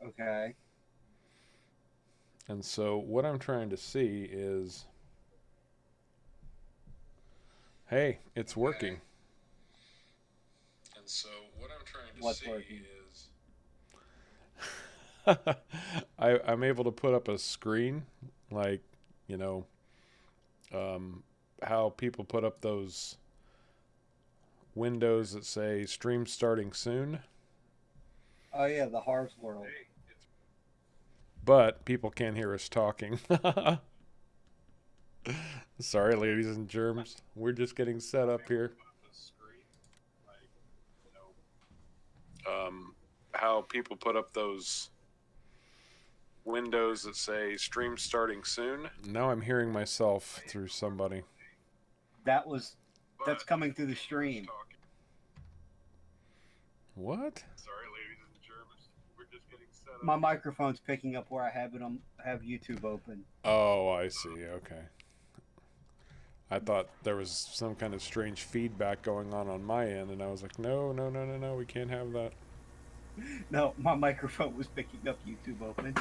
Okay. And so what I'm trying to see is, hey, it's Okay. working. And so what I'm trying to What's see working? is I'm able to put up a screen like, you know, um, how people put up those windows that say stream starting soon, Oh yeah, the Harv's World. but people can't hear us talking. Sorry, ladies and germs. We're just getting set up here. Um, how people put up those windows that say stream starting soon. Now I'm hearing myself through somebody. That was that's coming through the stream. What? My microphone's picking up where I have YouTube open. Oh, I see. Okay. I thought there was some kind of strange feedback going on my end, and I was like, no, no, no, no, no, we can't have that. No, my microphone was picking up YouTube open.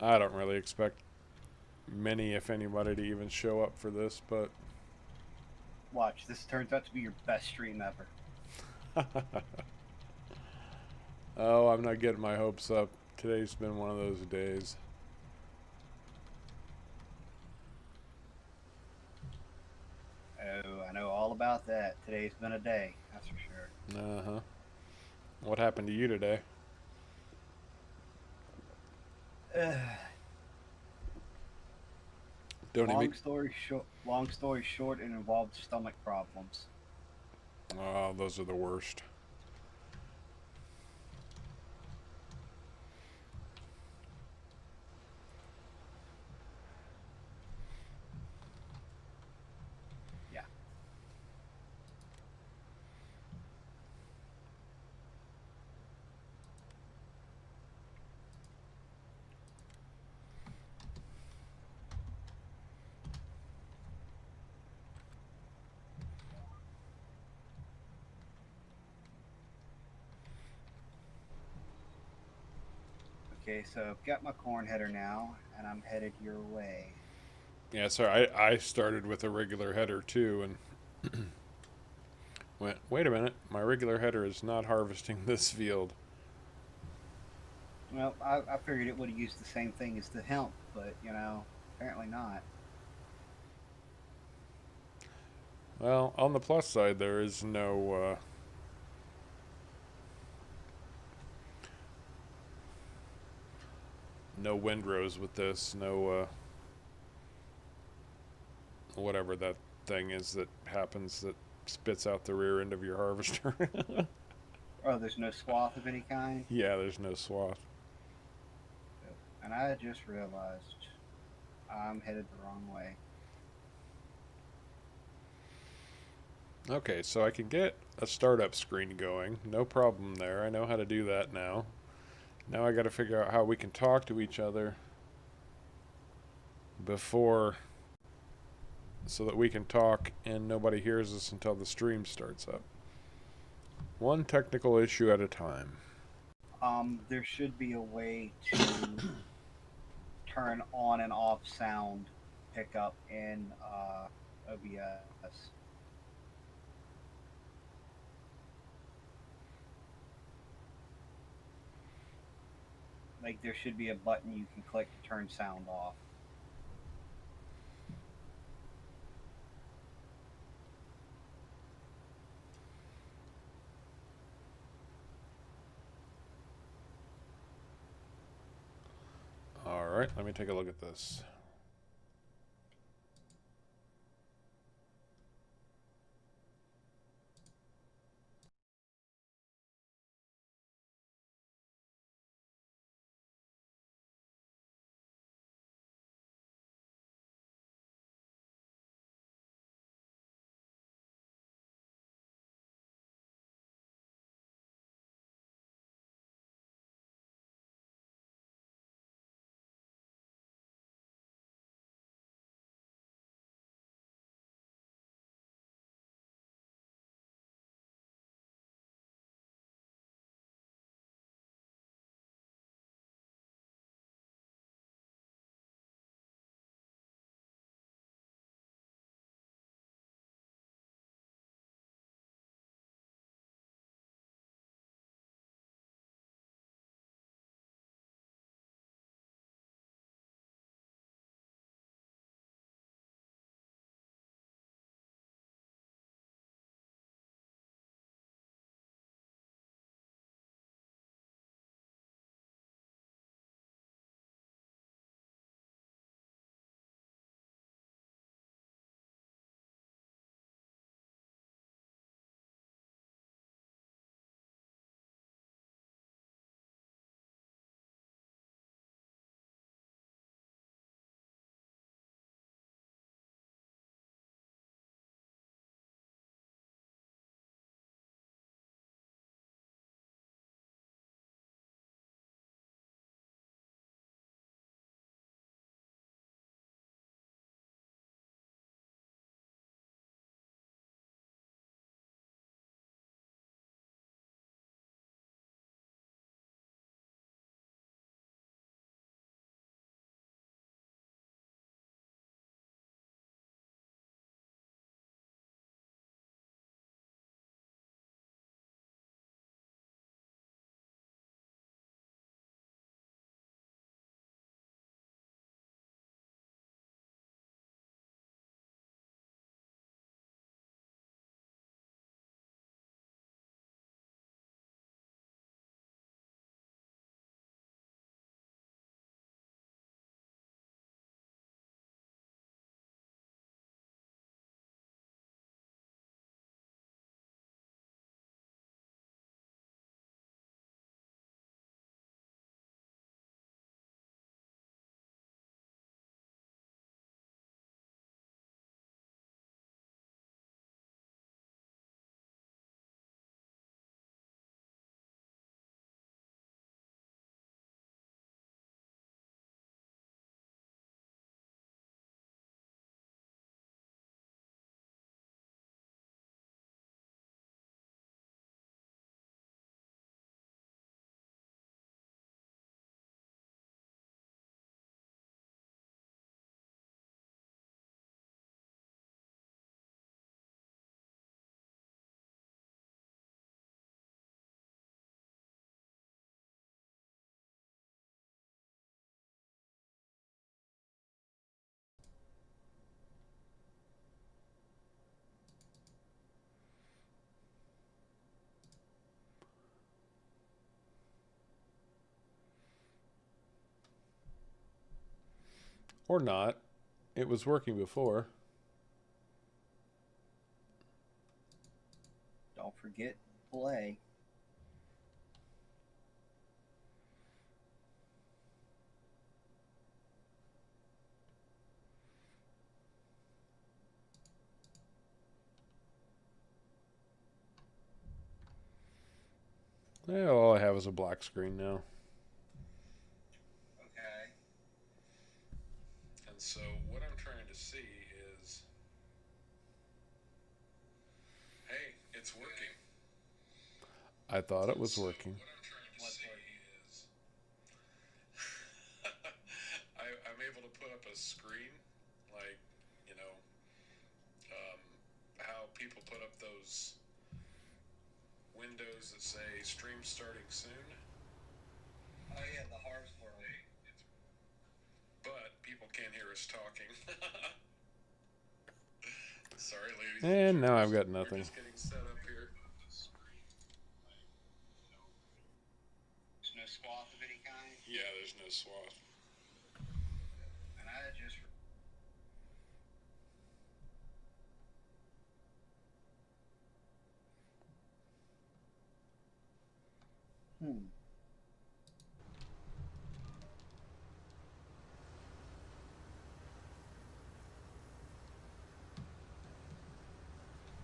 I don't really expect many, if anybody, to even show up for this, but Watch, this turns out to be your best stream ever. oh, I'm not getting my hopes up. Today's been one of those days. Oh, I know all about that. Today's been a day, that's for sure. Uh huh. What happened to you today? Don't even. Long story short, it involved stomach problems. Oh, those are the worst. Yeah. Okay, so I've got my corn header now, and I'm headed your way. Yeah, sorry. I started with a regular header too, and went, wait a minute, my regular header is not harvesting this field. Well, I figured it would have used the same thing as the hemp, but apparently not. Well, on the plus side, there is no windrows with this, no whatever that thing is that happens that spits out the rear end of your harvester. Oh, there's no swath of any kind. Yeah, there's no swath. And I just realized I'm headed the wrong way. Okay, so I can get a startup screen going. No problem there. I know how to do that now. Now I got to figure out how we can talk to each other before so that we can talk and nobody hears us until the stream starts up. One technical issue at a time. There should be a way to turn on and off sound pickup in OBS. Like there should be a button you can click to turn sound off. All right, let me take a look at this. Or not. It was working before. Don't forget play. Yeah, all I have is a black screen now. Okay. And so what I'm trying to see is, hey, it's working. I thought it was working. What's working? I'm able to put up a screen, like, you know, how people put up those windows that say stream starting soon. Oh yeah, the Harv's world. But people can't hear us talking. Sorry, ladies. And now I've got nothing. We're just getting set up here. There's no swath of any kind. Yeah, there's no swath. And I just.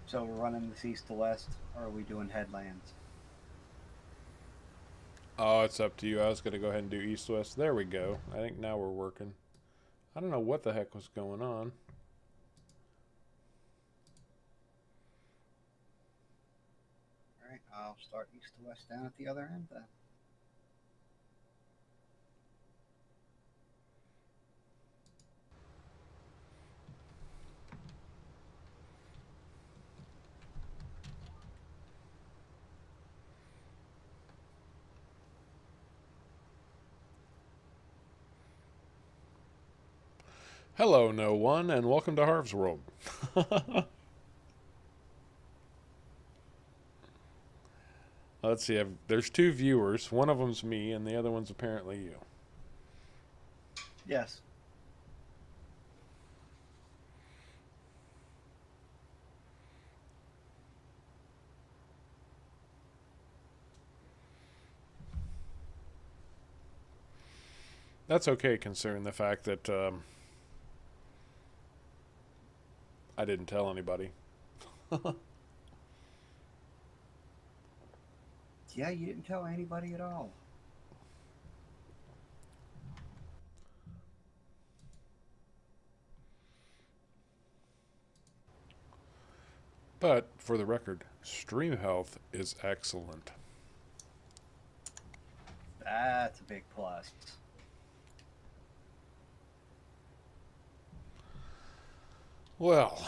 So we're running this east to west, or are we doing headlands? Oh, it's up to you. I was going to go ahead and do east-west. There we go. I think now we're working. I don't know what the heck was going on. Alright, I'll start east to west down at the other end then. Hello, no one, and welcome to Harv's World. Let's see. There's 2 viewers. One of them's me, and the other one's apparently you. Yes. That's okay, considering the fact that I didn't tell anybody. Yeah, you didn't tell anybody at all. But, for the record, stream health is excellent. That's a big plus. Well,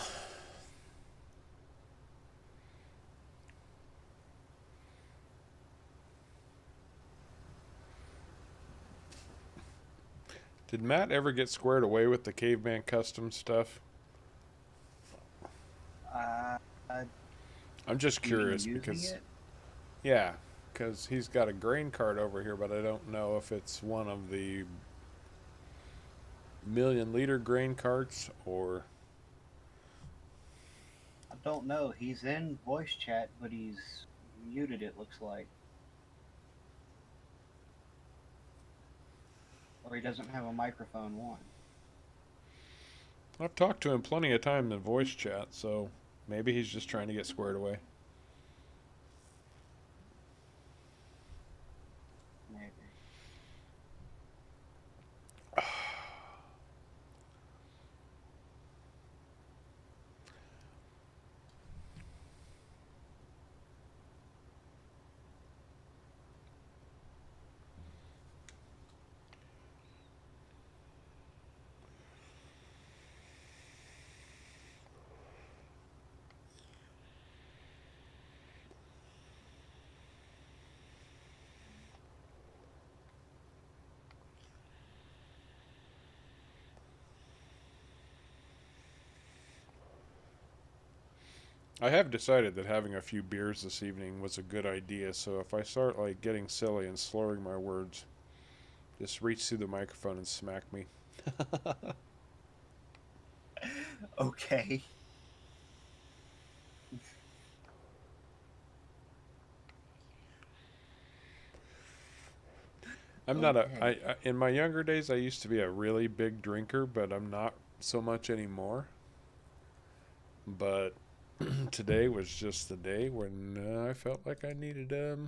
did Matt ever get squared away with the caveman custom stuff? I'm just curious because, yeah, because he's got a grain cart over here, but I don't know if it's one of the 1,000,000-liter grain carts or. I don't know. He's in voice chat, but he's muted, it looks like. Or he doesn't have a microphone on. I've talked to him plenty of time in voice chat, so maybe he's just trying to get squared away. Maybe. I have decided that having a few beers this evening was a good idea, so if I start like getting silly and slurring my words, just reach through the microphone and smack me. Okay. I'm not a. Okay. In my younger days, I used to be a really big drinker, but I'm not so much anymore. But today was just the day when I felt like I needed a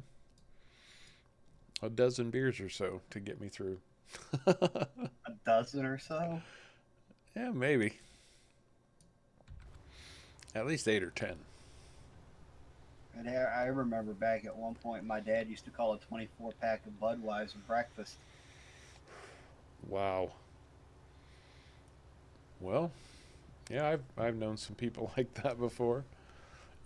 dozen beers or so to get me through. A dozen or so? Yeah, maybe at least 8 or 10. And I remember back at one point, my dad used to call a 24 pack of Budweiser breakfast. Wow. Well, yeah, I've known some people like that before.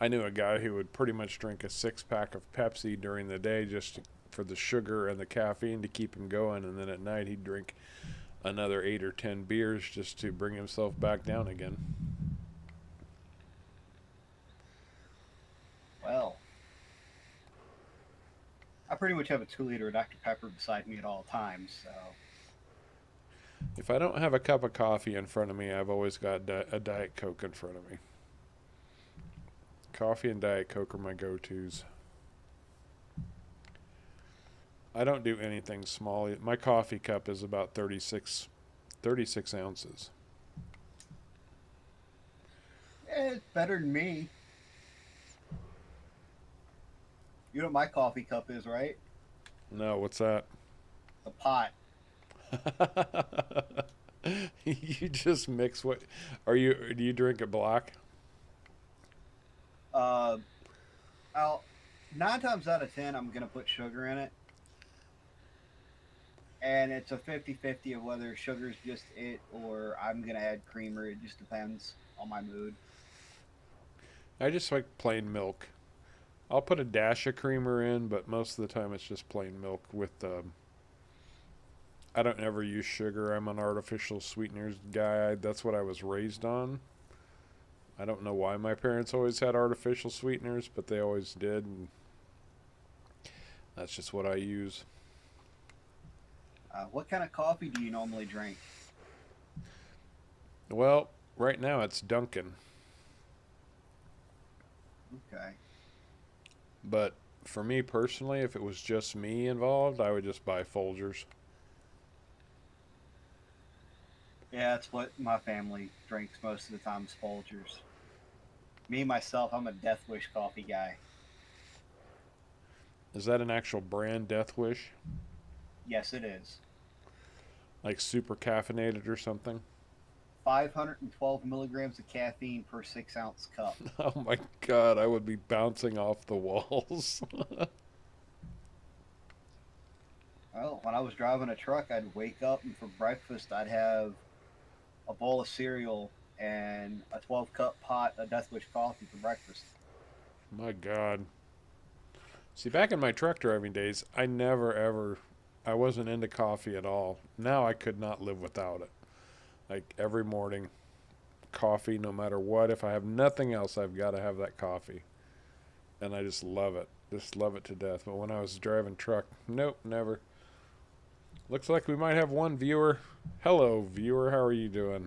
I knew a guy who would pretty much drink a 6 pack of Pepsi during the day just for the sugar and the caffeine to keep him going, and then at night he'd drink another 8 or 10 beers just to bring himself back down again. Well, I pretty much have a 2 liter of Dr. Pepper beside me at all times, so. If I don't have a cup of coffee in front of me, I've always got a Diet Coke in front of me. Coffee and Diet Coke are my go-tos. I don't do anything small. My coffee cup is about 36 ounces. It's better than me. You know what my coffee cup is, right? No, what's that? A pot. You just mix what? Are you? Do you drink it black? Uh, I'll 9 times out of 10, I'm gonna put sugar in it, and it's a 50-50 of whether sugar's just it or I'm gonna add creamer. It just depends on my mood. I just like plain milk. I'll put a dash of creamer in, but most of the time it's just plain milk with. I don't ever use sugar. I'm an artificial sweeteners guy. That's what I was raised on. I don't know why my parents always had artificial sweeteners, but they always did. And that's just what I use. What kind of coffee do you normally drink? Well, right now it's Dunkin', Okay. but for me personally, if it was just me involved, I would just buy Folgers. Yeah, that's what my family drinks most of the time is Folgers. Me, myself, I'm a Death Wish coffee guy. Is that an actual brand, Death Wish? Yes, it is. Like super caffeinated or something? 512 milligrams of caffeine per 6 ounce cup. Oh my god, I would be bouncing off the walls. Well, when I was driving a truck, I'd wake up and for breakfast I'd have a bowl of cereal and a 12-cup pot of Death Wish coffee for breakfast. My god. See, back in my truck driving days, I never ever, I wasn't into coffee at all. Now I could not live without it. Like every morning, coffee, no matter what. If I have nothing else, I've got to have that coffee. And I just love it. Just love it to death. But when I was driving truck, nope, never. Looks like we might have one viewer. Hello, viewer. How are you doing?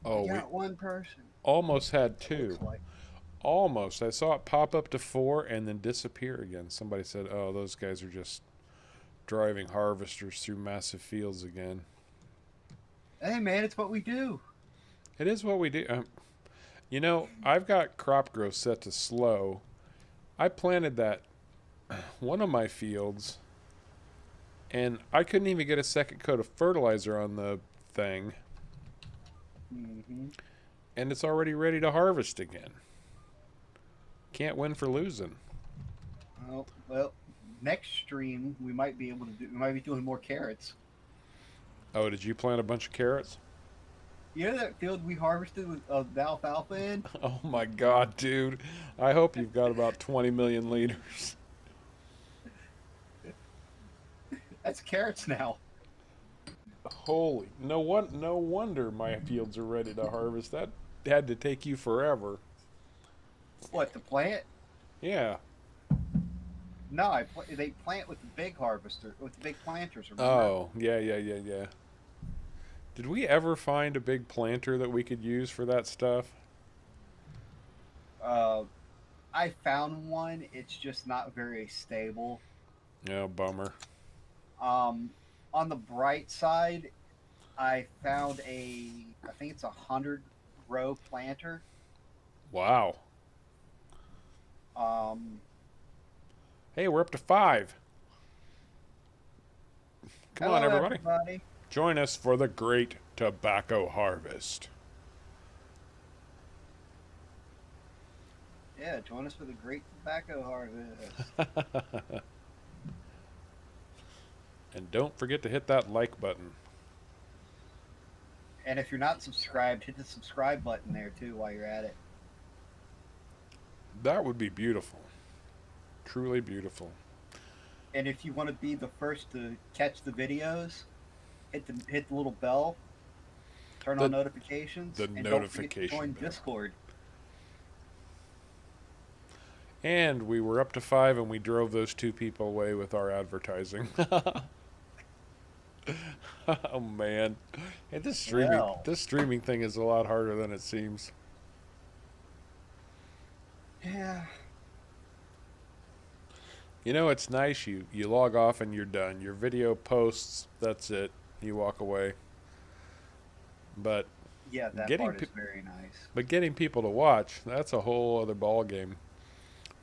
Oh, We we got one person. almost had It looks two. like. Almost. I saw it pop up to 4 and then disappear again. Somebody said, oh, those guys are just driving harvesters through massive fields again. Hey, man, it's what we do. It is what we do. You know, I've got crop growth set to slow. I planted that one of my fields, and I couldn't even get a second coat of fertilizer on the thing, Mm-hmm. and it's already ready to harvest again. Can't win for losing. Well, next stream we might be able to do. We might be doing more carrots. Oh, did you plant a bunch of carrots? You know that field we harvested with the alfalfa in? Oh my god, dude. I hope you've got about 20 million liters. That's carrots now. Holy, no wonder my fields are ready to harvest. That had to take you forever. What, the plant? Yeah. No, they plant with the big harvester, with the big planters. Remember? Oh, yeah. Did we ever find a big planter that we could use for that stuff? Uh, I found one. It's just not very stable. Yeah, bummer. Um, on the bright side, I found I think it's 100 row planter. Wow. Um, Hey, we're up to 5. Come on, Hello, everybody. everybody. Join us for the great tobacco harvest. Yeah, join us for the great tobacco harvest. And don't forget to hit that like button. And if you're not subscribed, hit the subscribe button there too while you're at it. That would be beautiful. Truly beautiful. And if you want to be the first to catch the videos, hit the little bell, turn on notifications, the and don't forget to notification join bell. Discord. And we were up to 5, and we drove those 2 people away with our advertising. Oh man, hey, this streaming thing is a lot harder than it seems. Yeah. You know, it's nice. You log off and you're done. Your video posts. That's it. You walk away. But Yeah, that getting part is very nice. but getting people to watch, that's a whole other ball game.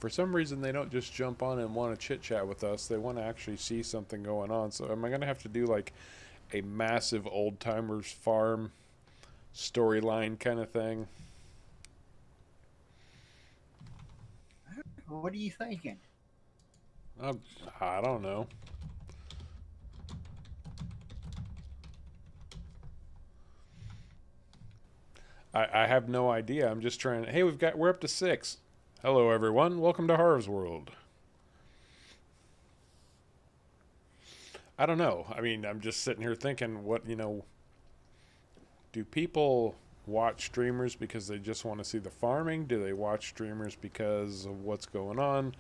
For some reason, they don't just jump on and want to chit chat with us. They want to actually see something going on. So, am I going to have to do like a massive old timers farm storyline kind of thing? What are you thinking? I don't know. I have no idea. I'm just trying to. Hey, we're up to 6. Hello, everyone. Welcome to Harv's World. I don't know. I mean, I'm just sitting here thinking, do people watch streamers because they just want to see the farming? Do they watch streamers because of what's going on?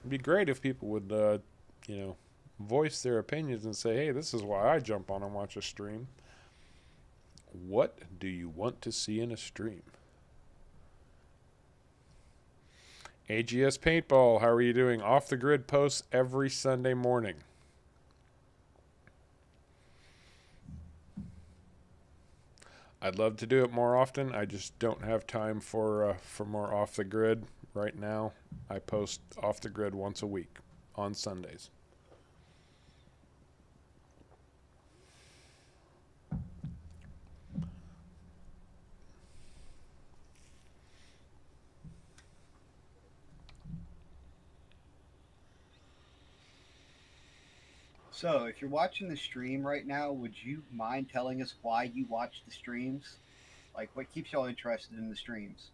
It'd be great if people would, voice their opinions and say, hey, this is why I jump on and watch a stream. What do you want to see in a stream? AGS Paintball, how are you doing? Off the Grid posts every Sunday morning. I'd love to do it more often. I just don't have time for more Off the Grid right now. I post Off the Grid once a week on Sundays. So, if you're watching the stream right now, would you mind telling us why you watch the streams? Like, what keeps y'all interested in the streams?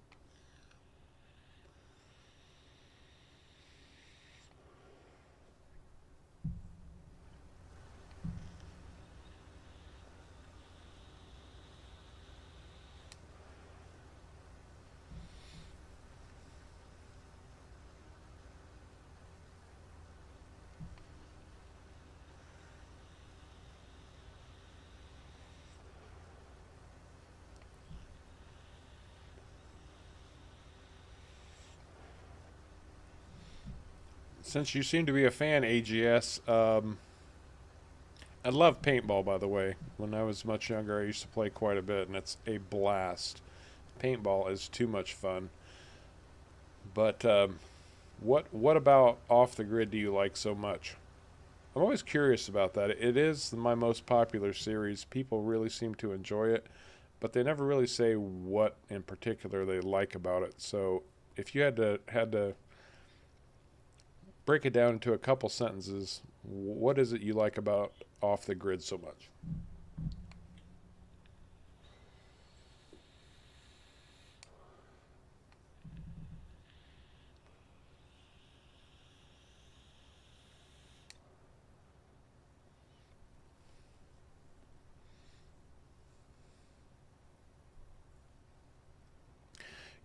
Since you seem to be a fan, AGS, I love paintball, by the way. When I was much younger, I used to play quite a bit, and it's a blast. Paintball is too much fun. But what about Off the Grid do you like so much? I'm always curious about that. It is my most popular series. People really seem to enjoy it, but they never really say what in particular they like about it. So if you had to break it down into a couple sentences, what is it you like about Off the Grid so much?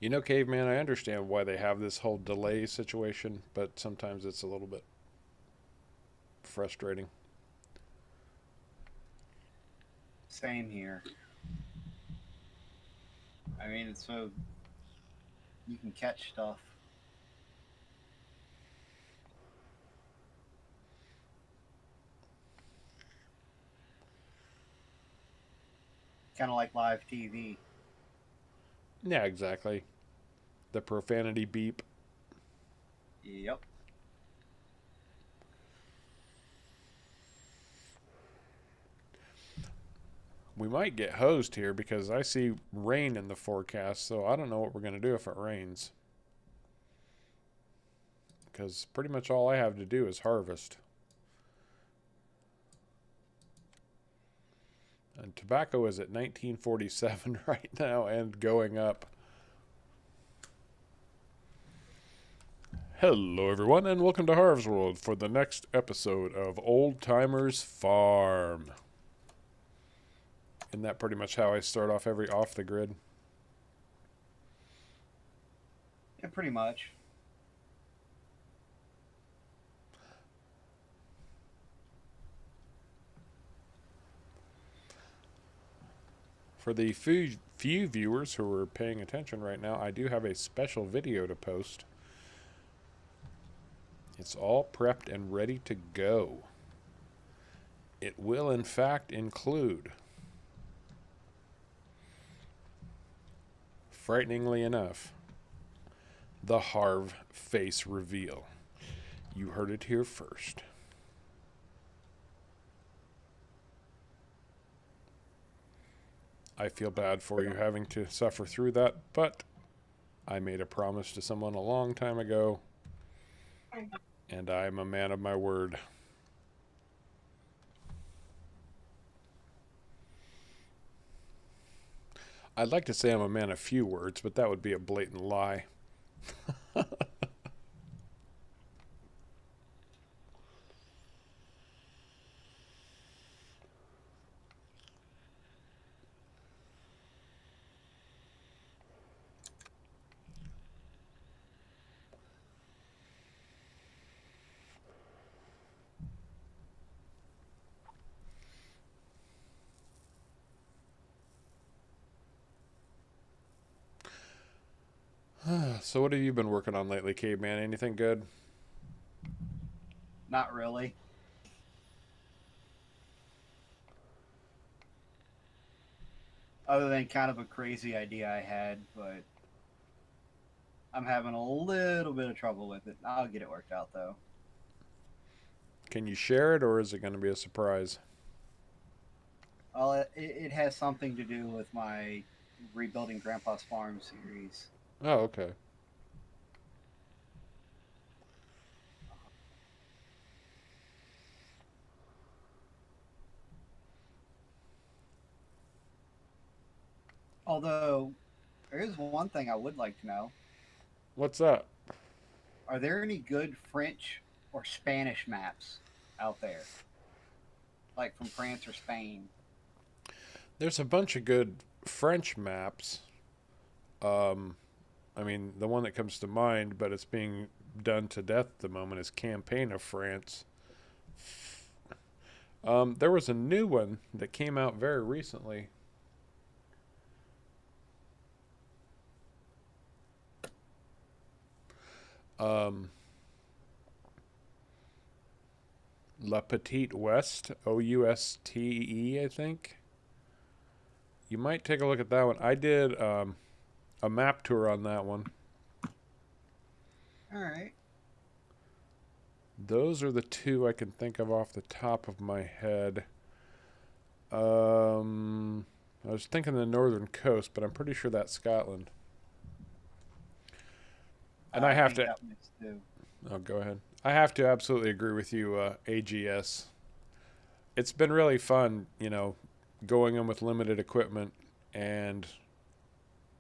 You know, Caveman, I understand why they have this whole delay situation, but sometimes it's a little bit frustrating. Same here. I mean, it's so you can catch stuff. Kind of like live TV. Yeah, exactly. The profanity beep. Yep. We might get hosed here because I see rain in the forecast, so I don't know what we're going to do if it rains. Because pretty much all I have to do is harvest. And tobacco is at 1947 right now and going up. Hello, everyone, and welcome to Harv's World for the next episode of Old Timers Farm. Isn't that pretty much how I start off every off the grid? Yeah, pretty much. For the few viewers who are paying attention right now, I do have a special video to post. It's all prepped and ready to go. It will, in fact, include, frighteningly enough, the Harv face reveal. You heard it here first. I feel bad for you having to suffer through that, but I made a promise to someone a long time ago, and I am a man of my word. I'd like to say I'm a man of few words, but that would be a blatant lie. So what have you been working on lately, Caveman? Anything good? Not really. Other than kind of a crazy idea I had, but I'm having a little bit of trouble with it. I'll get it worked out, though. Can you share it, or is it going to be a surprise? Well, it has something to do with my Rebuilding Grandpa's Farm series. Oh, okay. Although, there is one thing I would like to know. What's that? Are there any good French or Spanish maps out there? Like from France or Spain? There's a bunch of good French maps. I mean, the one that comes to mind, but it's being done to death at the moment, is Campaign of France. There was a new one that came out very recently. La Petite Ouest, Oustee, I think. You might take a look at that one. I did a map tour on that one. All right. Those are the two I can think of off the top of my head. I was thinking the northern coast, but I'm pretty sure that's Scotland. And I have think to. that one is too. Oh, go ahead. I have to absolutely agree with you, AGS. It's been really fun, going in with limited equipment and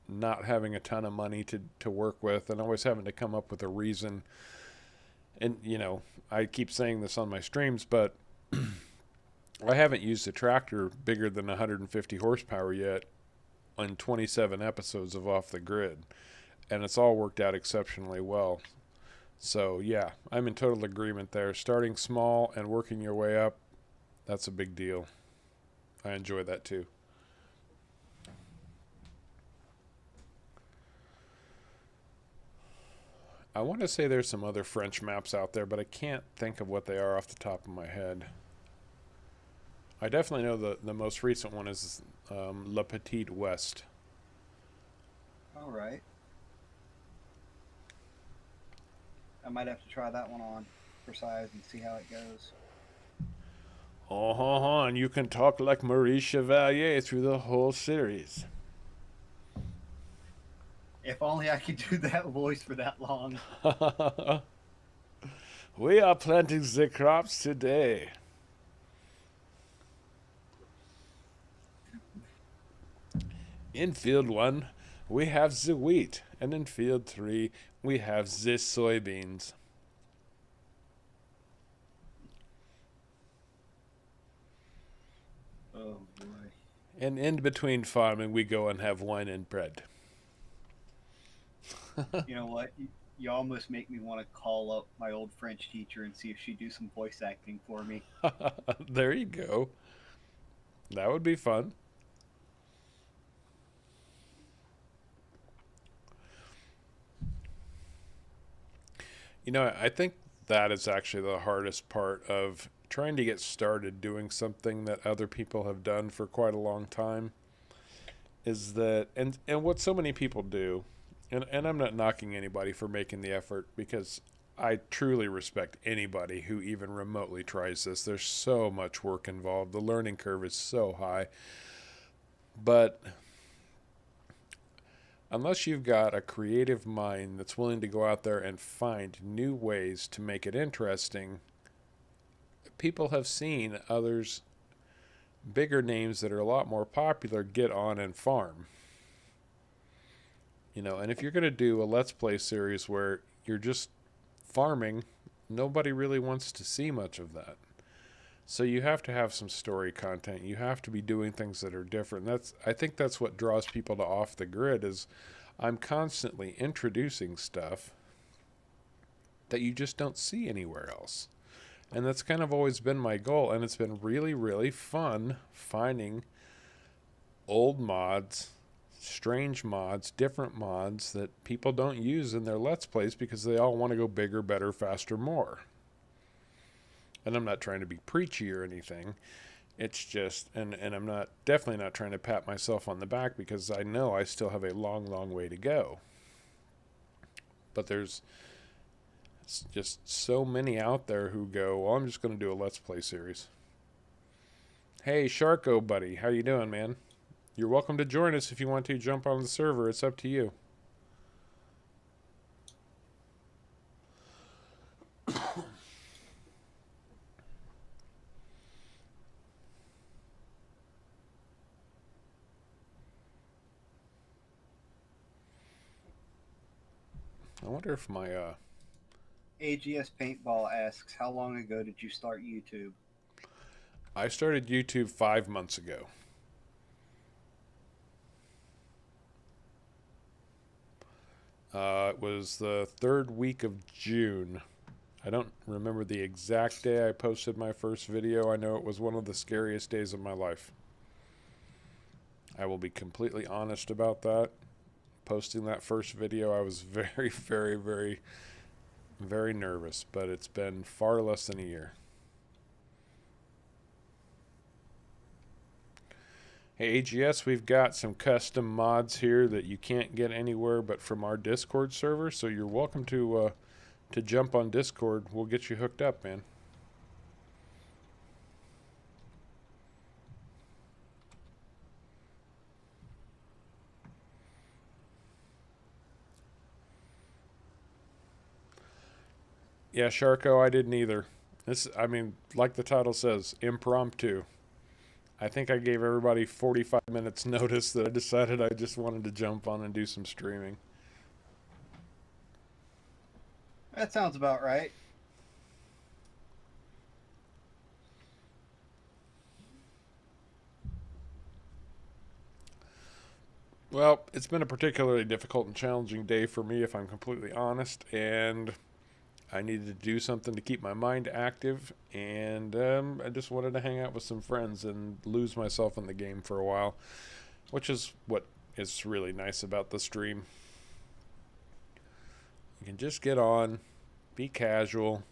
not having a ton of money to work with, and always having to come up with a reason. And, I keep saying this on my streams, but I haven't used a tractor bigger than 150 horsepower yet on 27 episodes of Off the Grid. and it's all worked out exceptionally well. So yeah, I'm in total agreement there. Starting small and working your way up, that's a big deal. I enjoy that too. I want to say there's some other French maps out there, but I can't think of what they are off the top of my head. I definitely know the most recent one is La Petite West. All right. I might have to try that one on for size and see how it goes. Oh, and you can talk like Marie Chevalier through the whole series. If only I could do that voice for that long. We are planting the crops today. In field 1, we have the wheat, and in field 3, we have the soybeans. Oh boy. And in between farming, we go and have wine and bread. You know what? You almost make me want to call up my old French teacher and see if she'd do some voice acting for me. There you go. That would be fun. You know, I think that is actually the hardest part of trying to get started doing something that other people have done for quite a long time is that and what so many people do, and I'm not knocking anybody for making the effort because I truly respect anybody who even remotely tries this. There's so much work involved. The learning curve is so high. But unless you've got a creative mind that's willing to go out there and find new ways to make it interesting, people have seen others, bigger names that are a lot more popular, get on and farm. You know, and if you're going to do a Let's Play series where you're just farming, nobody really wants to see much of that. So you have to have some story content. You have to be doing things that are different. I think that's what draws people to Off the Grid is I'm constantly introducing stuff that you just don't see anywhere else. And that's kind of always been my goal, and it's been really, really fun finding old mods, strange mods, different mods that people don't use in their Let's Plays because they all want to go bigger, better, faster, more. And I'm not trying to be preachy or anything. It's just, and I'm definitely not trying to pat myself on the back because I know I still have a long, long way to go. But there's just so many out there who go, well, I'm just going to do a Let's Play series. Hey, Sharko buddy, how you doing, man? You're welcome to join us if you want to jump on the server. It's up to you. I wonder if my AGS Paintball asks, how long ago did you start YouTube? I started YouTube 5 months ago. It was the 3rd week of June. I don't remember the exact day I posted my first video. I know it was one of the scariest days of my life. I will be completely honest about that. Posting that first video, I was very, very, very, very nervous, but it's been far less than a year. Hey, AGS, we've got some custom mods here that you can't get anywhere but from our Discord server, so you're welcome to jump on Discord. We'll get you hooked up, man. Yeah, Sharko, I didn't either. I mean, like the title says, impromptu. I think I gave everybody 45 minutes notice that I decided I just wanted to jump on and do some streaming. That sounds about right. Well, it's been a particularly difficult and challenging day for me, if I'm completely honest, and I needed to do something to keep my mind active, and I just wanted to hang out with some friends and lose myself in the game for a while, which is what is really nice about the stream. You can just get on, be casual,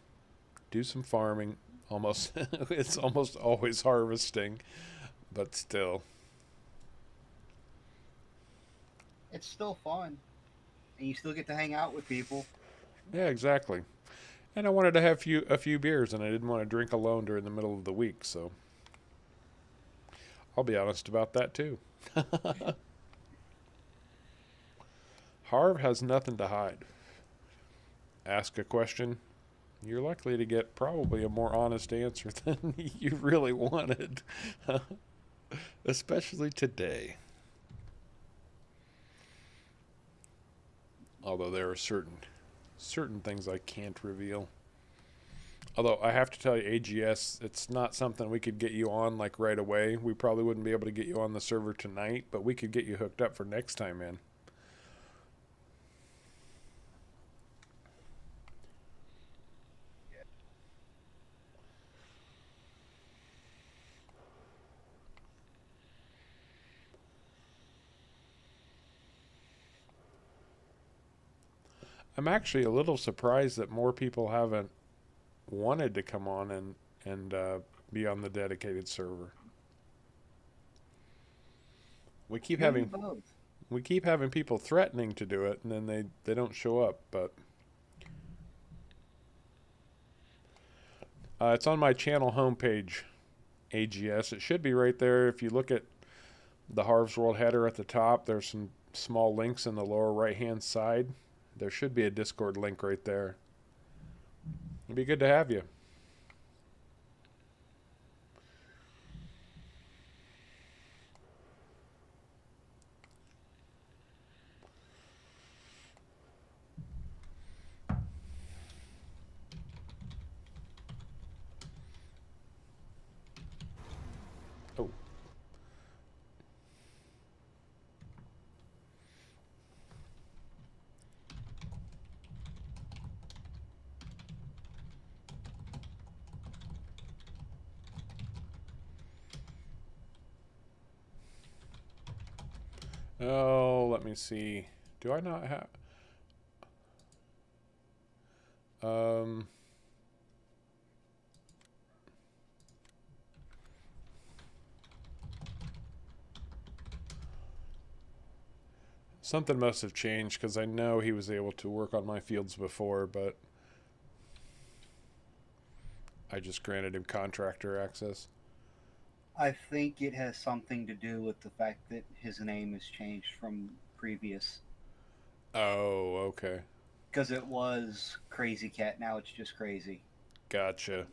do some farming. Almost, it's almost always harvesting, but still. It's still fun, and you still get to hang out with people. Yeah, exactly. And I wanted to have a few beers, and I didn't want to drink alone during the middle of the week, so I'll be honest about that too. Harv has nothing to hide. Ask a question, you're likely to get probably a more honest answer than you really wanted, especially today. Although there are certain things I can't reveal. Although I have to tell you, AGS, it's not something we could get you on like right away. We probably wouldn't be able to get you on the server tonight, but we could get you hooked up for next time, man. I'm actually a little surprised that more people haven't wanted to come on and be on the dedicated server. We keep Maybe having both. we keep having people threatening to do it, and then they don't show up. But it's on my channel homepage, AGS. It should be right there. If you look at the Harv's World header at the top, there's some small links in the lower right hand side. There should be a Discord link right there. It'd be good to have you. Oh. Oh, let me see. Do I not have... Um... Something must have changed, because I know he was able to work on my fields before, but I just granted him contractor access. I think it has something to do with the fact that his name has changed from previous. Oh, okay. Because it was Crazy Cat, now it's just Crazy. Gotcha.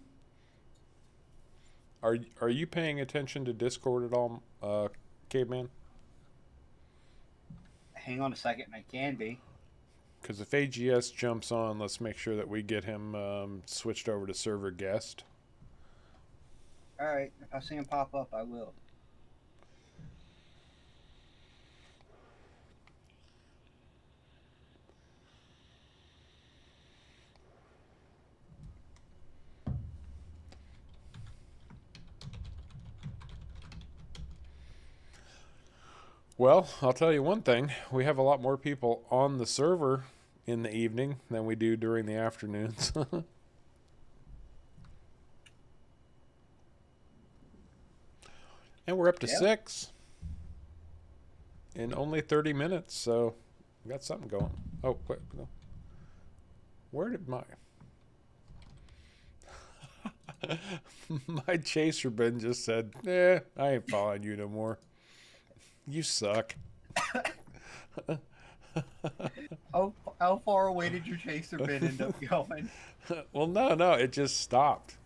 Are you paying attention to Discord at all, Caveman? Hang on a second, I can be. Because if AGS jumps on, let's make sure that we get him switched over to server guest. Alright, if I see him pop up, I will. Well, I'll tell you one thing. We have a lot more people on the server in the evening than we do during the afternoons. And we're up to 6 in only 30 minutes, so we got something going. Oh, wait, no. Where did my... my chaser bin just said, I ain't following you no more. You suck. How far away did your chaser bin end up going? Well, no, it just stopped.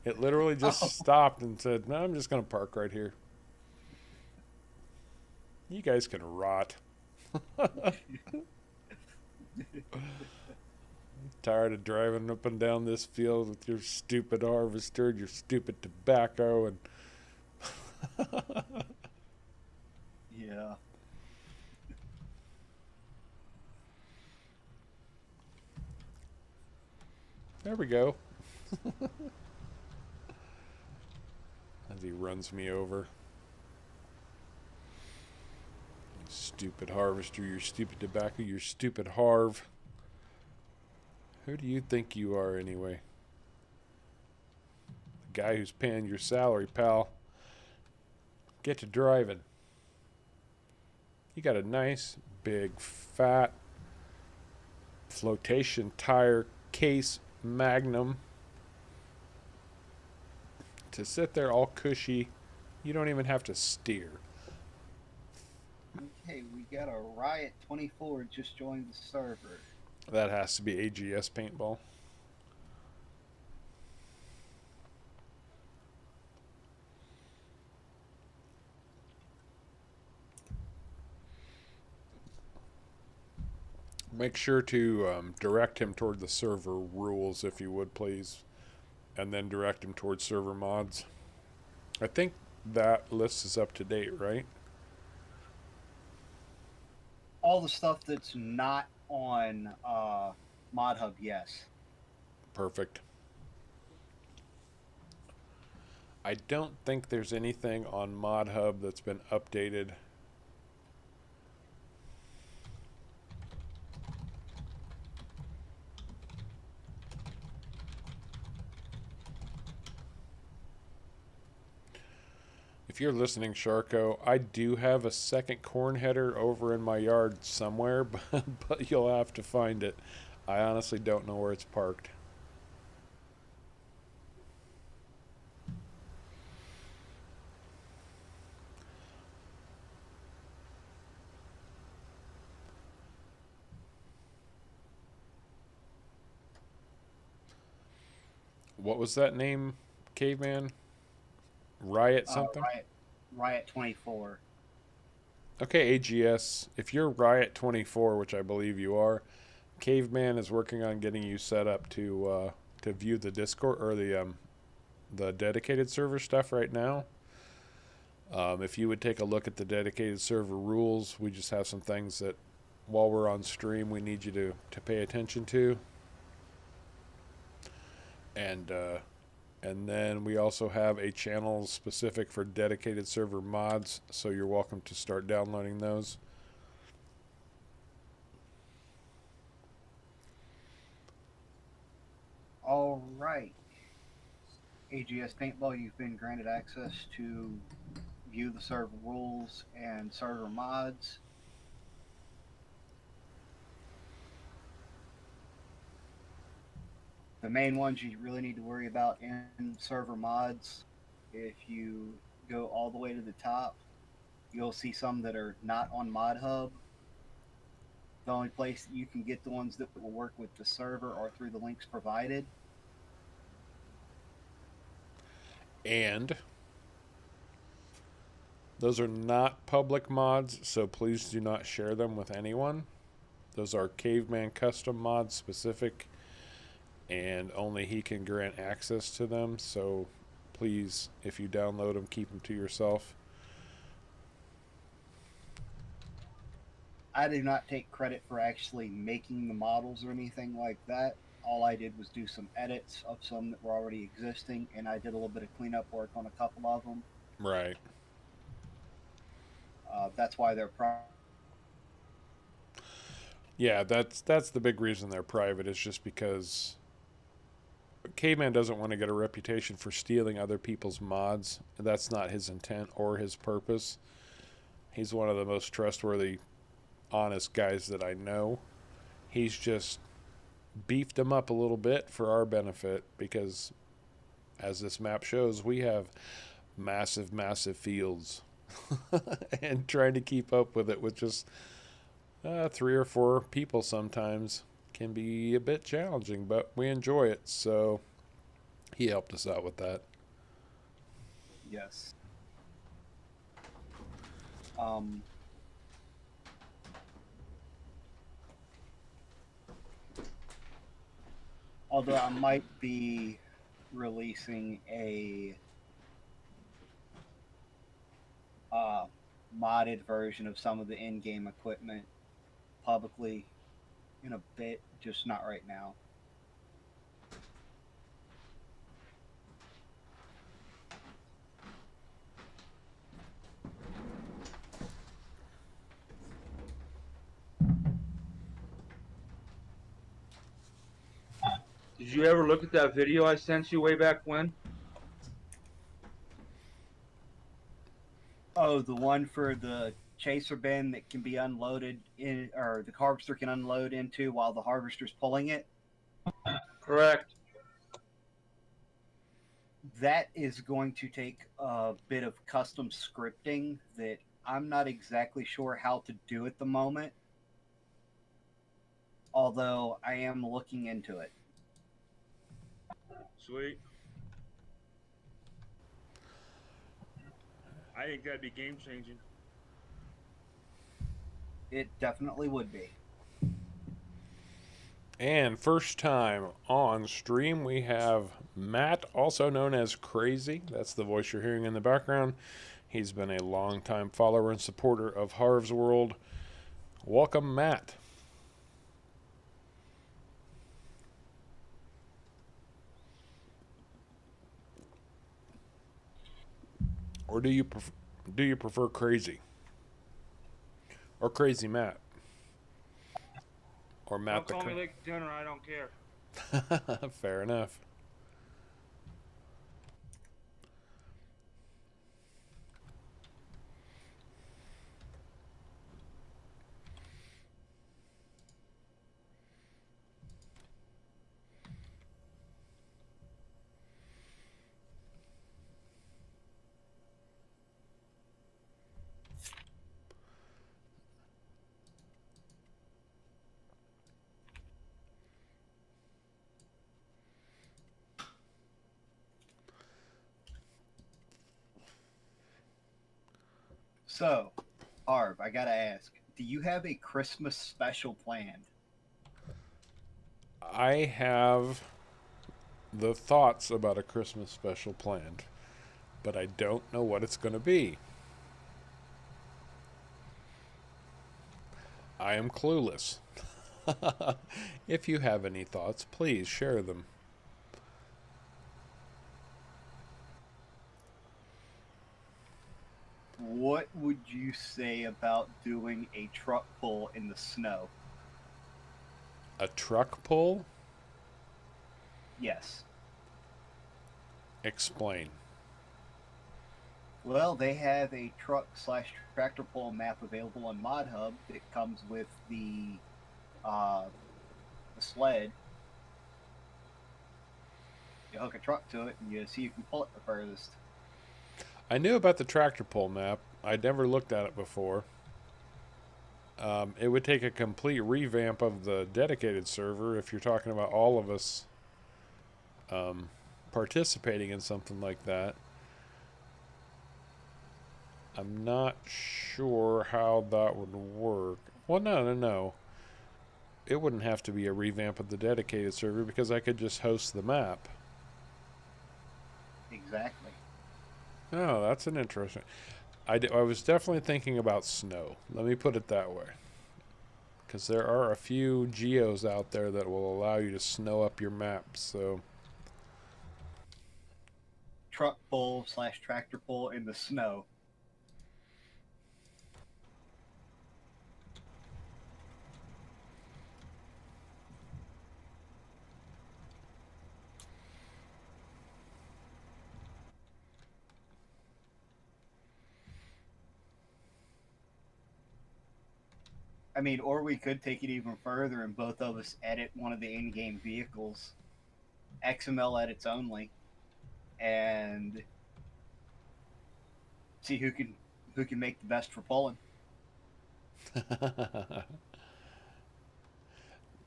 It literally just stopped and said, no, I'm just going to park right here. You guys can rot. Tired of driving up and down this field with your stupid harvester, your stupid tobacco, and Yeah. There we go. As he runs me over. You stupid harvester, your stupid tobacco, your stupid Harv. Who do you think you are anyway? The guy who's paying your salary, pal. Get to driving. You got a nice, big, fat flotation tire case Magnum to sit there all cushy. You don't even have to steer. Okay, we got a Riot 24 just joined the server. That has to be AGS paintball. Make sure to direct him toward the server rules, if you would, please. And then direct him towards server mods. I think that list is up to date, right? All the stuff that's not on Mod Hub, yes. Perfect. I don't think there's anything on Mod Hub that's been updated. If you're listening, Sharko, I do have a second corn header over in my yard somewhere, but you'll have to find it. I honestly don't know where it's parked. What was that name, Caveman? Riot something? Riot 24. Okay, AGS. If you're Riot 24, which I believe you are, Caveman is working on getting you set up to view the Discord or the dedicated server stuff right now. If you would take a look at the dedicated server rules, we just have some things that while we're on stream we need you to pay attention to. And then we also have a channel specific for dedicated server mods, so you're welcome to start downloading those. All right. AGS Paintball, you've been granted access to view the server rules and server mods. The main ones you really need to worry about in server mods, if you go all the way to the top, you'll see some that are not on Mod Hub. The only place that you can get the ones that will work with the server are through the links provided. And those are not public mods, so please do not share them with anyone. Those are Caveman custom mods specific, and only he can grant access to them, so please, if you download them, keep them to yourself. I do not take credit for actually making the models or anything like that. All I did was do some edits of some that were already existing, and I did a little bit of cleanup work on a couple of them. Right. That's why they're Yeah, that's the big reason they're private, is just because Caveman doesn't want to get a reputation for stealing other people's mods. That's not his intent or his purpose. He's one of the most trustworthy, honest guys that I know. He's just beefed them up a little bit for our benefit because, as this map shows, we have massive, massive fields. And trying to keep up with it with just 3 or 4 people sometimes can be a bit challenging, but we enjoy it, so he helped us out with that. Yes. Although I might be releasing a modded version of some of the in-game equipment publicly in a bit, just not right now. Did you ever look at that video I sent you way back when? Oh, the one for the chaser bin that can be unloaded in, or the harvester can unload into while the harvester's pulling it. Correct. That is going to take a bit of custom scripting that I'm not exactly sure how to do at the moment. Although I am looking into it. Sweet. I think that'd be game changing. It definitely would be. And first time on stream, we have Matt, also known as Crazy. That's the voice you're hearing in the background. He's been a longtime follower and supporter of Harv's World. Welcome, Matt. Or do you prefer Crazy? Or Crazy Matt? Or Matt Don't call me like dinner, I don't care. Fair enough. So, Harv, I gotta ask, do you have a Christmas special planned? I have the thoughts about a Christmas special planned, but I don't know what it's going to be. I am clueless. If you have any thoughts, please share them. What would you say about doing a truck pull in the snow? A truck pull? Yes. Explain. Well, they have a truck/tractor pull map available on Mod Hub that comes with the sled. You hook a truck to it, and you see you can pull it the furthest. I knew about the tractor pull map. I'd never looked at it before. It would take a complete revamp of the dedicated server if you're talking about all of us participating in something like that. I'm not sure how that would work. Well, no. It wouldn't have to be a revamp of the dedicated server because I could just host the map. Exactly. Oh, that's an interesting... I was definitely thinking about snow. Let me put it that way. Because there are a few geos out there that will allow you to snow up your maps, so... Truck pull/tractor pull in the snow. I mean, or we could take it even further and both of us edit one of the in-game vehicles, XML edits only, and see who can make the best for pulling.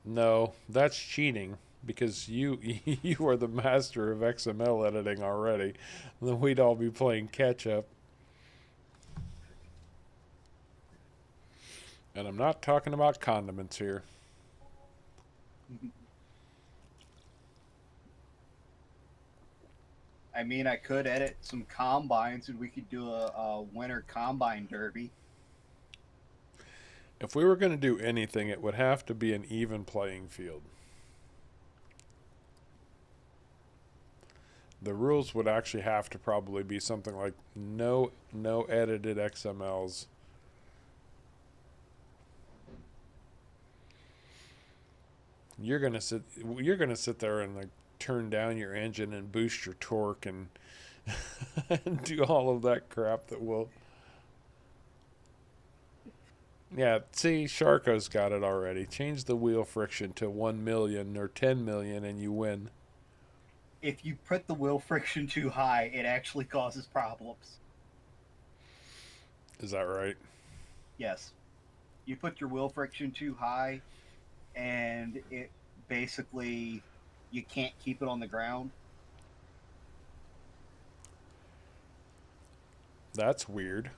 No, that's cheating because you you are the master of XML editing already. Then we'd all be playing catch up. And I'm not talking about condiments here. I mean, I could edit some combines and we could do a winter combine derby. If we were going to do anything, it would have to be an even playing field. The rules would actually have to probably be something like no edited XMLs. You're gonna sit there and like turn down your engine and boost your torque and, and do all of that crap that will. Yeah, see, Sharko's got it already. Change the wheel friction to 1 million or 10 million and you win. If you put the wheel friction too high, it actually causes problems. Is that right? Yes. You put your wheel friction too high, and it basically, you can't keep it on the ground. That's weird.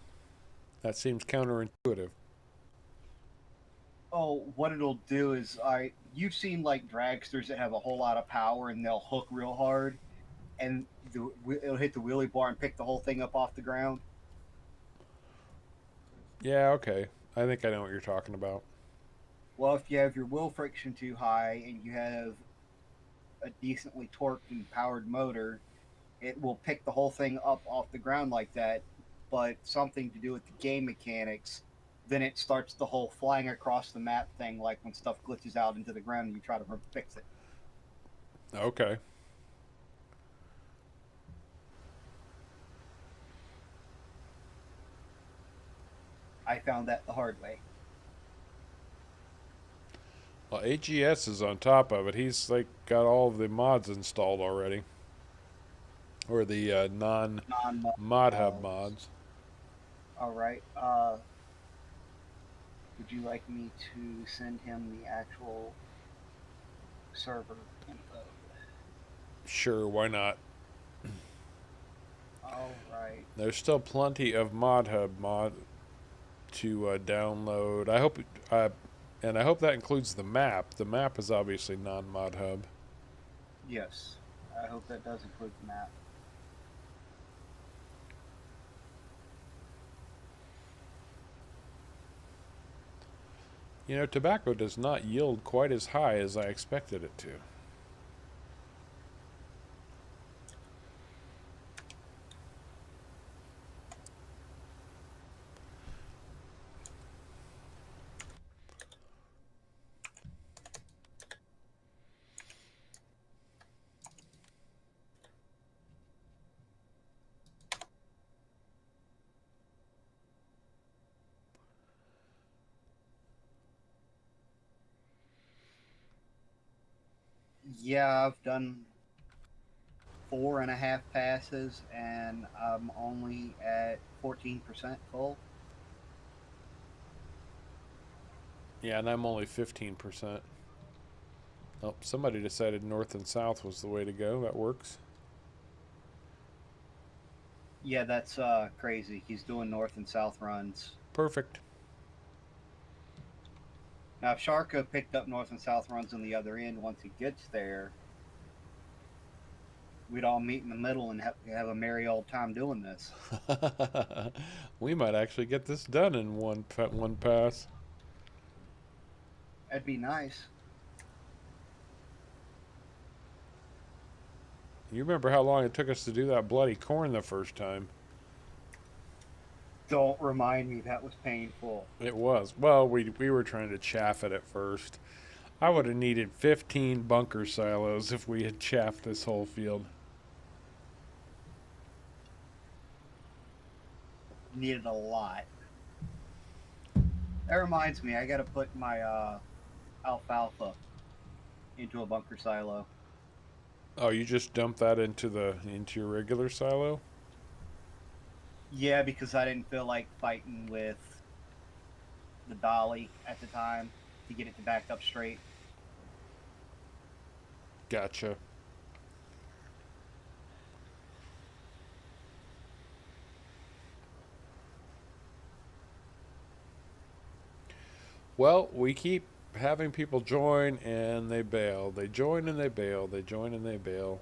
That seems counterintuitive. Oh, what it'll do is, you've seen like dragsters that have a whole lot of power and they'll hook real hard, and it'll hit the wheelie bar and pick the whole thing up off the ground. Yeah, okay. I think I know what you're talking about. Well, if you have your wheel friction too high and you have a decently torqued and powered motor, it will pick the whole thing up off the ground like that. But something to do with the game mechanics, then it starts the whole flying across the map thing, like when stuff glitches out into the ground and you try to fix it. Okay. I found that the hard way. Well, AGS is on top of it. He's like got all of the mods installed already, or the non-mod hub mods. All right. Would you like me to send him the actual server info? Sure, why not? All right. There's still plenty of mod hub to download. I hope, and I hope that includes the map. The map is obviously non-mod hub. Yes, I hope that does include the map. You know, tobacco does not yield quite as high as I expected it to. Yeah, I've done 4.5 passes, and I'm only at 14% full. Yeah, and I'm only 15%. Oh, somebody decided north and south was the way to go. That works. Yeah, that's crazy. He's doing north and south runs. Perfect. Now, if Sharka picked up north and south runs on the other end once he gets there, we'd all meet in the middle and have a merry old time doing this. We might actually get this done in one pass. That'd be nice. You remember how long it took us to do that bloody corn the first time? Don't remind me, that was painful. It was. Well, we were trying to chaff it at first. I would have needed 15 bunker silos if we had chaffed this whole field. Needed a lot. That reminds me, I gotta put my alfalfa into a bunker silo. Oh, you just dumped that into your regular silo? Yeah, because I didn't feel like fighting with the dolly at the time to get it to back up straight. Gotcha. Well, we keep having people join and they bail. They join and they bail. They join and they bail.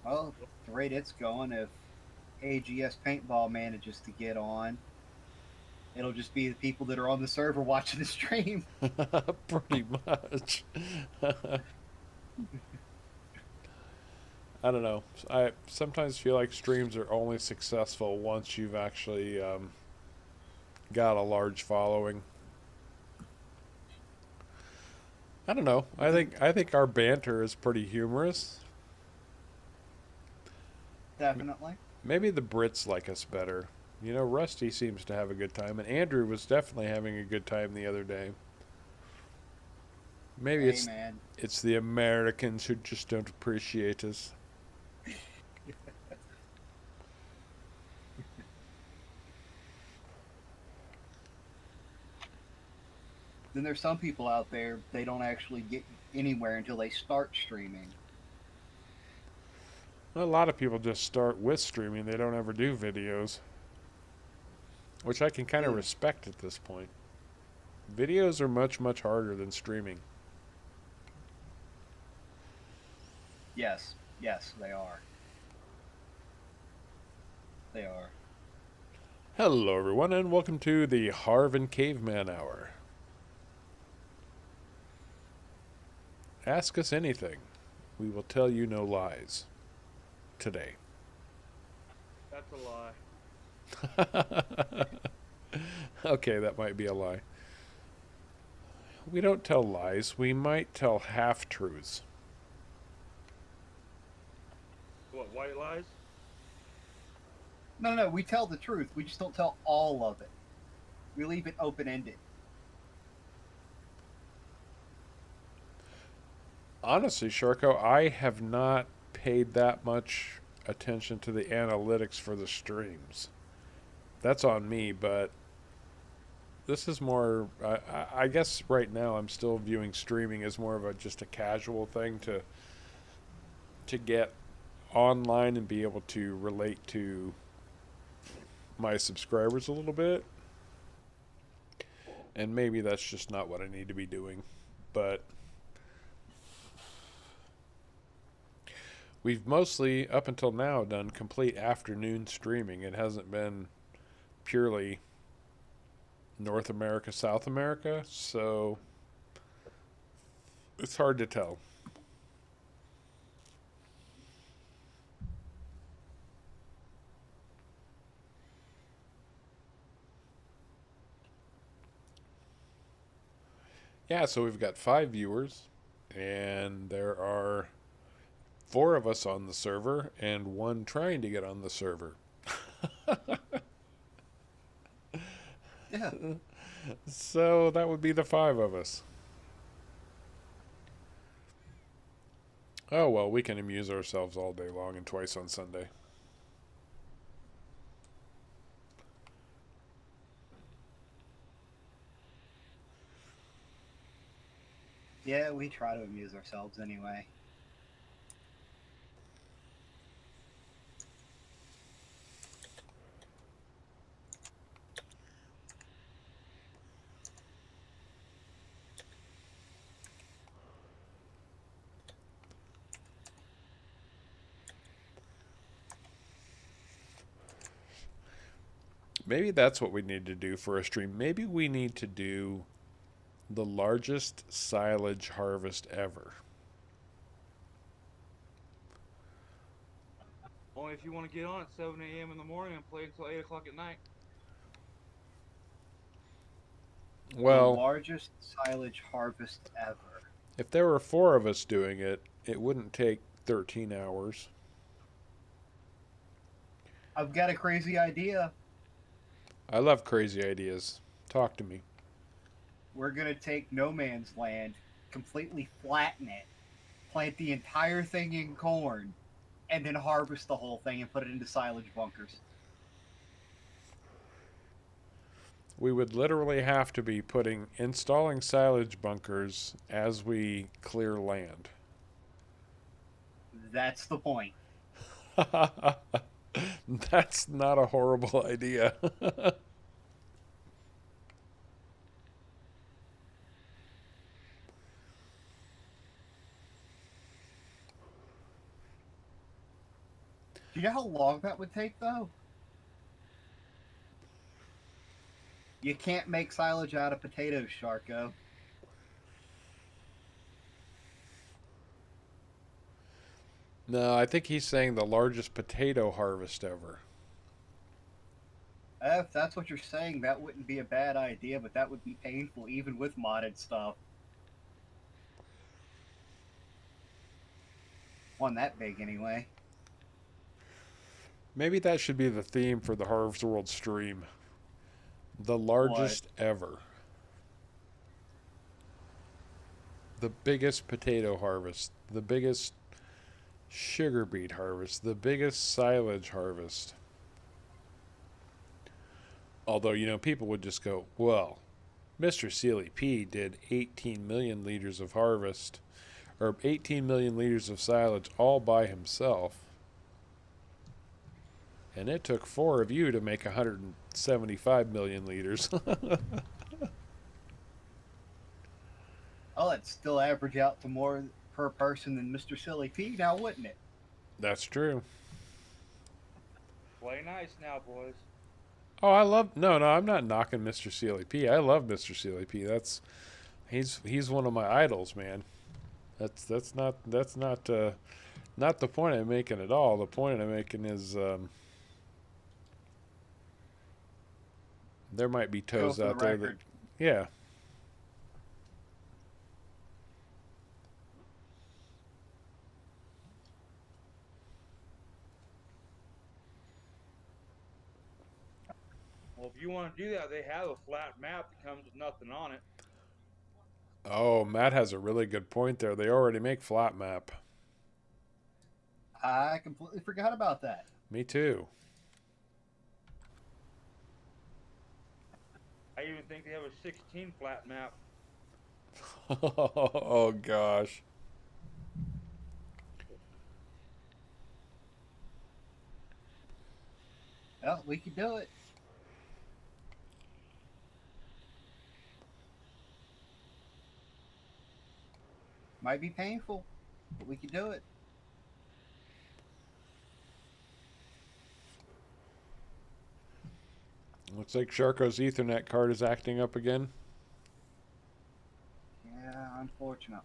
Well, the rate it's going, if AGS Paintball manages to get on, it'll just be the people that are on the server watching the stream. Pretty much. I don't know. I sometimes feel like streams are only successful once you've actually got a large following. I don't know. I think our banter is pretty humorous. Definitely. Maybe the Brits like us better. You know, Rusty seems to have a good time, and Andrew was definitely having a good time the other day. Maybe Hey, man. it's the Americans who just don't appreciate us. Then there's some people out there, they don't actually get anywhere until they start streaming. A lot of people just start with streaming. They don't ever do videos, which I can kind of respect at this point. Videos are much, much harder than streaming. Yes. Yes, they are. They are. Hello, everyone, and welcome to the Harv and Caveman Hour. Ask us anything. We will tell you no lies. Today. That's a lie. Okay, that might be a lie. We don't tell lies. We might tell half-truths. What, white lies? No, we tell the truth. We just don't tell all of it. We leave it open-ended. Honestly, Sharko, I have not paid that much attention to the analytics for the streams. That's on me, but this is more, I guess right now I'm still viewing streaming as more of just a casual thing to get online and be able to relate to my subscribers a little bit. And maybe that's just not what I need to be doing, but we've mostly, up until now, done complete afternoon streaming. It hasn't been purely North America, South America, so it's hard to tell. Yeah, so we've got 5 viewers, and there are 4 of us on the server and 1 trying to get on the server. Yeah. So that would be the 5 of us. Oh, well, we can amuse ourselves all day long and twice on Sunday. Yeah, we try to amuse ourselves anyway. Maybe that's what we need to do for a stream. Maybe we need to do the largest silage harvest ever. Only if you want to get on at 7 a.m. in the morning and play until 8 o'clock at night. Well, the largest silage harvest ever. if there were 4 of us doing it, it wouldn't take 13 hours. I've got a crazy idea. I love crazy ideas. Talk to me. We're gonna take no man's land, completely flatten it, plant the entire thing in corn, and then harvest the whole thing and put it into silage bunkers. We would literally have to be installing silage bunkers as we clear land. That's the point. That's not a horrible idea. Do you know how long that would take, though? You can't make silage out of potatoes, Sharko. No, I think he's saying the largest potato harvest ever. If that's what you're saying, that wouldn't be a bad idea, but that would be painful even with modded stuff. One that big, anyway. Maybe that should be the theme for the Harv's World stream. The What? largest ever. The biggest potato harvest. The biggest sugar beet harvest. The biggest silage harvest. Although, you know, people would just go, well, Mr. Sealy P did 18 million liters of harvest, or 18 million liters of silage all by himself. And it took 4 of you to make 175 million liters. Oh, it'd still average out to more per person than Mr. Silly P now, wouldn't it? That's true. Play nice now, boys. Oh, I love no, I'm not knocking Mr. Sealy P. I love Mr. Sealy P. He's one of my idols, man. That's not not the point I'm making at all. The point I'm making is there might be toes Go for out the there that record. yeah. Well, if you want to do that, they have a flat map that comes with nothing on it. Oh, Matt has a really good point there. They already make flat map. I completely forgot about that. Me too. I even think they have a 16 flat map. Oh gosh. Well, we could do it. Might be painful, but we could do it. Looks like Sharko's Ethernet card is acting up again. Yeah, unfortunately.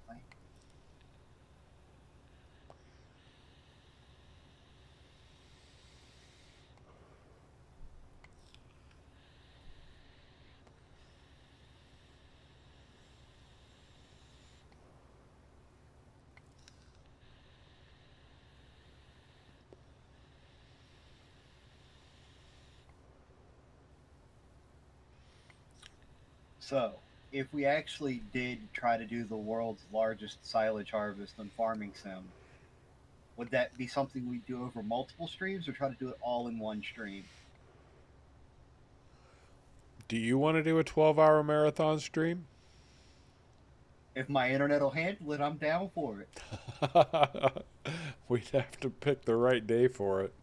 So, if we actually did try to do the world's largest silage harvest on Farming Sim, would that be something we do over multiple streams or try to do it all in one stream? Do you want to do a 12-hour marathon stream? If my internet will handle it, I'm down for it. We'd have to pick the right day for it.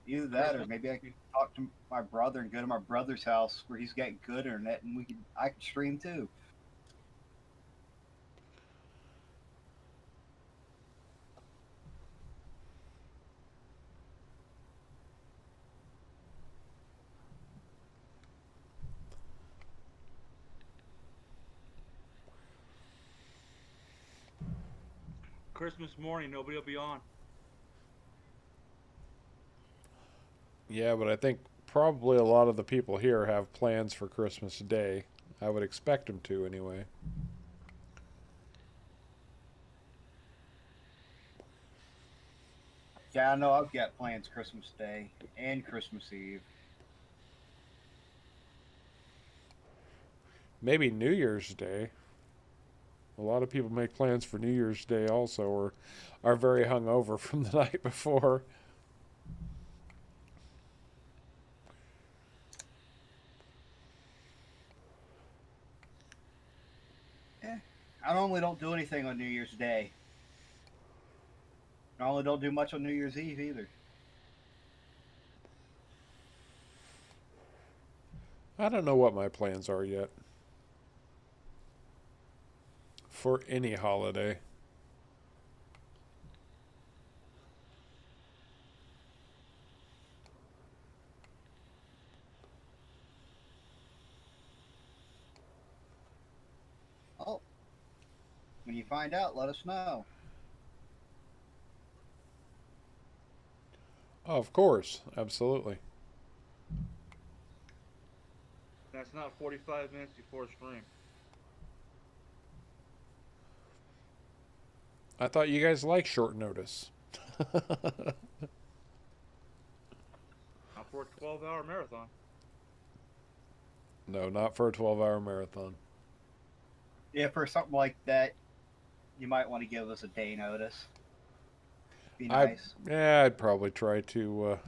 Either that, or maybe I could talk to my brother and go to my brother's house where he's got good internet, and I could stream too. Christmas morning, nobody will be on. Yeah, but I think probably a lot of the people here have plans for Christmas Day. I would expect them to anyway. Yeah, I know I've got plans Christmas Day and Christmas Eve. Maybe New Year's Day. A lot of people make plans for New Year's Day also, or are very hungover from the night before. I normally don't do anything on New Year's Day. I normally don't do much on New Year's Eve either. I don't know what my plans are yet for any holiday. Oh, when you find out, let us know. Oh, of course, absolutely. That's not 45 minutes before stream. I thought you guys like short notice. Not for a 12-hour marathon. No, not for a 12-hour marathon. Yeah, for something like that, you might want to give us a day notice. Be nice. I'd probably try to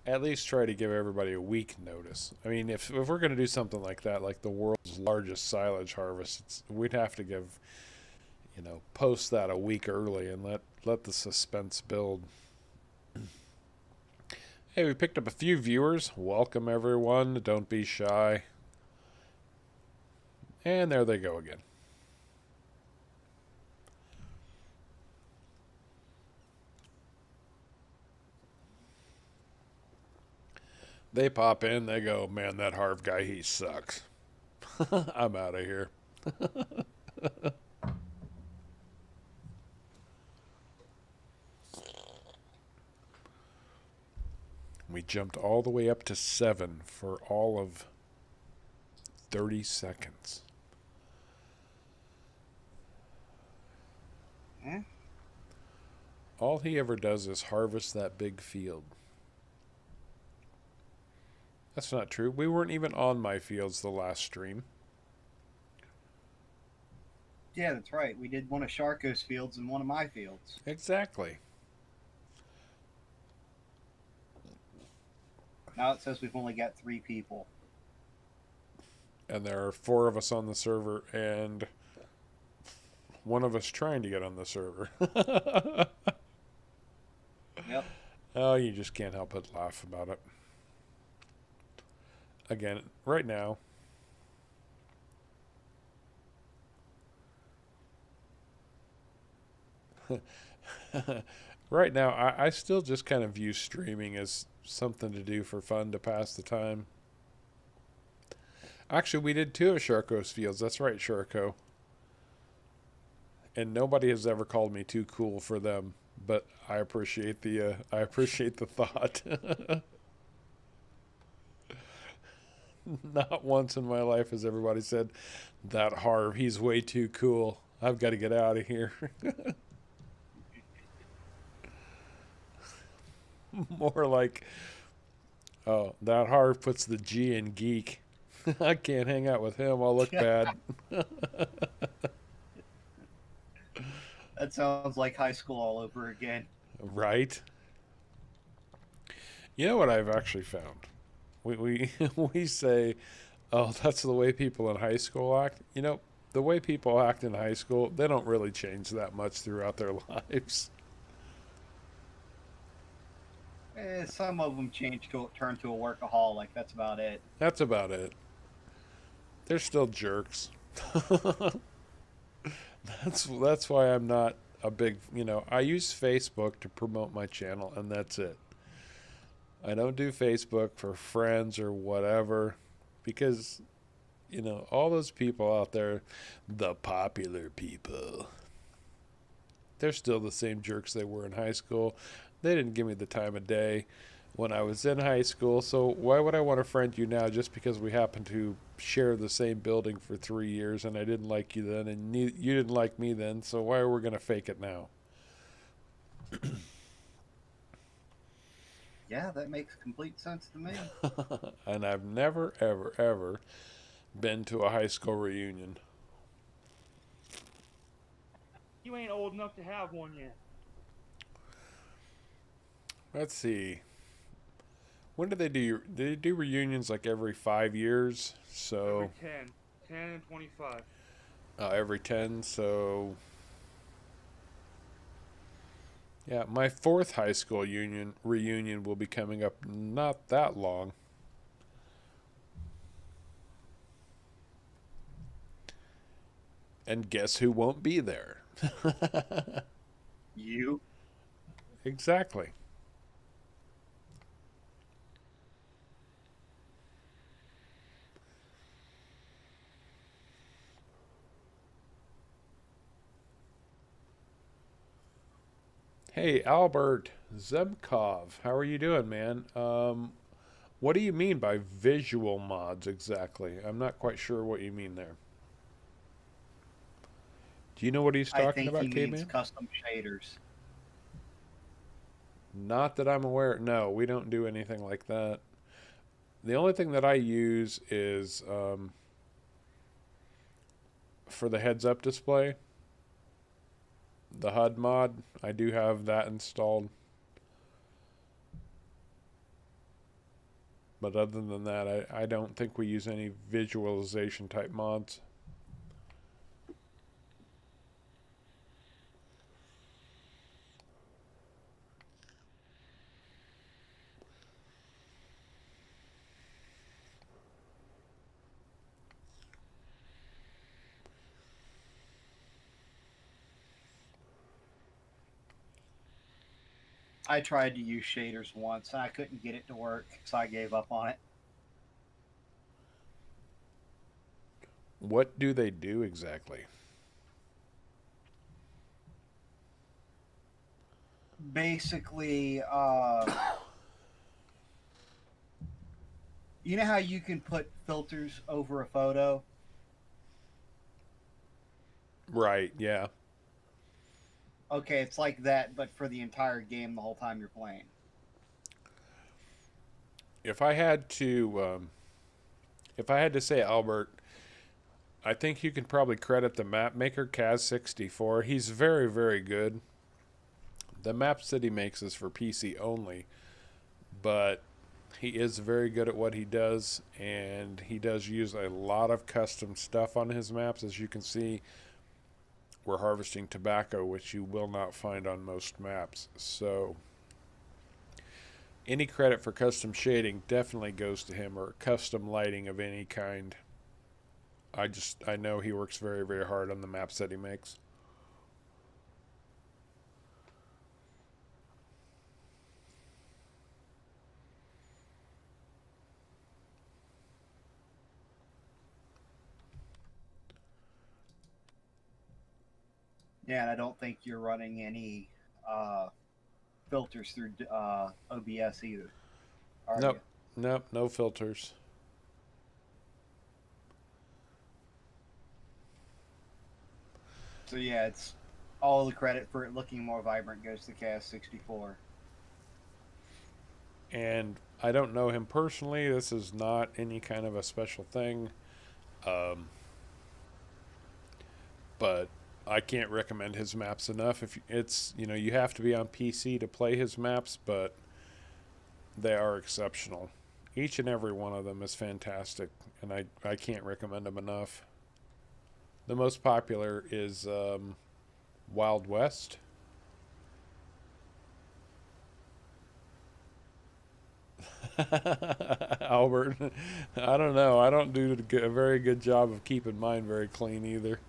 at least try to give everybody a week notice. I mean, if we're going to do something like that, like the world's largest silage harvest, we'd have to give, post that a week early and let the suspense build. Hey, we picked up a few viewers. Welcome, everyone. Don't be shy. And there they go again. They pop in, they go, man, that Harv guy, he sucks. I'm out of here. We jumped all the way up to 7 for all of 30 seconds. Eh? All he ever does is harvest that big field. That's not true. We weren't even on my fields the last stream. Yeah, that's right. We did one of Sharko's fields and one of my fields. Exactly. Now it says we've only got 3 people. And there are 4 of us on the server and one of us trying to get on the server. Yep. Oh, you just can't help but laugh about it. Again, right now, I still just kind of view streaming as something to do for fun to pass the time. Actually, we did 2 of Sharko's fields. That's right, Sharko. And nobody has ever called me too cool for them, but I appreciate the thought. Not once in my life has everybody said, that Harv, he's way too cool. I've got to get out of here. More like, oh, that Harv puts the G in geek. I can't hang out with him. I'll look bad. That sounds like high school all over again. Right? You know what I've actually found? We we say, oh, that's the way people in high school act. The way people act in high school, they don't really change that much throughout their lives. Some of them turn to a workaholic. That's about it. That's about it. They're still jerks. That's why I'm not a big, I use Facebook to promote my channel, and that's it. I don't do Facebook for friends or whatever, because, all those people out there, the popular people, they're still the same jerks they were in high school. They didn't give me the time of day when I was in high school, so why would I want to friend you now just because we happen to share the same building for 3 years and I didn't like you then and you didn't like me then, so why are we going to fake it now? Yeah, that makes complete sense to me. And I've never, ever, ever been to a high school reunion. You ain't old enough to have one yet. Let's see. When do they do? They do reunions like every 5 years. So Every 10 and 25. every 10. So yeah, my 4th high school reunion will be coming up not that long. And guess who won't be there? You? Exactly. Hey, Albert Zemkov, how are you doing, man? What do you mean by visual mods exactly? I'm not quite sure what you mean there. Do you know what he's I talking think he about, means Caveman? custom shaders. Not that I'm aware. No, we don't do anything like that. The only thing that I use is for the heads-up display, the HUD mod. I do have that installed. But other than that, I don't think we use any visualization type mods. I tried to use shaders once and I couldn't get it to work, so I gave up on it. What do they do exactly? Basically, you know how you can put filters over a photo? Right, yeah. Okay, it's like that, but for the entire game the whole time you're playing. If I had to, if I had to say Albert, I think you can probably credit the map maker Cazz64. He's very, very good. The maps that he makes is for PC only, but he is very good at what he does, and he does use a lot of custom stuff on his maps. As you can see, we're harvesting tobacco, which you will not find on most maps. So any credit for custom shading definitely goes to him, or custom lighting of any kind. I know he works very, very hard on the maps that he makes. Yeah, and I don't think you're running any filters through OBS either, are you? Nope, nope, no filters. So yeah, it's all the credit for it looking more vibrant goes to Cazz64. And I don't know him personally. This is not any kind of a special thing. Um, but I can't recommend his maps enough. If it's, you have to be on PC to play his maps, but they are exceptional. Each and every one of them is fantastic, and I can't recommend them enough. The most popular is Wild West. Albert, I don't know. I don't do a very good job of keeping mine very clean either.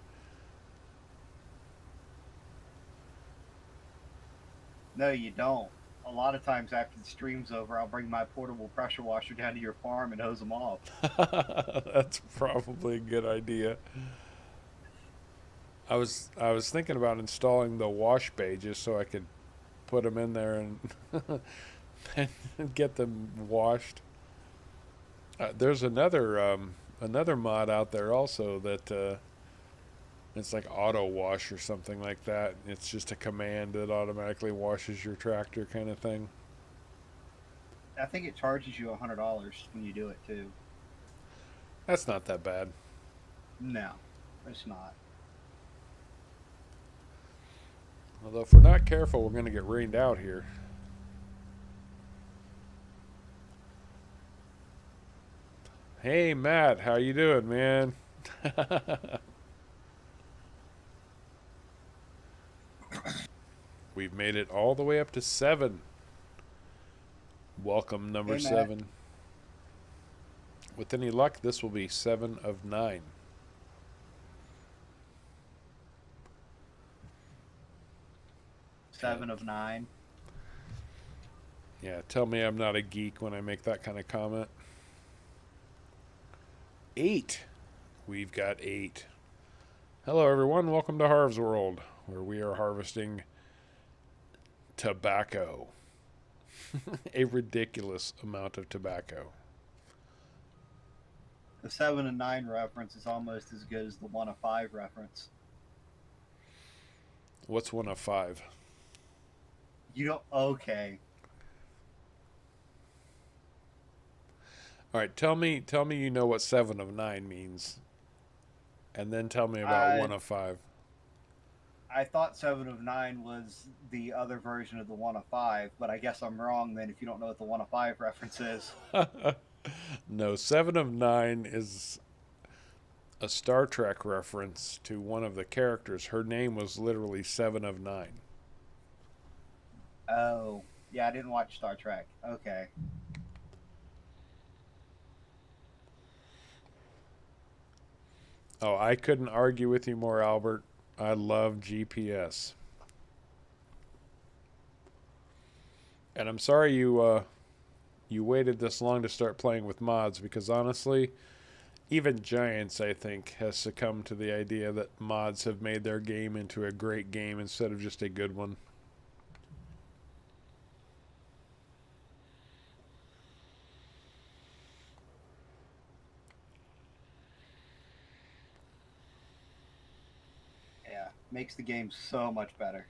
No, you don't. A lot of times after the stream's over, I'll bring my portable pressure washer down to your farm and hose them off. That's probably a good idea. I was thinking about installing the wash bay just so I could put them in there and and get them washed. There's another mod out there also that it's like auto wash or something like that. It's just a command that automatically washes your tractor kind of thing. I think it charges you $100 when you do it too. That's not that bad. No, it's not. Although if we're not careful, we're going to get rained out here. Hey Matt, how you doing, man? We've made it all the way up to 7. Welcome, number Hey, Matt. 7. With any luck, this will be 7 of 9. Seven of 9. Yeah, tell me I'm not a geek when I make that kind of comment. 8. We've got 8. Hello, everyone. Welcome to Harv's World, where we are harvesting tobacco. A ridiculous amount of tobacco. The 7 and 9 reference is almost as good as the 1 of 5 reference. What's 1 of 5? You don't. Okay. All right, tell me you know what 7 of 9 means. And then tell me about 1 of 5. I thought 7 of 9 was the other version of the 1 of 5, but I guess I'm wrong then if you don't know what the 1 of 5 reference is. No, 7 of 9 is a Star Trek reference to one of the characters. Her name was literally 7 of 9. Oh, yeah, I didn't watch Star Trek. Okay. Oh, I couldn't argue with you more, Albert. I love GPS. And I'm sorry you waited this long to start playing with mods, because honestly, even Giants, I think, has succumbed to the idea that mods have made their game into a great game instead of just a good one. Yeah, makes the game so much better.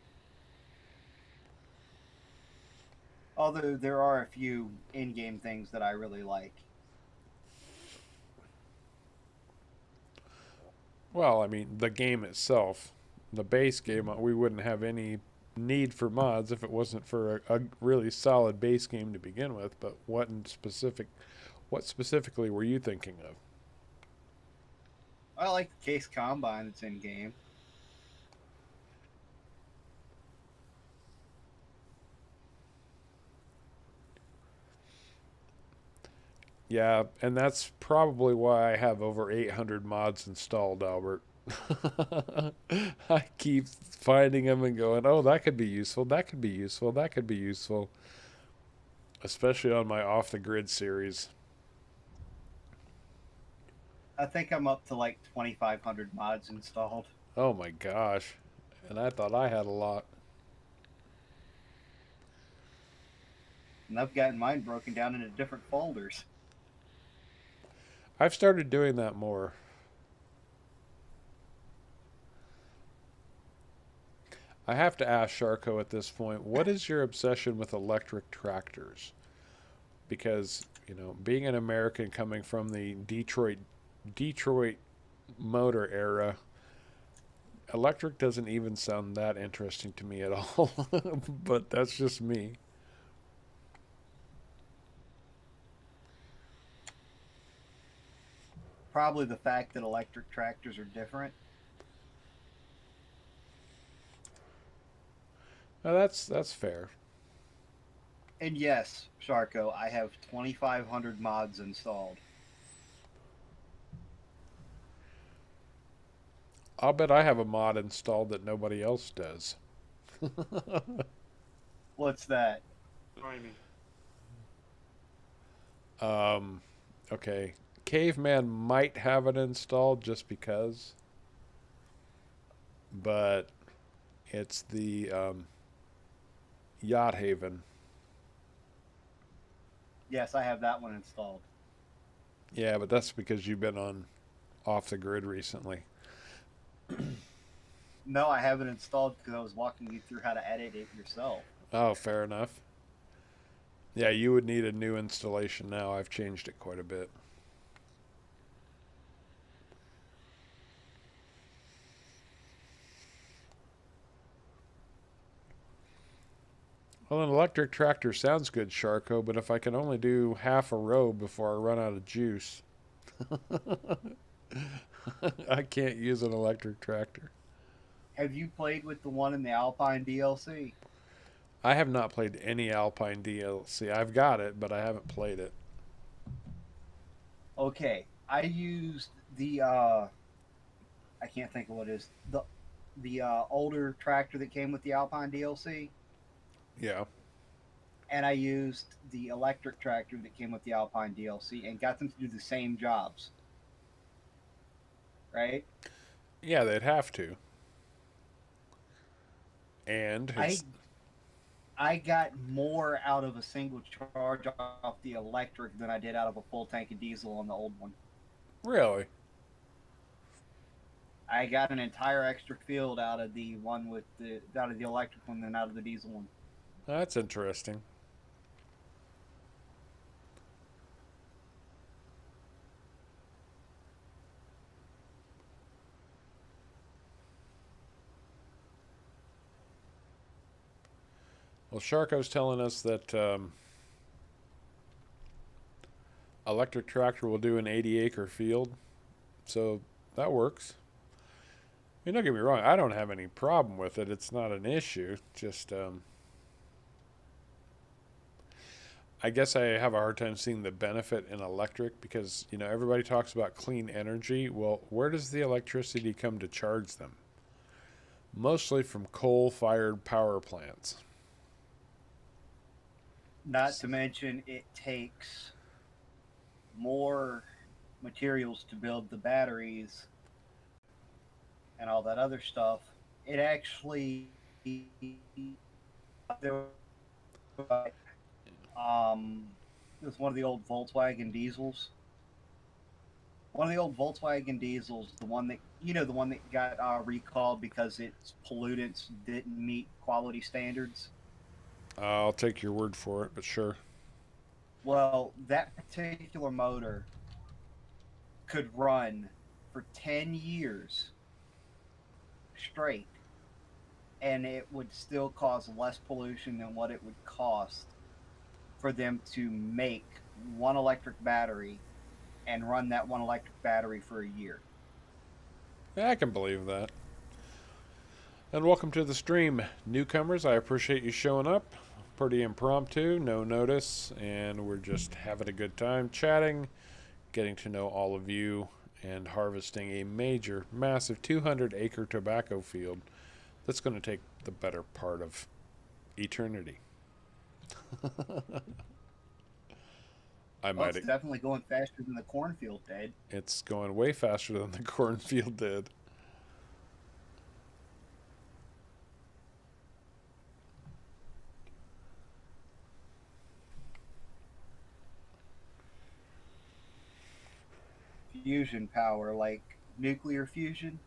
Although there are a few in-game things that I really like. Well, I mean, the game itself, the base game, we wouldn't have any need for mods if it wasn't for a really solid base game to begin with. But what specifically were you thinking of? I like the Case Combine that's in-game. Yeah, and that's probably why I have over 800 mods installed, Albert. I keep finding them and going, oh, that could be useful, that could be useful, that could be useful. Especially on my Off the Grid series. I think I'm up to like 2,500 mods installed. Oh my gosh. And I thought I had a lot. And I've gotten mine broken down into different folders. I've started doing that more. I have to ask Sharko at this point, what is your obsession with electric tractors? Because, you know, being an American coming from the Detroit motor era, electric doesn't even sound that interesting to me at all. But that's just me. Probably the fact that electric tractors are different. Now that's fair. And yes, Sharko, I have 2,500 mods installed. I'll bet I have a mod installed that nobody else does. What's that? Try me. Okay. Caveman might have it installed just because. But it's the Yacht Haven. Yes, I have that one installed. Yeah, but that's because you've been on Off the Grid recently. No, I have it installed because I was walking you through how to edit it yourself. Oh, fair enough. Yeah, you would need a new installation now. I've changed it quite a bit. Well, an electric tractor sounds good, Sharko, but if I can only do half a row before I run out of juice, I can't use an electric tractor. Have you played with the one in the Alpine DLC? I have not played any Alpine DLC. I've got it, but I haven't played it. Okay, I used the I can't think of what it is. The older tractor that came with the Alpine DLC. Yeah. And I used the electric tractor that came with the Alpine DLC and got them to do the same jobs. Right? Yeah, they'd have to. And I got more out of a single charge off the electric than I did out of a full tank of diesel on the old one. Really? I got an entire extra field out of the one with the out of the electric one than out of the diesel one. That's interesting. Well, Sharko's telling us that electric tractor will do an 80-acre field, so that works. I mean, don't get me wrong, I don't have any problem with it. It's not an issue. Just, I guess I have a hard time seeing the benefit in electric because, you know, everybody talks about clean energy. Well, where does the electricity come to charge them? Mostly from coal-fired power plants. Not to mention, it takes more materials to build the batteries and all that other stuff. It actually, there it was one of the old Volkswagen diesels. One of the old Volkswagen diesels, the one that the one that got recalled because its pollutants didn't meet quality standards. I'll take your word for it, but sure. Well, that particular motor could run for 10 years straight, and it would still cause less pollution than what it would cost for them to make one electric battery and run that one electric battery for a year. Yeah, I can believe that. And welcome to the stream, newcomers. I appreciate you showing up. Pretty impromptu, no notice, and we're just having a good time chatting, getting to know all of you, and harvesting a major, massive 200-acre tobacco field that's going to take the better part of eternity. It's definitely going faster than the cornfield did. It's going way faster than the cornfield did. Fusion power, like nuclear fusion.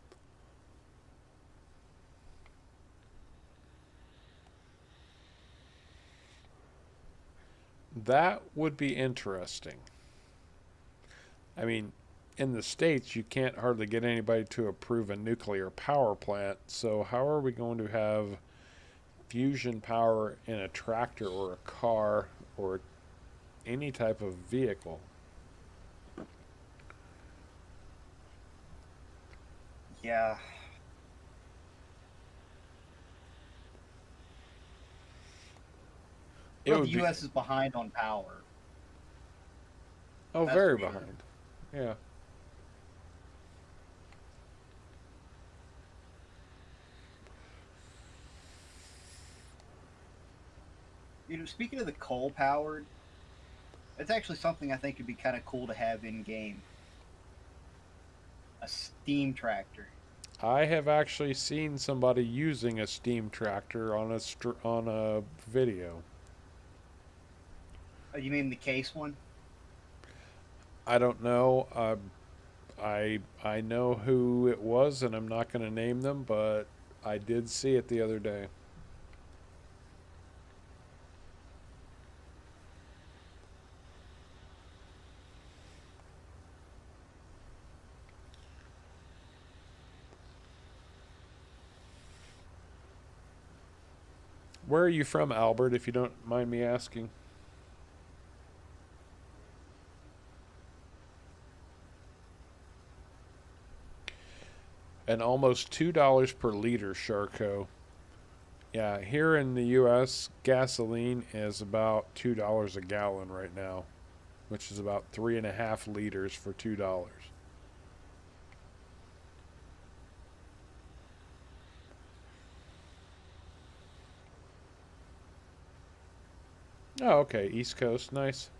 That would be interesting. I mean, in the States, you can't hardly get anybody to approve a nuclear power plant, so how are we going to have fusion power in a tractor or a car or any type of vehicle? Yeah. Well, the U.S. is behind on power. Oh, That's very for sure. behind. Yeah. Speaking of the coal powered, it's actually something I think would be kind of cool to have in game. A steam tractor. I have actually seen somebody using a steam tractor on a video. Oh, you mean the case one? I don't know. I know who it was, and I'm not going to name them, but I did see it the other day. Where are you from, Albert, if you don't mind me asking? And almost $2 per liter, Sharko. Yeah, here in the U.S., gasoline is about $2 a gallon right now, which is about 3.5 liters for $2. Oh, okay, East Coast, nice.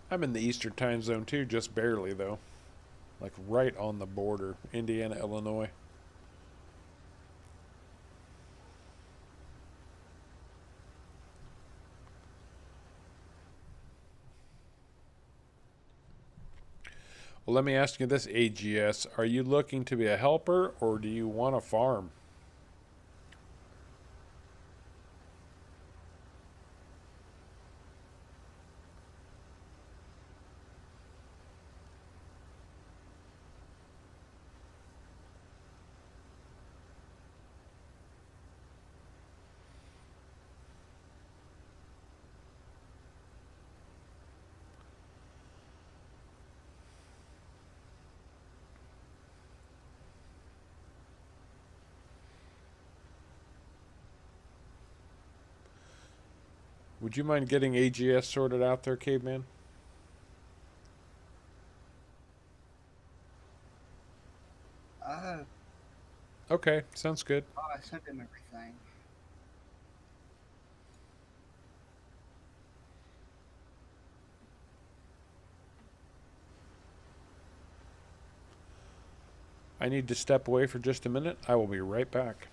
I'm in the Eastern time zone too, just barely though. Like right on the border, Indiana, Illinois. Well, let me ask you this, AGS. Are you looking to be a helper or do you want to farm? Would you mind getting AGS sorted out there, Caveman? Uh, Okay, sounds good. oh, I sent him everything. I need to step away for just a minute. I will be right back.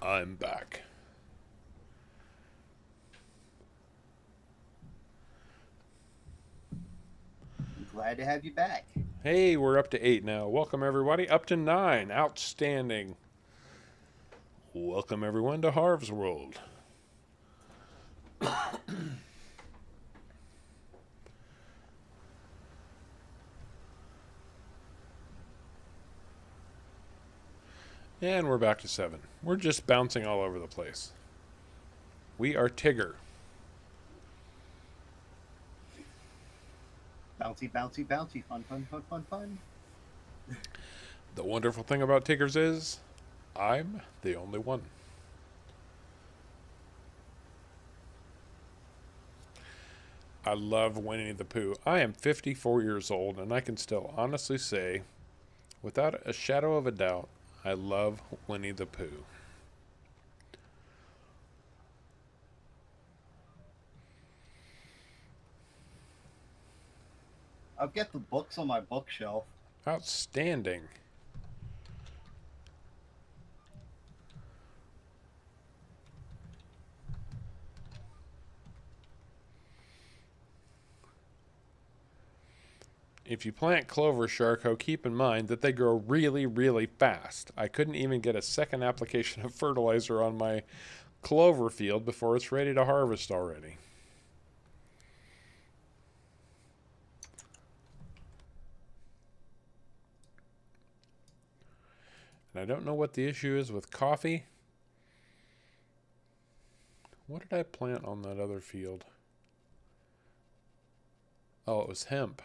I'm back. Glad to have you back. Hey, we're up to 8 now. Welcome, everybody. Up to 9. Outstanding. Welcome, everyone, to Harv's World. And we're back to 7. We're just bouncing all over the place. We are Tigger. Bouncy, bouncy, bouncy. Fun, fun, fun, fun, fun. The wonderful thing about Tiggers is I'm the only one. I love Winnie the Pooh. I am 54 years old, and I can still honestly say, without a shadow of a doubt, I love Winnie the Pooh. I've got the books on my bookshelf. Outstanding. If you plant clover, Sharko, keep in mind that they grow really, really fast. I couldn't even get a second application of fertilizer on my clover field before it's ready to harvest already. And I don't know what the issue is with coffee. What did I plant on that other field? Oh, it was hemp.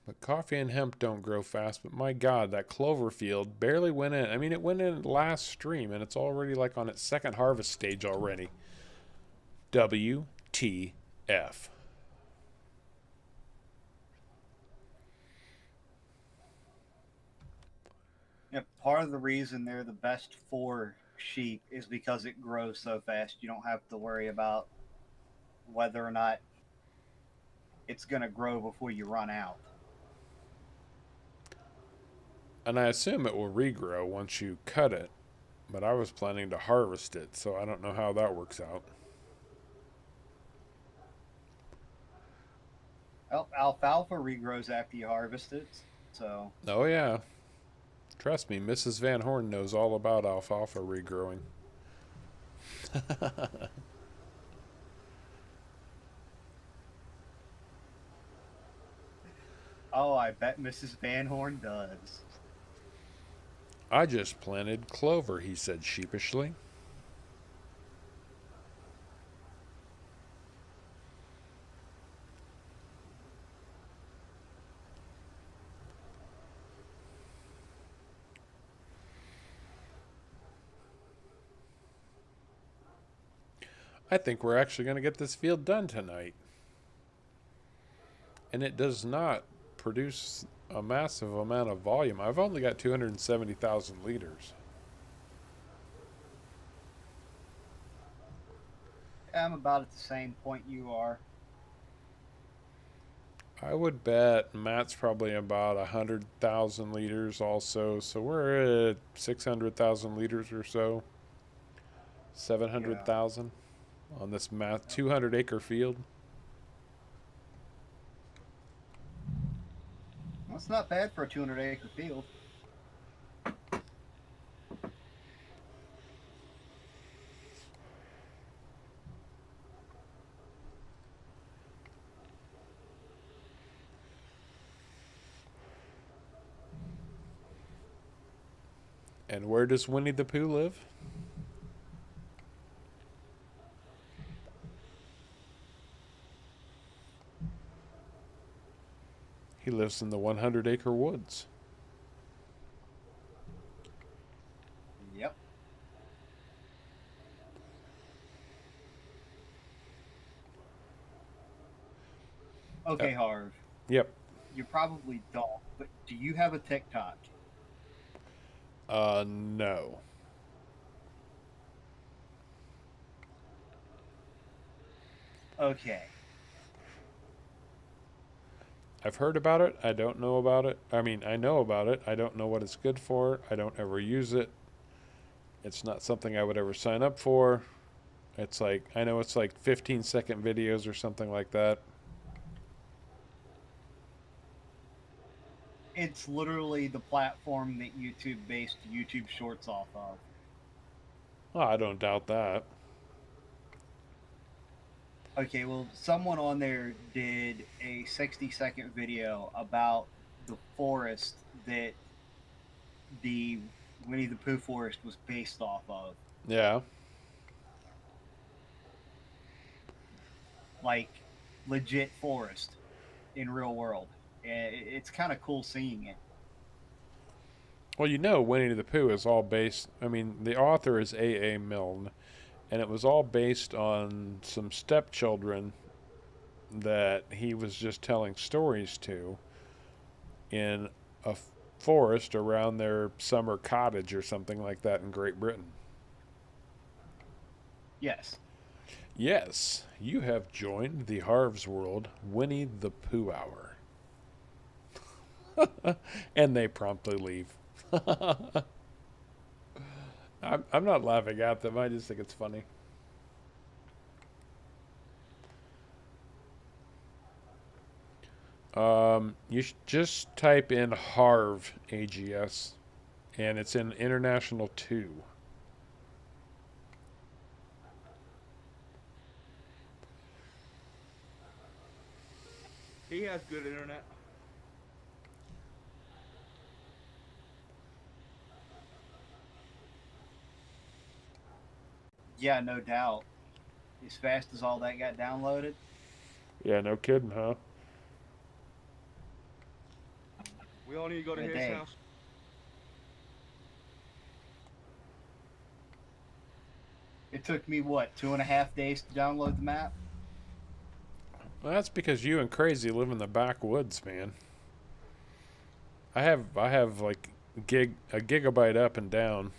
But coffee and hemp don't grow fast, but my God, that clover field barely went in. I mean, it went in last stream, and it's already like on its second harvest stage already. WTF. Yeah, part of the reason they're the best for sheep is because it grows so fast. You don't have to worry about whether or not it's going to grow before you run out. And I assume it will regrow once you cut it, but I was planning to harvest it, so I don't know how that works out. Well, alfalfa regrows after you harvest it, so... Oh, yeah. Trust me, Mrs. Van Horn knows all about alfalfa regrowing. Oh, I bet Mrs. Van Horn does. I just planted clover, he said sheepishly. I think we're actually going to get this field done tonight. And it does not produce a massive amount of volume. I've only got 270,000 liters. I'm about at the same point you are. I would bet Matt's probably about 100,000 liters also. So we're at 600,000 liters or so. 700,000 on this 200 acre field. That's not bad for a 200 acre field. And where does Winnie the Pooh live? He lives in the 100 acre woods. Yep. Okay, Harv. Yep. You probably don't, but do you have a TikTok? No. Okay. I've heard about it. I don't know about it. I mean, I know about it. I don't know what it's good for. I don't ever use it. It's not something I would ever sign up for. It's like, I know it's like 15-second videos or something like that. It's literally the platform that YouTube based YouTube Shorts off of. Well, I don't doubt that. Okay, well, someone on there did a 60-second video about the forest that the Winnie the Pooh forest was based off of. Yeah. Like, legit forest in real world. And it's kind of cool seeing it. Well, you know, Winnie the Pooh is all based. I mean, the author is A. Milne, and it was all based on some stepchildren that he was just telling stories to in a forest around their summer cottage or something like that in Great Britain. Yes. Yes, you have joined the Harv's World Winnie the Pooh Hour. And they promptly leave. I'm not laughing at them, I just think it's funny. You should just type in Harv AGS, and it's in International 2. He has good internet. Yeah, no doubt. As fast as all that got downloaded. Yeah, no kidding, huh? We all need to go to A his day. house. It took me, what, 2.5 days to download the map? Well, that's because you and Crazy live in the backwoods, man. I have like a gigabyte up and down.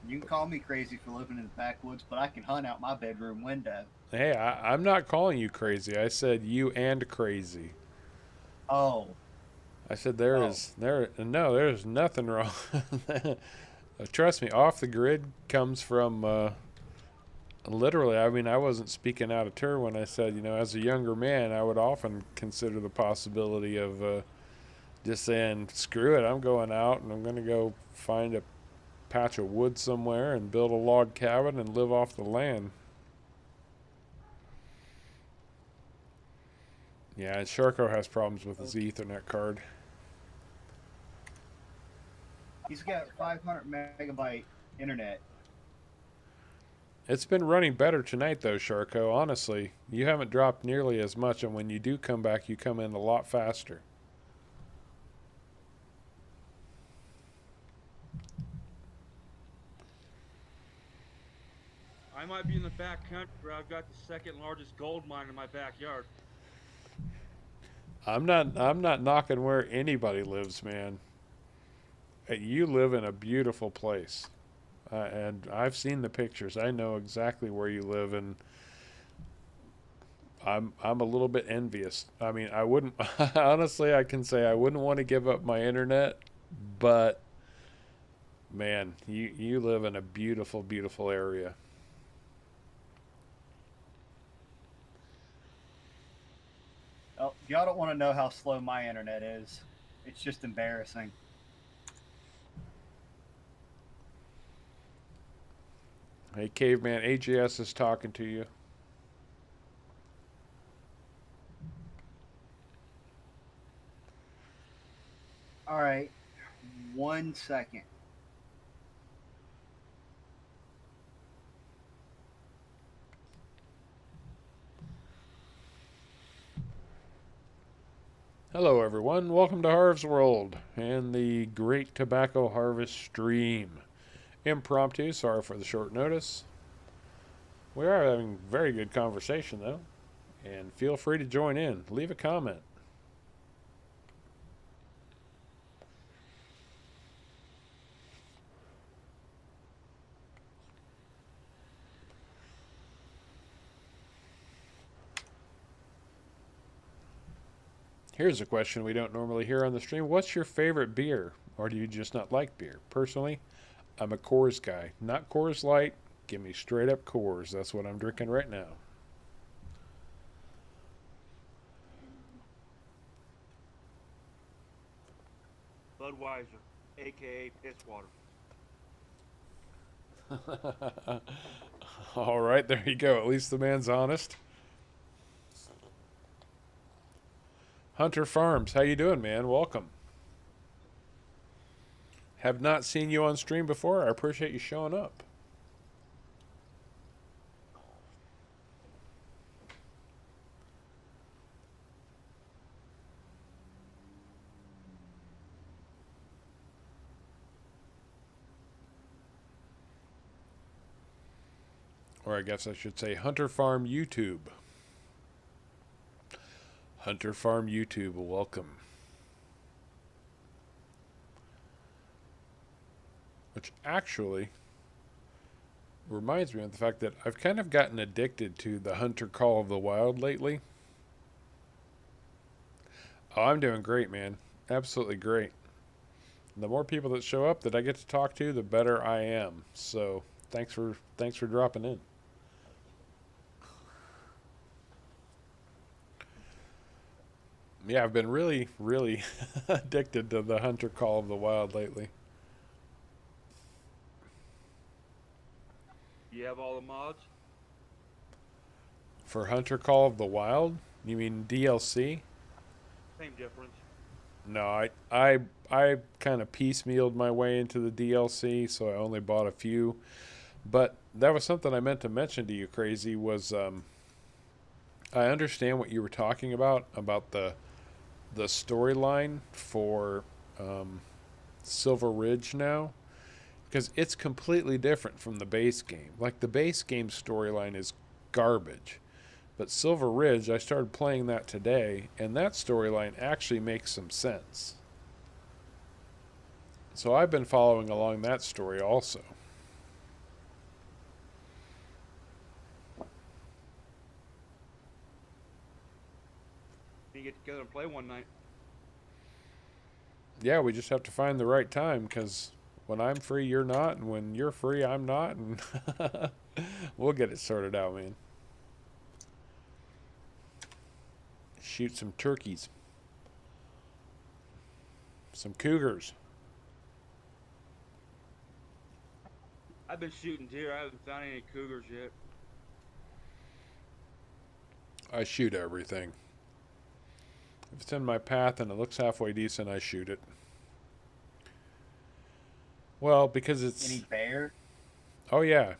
You can call me crazy for living in the backwoods, but I can hunt out my bedroom window. Hey, I'm not calling you crazy. I said you and Crazy. Oh, I said Oh. there's nothing wrong. Trust me, off the grid comes from literally. I mean, I wasn't speaking out of turn when I said, as a younger man, I would often consider the possibility of just saying, screw it, I'm going out and I'm going to go find a patch of wood somewhere and build a log cabin and live off the land. Yeah, and Sharko has problems with his Ethernet card. he's got 500 megabyte internet. It's been running better tonight, though, Sharko. Honestly, you haven't dropped nearly as much, and when you do come back, you come in a lot faster. I might be in the back country where I've got the second largest gold mine in my backyard. I'm not knocking where anybody lives, man. You live in a beautiful place, and I've seen the pictures. I know exactly where you live, and I'm a little bit envious. I mean, I wouldn't honestly. I can say I wouldn't want to give up my internet, but man, you live in a beautiful, beautiful area. Oh, y'all don't want to know how slow my internet is. It's just embarrassing. Hey, Caveman, AGS is talking to you. All right, 1 second. Hello, everyone. Welcome to Harv's World and the Great Tobacco Harvest stream. Impromptu, sorry for the short notice. We are having very good conversation, though, and feel free to join in. Leave a comment. Here's a question we don't normally hear on the stream. What's your favorite beer? Or do you just not like beer? Personally, I'm a Coors guy. Not Coors Light. Give me straight up Coors. That's what I'm drinking right now. Budweiser, aka piss water. All right, there you go. At least the man's honest. Hunter Farms, how you doing, man? Welcome. Have not seen you on stream before. I appreciate you showing up. Or I guess I should say Hunter Farm YouTube. Hunter Farm YouTube, welcome. Which actually reminds me of the fact that I've kind of gotten addicted to the Hunter Call of the Wild lately. Oh, I'm doing great, man. Absolutely great. The more people that show up that I get to talk to, the better I am. So thanks for dropping in. Yeah, I've been really, really addicted to the Hunter Call of the Wild lately. You have all the mods? For Hunter Call of the Wild? You mean DLC? Same difference. No, I kind of piecemealed my way into the DLC, so I only bought a few. But that was something I meant to mention to you, Crazy, was I understand what you were talking about the storyline for Silver Ridge now, because it's completely different from the base game. Like, the base game storyline is garbage, but Silver Ridge, I started playing that today, and that storyline actually makes some sense. So I've been following along that story also. We get together and play one night. Yeah, we just have to find the right time, because when I'm free, you're not, and when you're free, I'm not, and we'll get it sorted out, man. Shoot some turkeys. Some cougars. I've been shooting deer. I haven't found any cougars yet. I shoot everything. If it's in my path and it looks halfway decent, I shoot it. Well, because it's... Any bear? Oh, yeah.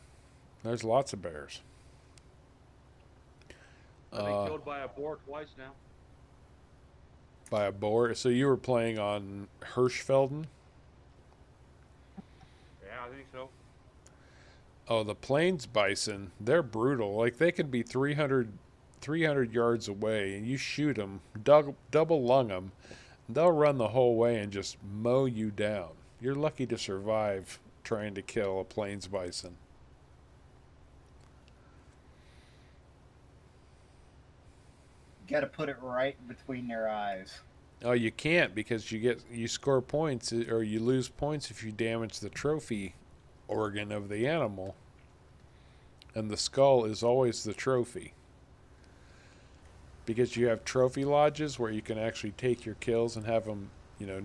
There's lots of bears. I've been killed by a boar twice now. By a boar? So you were playing on Hirschfelden? Yeah, I think so. Oh, the plains bison, they're brutal. Like, they can be 300 yards away, and you shoot them, double lung them, they'll run the whole way and just mow you down. You're lucky to survive trying to kill a plains bison. Got to put it right between their eyes. Oh, you can't, because you score points, or you lose points if you damage the trophy organ of the animal. And the skull is always the trophy. Because you have trophy lodges where you can actually take your kills and have them,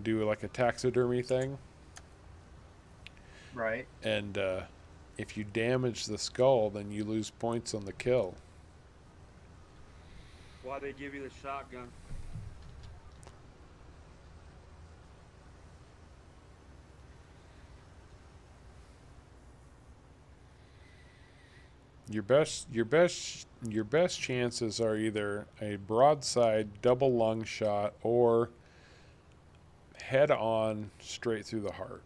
do like a taxidermy thing. Right. And if you damage the skull, then you lose points on the kill. Why they give you the shotgun? Your best chances are either a broadside double lung shot or head on straight through the heart.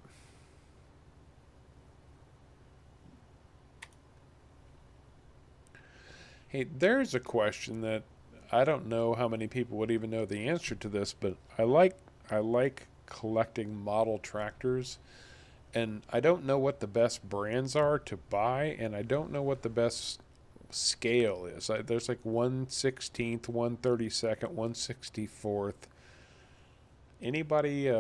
Hey, there's a question that I don't know how many people would even know the answer to this, but I like collecting model tractors. And I don't know what the best brands are to buy, and I don't know what the best scale is. There's like 1/16, 1/32, 1/64. Anybody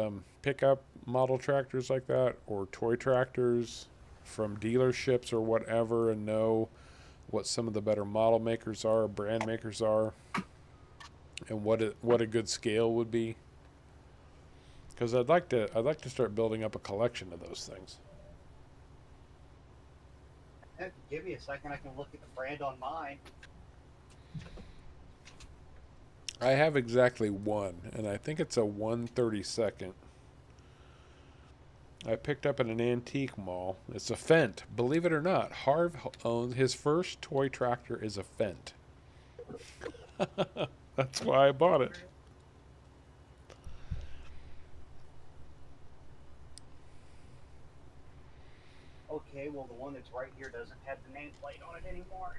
pick up model tractors like that, or toy tractors from dealerships or whatever, and know what some of the better model makers are, brand makers are, and what a good scale would be? Because I'd like to start building up a collection of those things. Heck, give me a second, I can look at the brand on mine. I have exactly one, and I think it's a 132nd. I picked up at an antique mall. It's a Fendt. Believe it or not, Harv owns his first toy tractor is a Fendt. That's why I bought it. Okay, well the one that's right here doesn't have the nameplate on it anymore.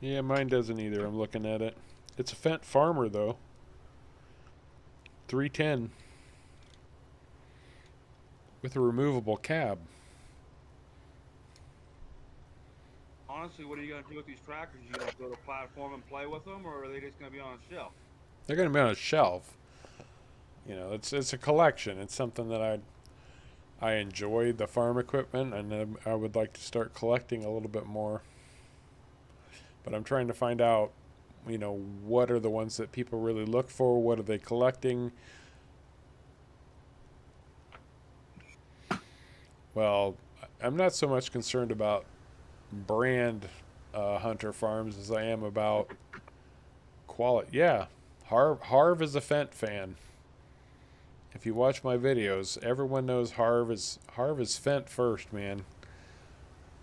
Yeah, mine doesn't either. I'm looking at it. It's a Fendt Farmer though. 310 with a removable cab. Honestly, what are you gonna do with these tractors? You gonna go to platform and play with them, or are they just gonna be on a shelf? They're going to be on a shelf. You know, it's a collection. It's something that I enjoy the farm equipment, and I would like to start collecting a little bit more. But I'm trying to find out, you know, what are the ones that people really look for? What are they collecting? Well, I'm not so much concerned about brand hunter farms as I am about quality. Yeah, Harv is a Fendt fan. If you watch my videos, everyone knows Harv is Fendt first, man.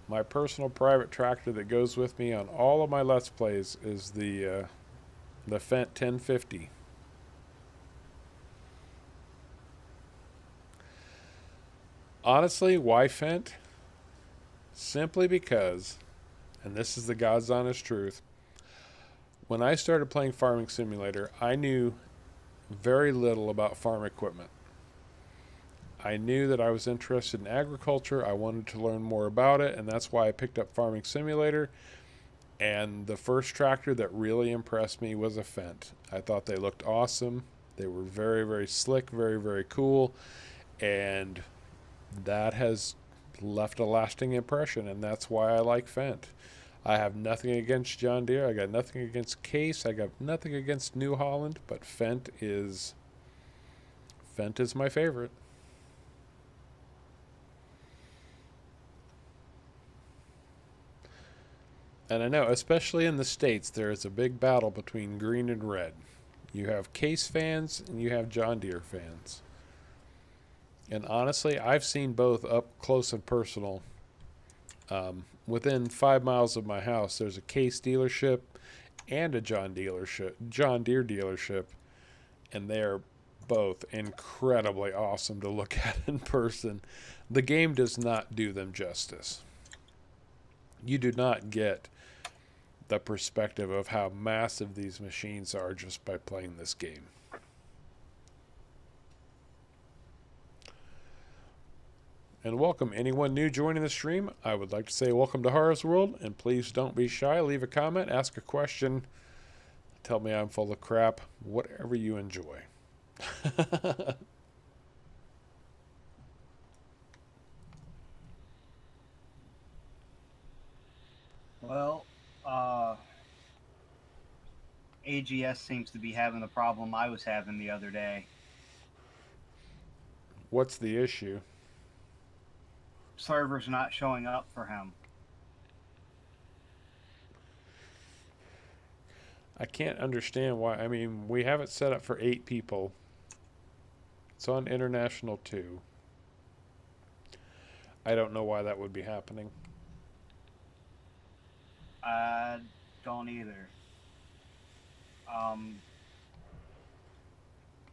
My personal private tractor that goes with me on all of my Let's Plays is the Fendt 1050. Honestly, why Fendt? Simply because, and this is the God's honest truth, when I started playing Farming Simulator, I knew very little about farm equipment. I knew that I was interested in agriculture. I wanted to learn more about it, and that's why I picked up Farming Simulator. And the first tractor that really impressed me was a Fendt. I thought they looked awesome. They were very, very slick, very, very cool. And that has left a lasting impression, and that's why I like Fendt. I have nothing against John Deere. I got nothing against Case. I got nothing against New Holland, but Fendt is my favorite. And I know, especially in the States, there is a big battle between green and red. You have Case fans and you have John Deere fans. And honestly, I've seen both up close and personal. Within 5 miles of my house, there's a Case dealership and a John Deere dealership, and they're both incredibly awesome to look at in person. The game does not do them justice. You do not get the perspective of how massive these machines are just by playing this game. And welcome anyone new joining the stream. I would like to say welcome to Harv's World, and please don't be shy. Leave a comment, ask a question, tell me I'm full of crap, whatever you enjoy. Well, AGS seems to be having the problem I was having the other day. What's the issue? Server's not showing up for him. I can't understand why. I mean, we have it set up for 8 people. It's on International 2. I don't know why that would be happening. I don't either.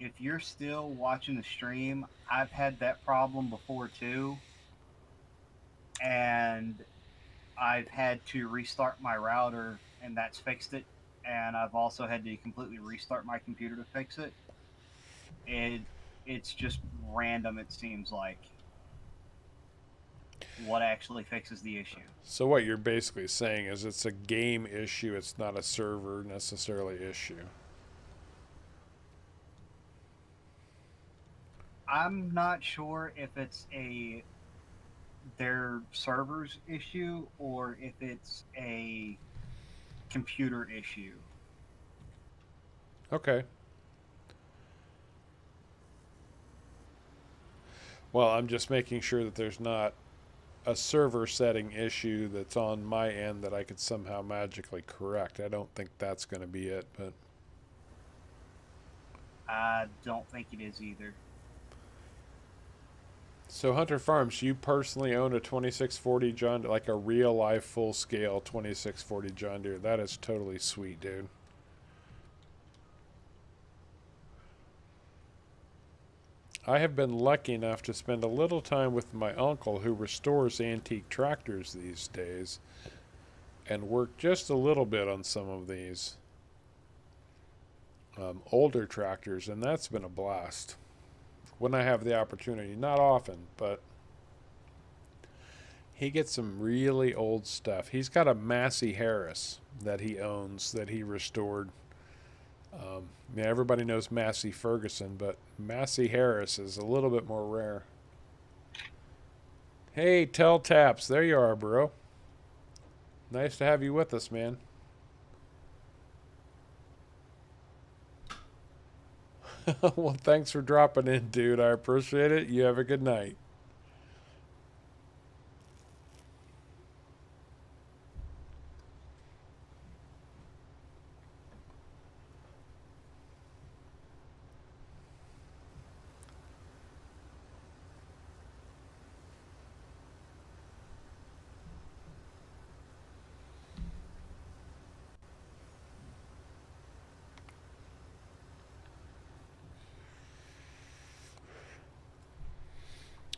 If you're still watching the stream, I've had that problem before too. And I've had to restart my router, and that's fixed it. And I've also had to completely restart my computer to fix it. It's just random, it seems like, what actually fixes the issue. So what you're basically saying is it's a game issue, it's not a server necessarily issue. I'm not sure if it's their server's issue or if it's a computer issue. Okay. Well, I'm just making sure that there's not a server setting issue that's on my end that I could somehow magically correct. I don't think that's going to be it, but I don't think it is either. so Hunter Farms, you personally own a 2640 John, like a real life full scale 2640 John Deere. That is totally sweet, dude. I have been lucky enough to spend a little time with my uncle who restores antique tractors these days and work just a little bit on some of these older tractors, and that's been a blast when I have the opportunity. Not often, but he gets some really old stuff. He's got a Massey Harris that he owns that he restored. Yeah, everybody knows Massey Ferguson, but Massey Harris is a little bit more rare. Hey, Tell Taps, there you are, bro. Nice to have you with us, man. Well, thanks for dropping in, dude. I appreciate it. You have a good night.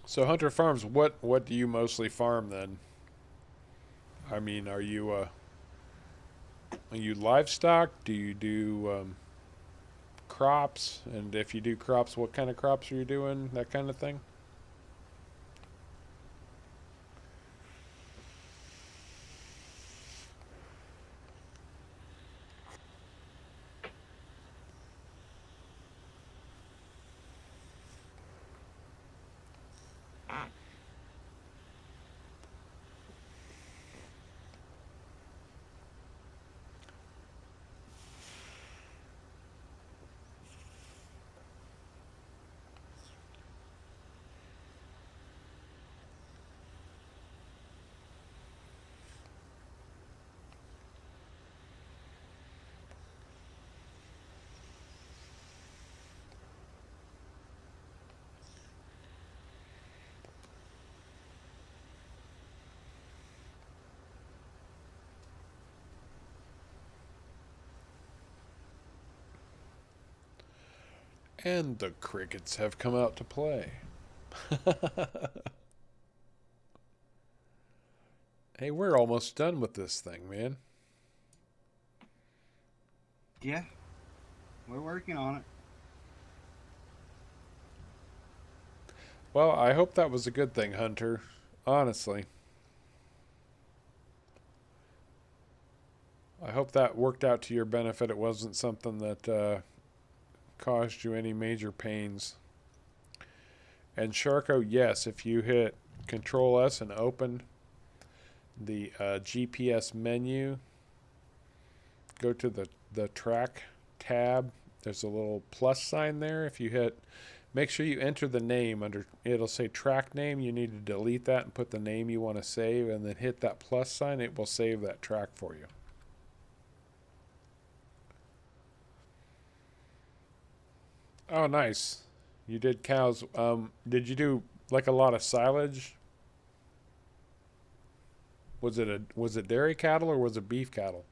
So Hunter Farms, what do you mostly farm then? I mean, are you livestock? Do you do crops? And if you do crops, what kind of crops are you doing? That kind of thing? And the crickets have come out to play. Hey, we're almost done with this thing, man. Yeah, we're working on it. Well, I hope that was a good thing, Hunter. Honestly. I hope that worked out to your benefit. It wasn't something that caused you any major pains. And Sharko, yes, if you hit Control S and open the GPS menu, go to the track tab. There's a little plus sign there. If you hit, make sure you enter the name under, it'll say track name. You need to delete that and put the name you want to save, and then hit that plus sign. It will save that track for you. Oh, nice. You did cows. Did you do like a lot of silage? Was it dairy cattle or was it beef cattle?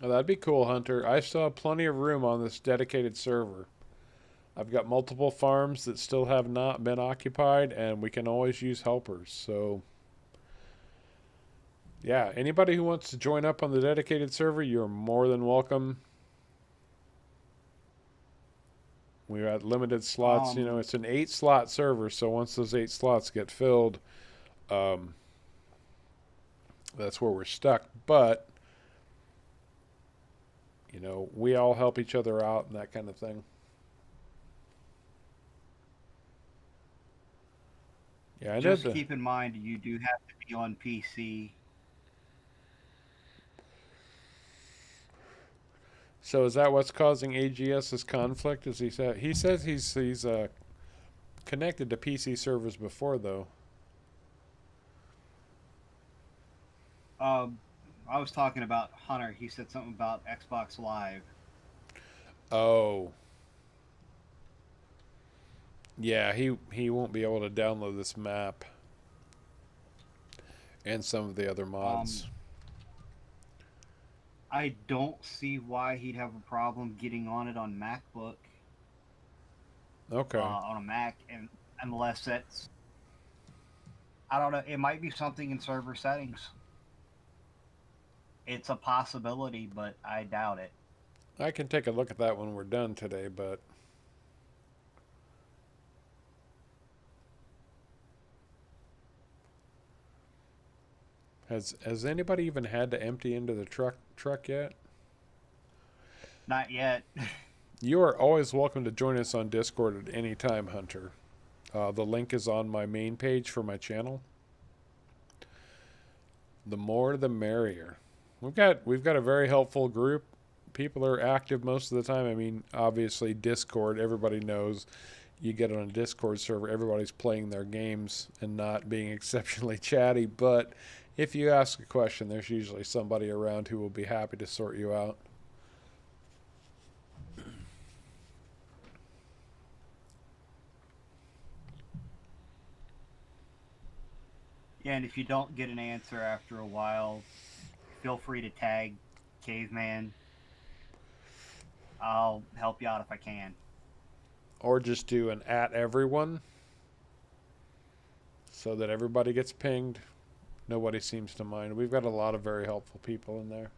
Oh, that'd be cool, Hunter. I still have plenty of room on this dedicated server. I've got multiple farms that still have not been occupied, and we can always use helpers. So, yeah, anybody who wants to join up on the dedicated server, you're more than welcome. We're at limited slots. You know, it's an 8-slot server, so once those 8 slots get filled, that's where we're stuck. But you know, we all help each other out and that kind of thing. Yeah, I know. Just keep in mind you do have to be on PC. So is that what's causing AGS's conflict? As he said, he says he's connected to PC servers before though. I was talking about Hunter. He said something about Xbox Live. Oh. Yeah, he won't be able to download this map and some of the other mods. I don't see why he'd have a problem getting on it on MacBook. Okay. On a Mac, and unless it's, I don't know, it might be something in server settings. It's a possibility, but I doubt it. I can take a look at that when we're done today, but has anybody even had to empty into the truck yet? Not yet. You are always welcome to join us on Discord at any time, Hunter. The link is on my main page for my channel. The more the merrier. We've got a very helpful group. People are active most of the time. I mean, obviously Discord, everybody knows. You get on a Discord server, everybody's playing their games and not being exceptionally chatty, but if you ask a question, there's usually somebody around who will be happy to sort you out. Yeah, and if you don't get an answer after a while, feel free to tag Caveman. I'll help you out if I can. Or just do an @everyone so that everybody gets pinged. Nobody seems to mind. We've got a lot of very helpful people in there.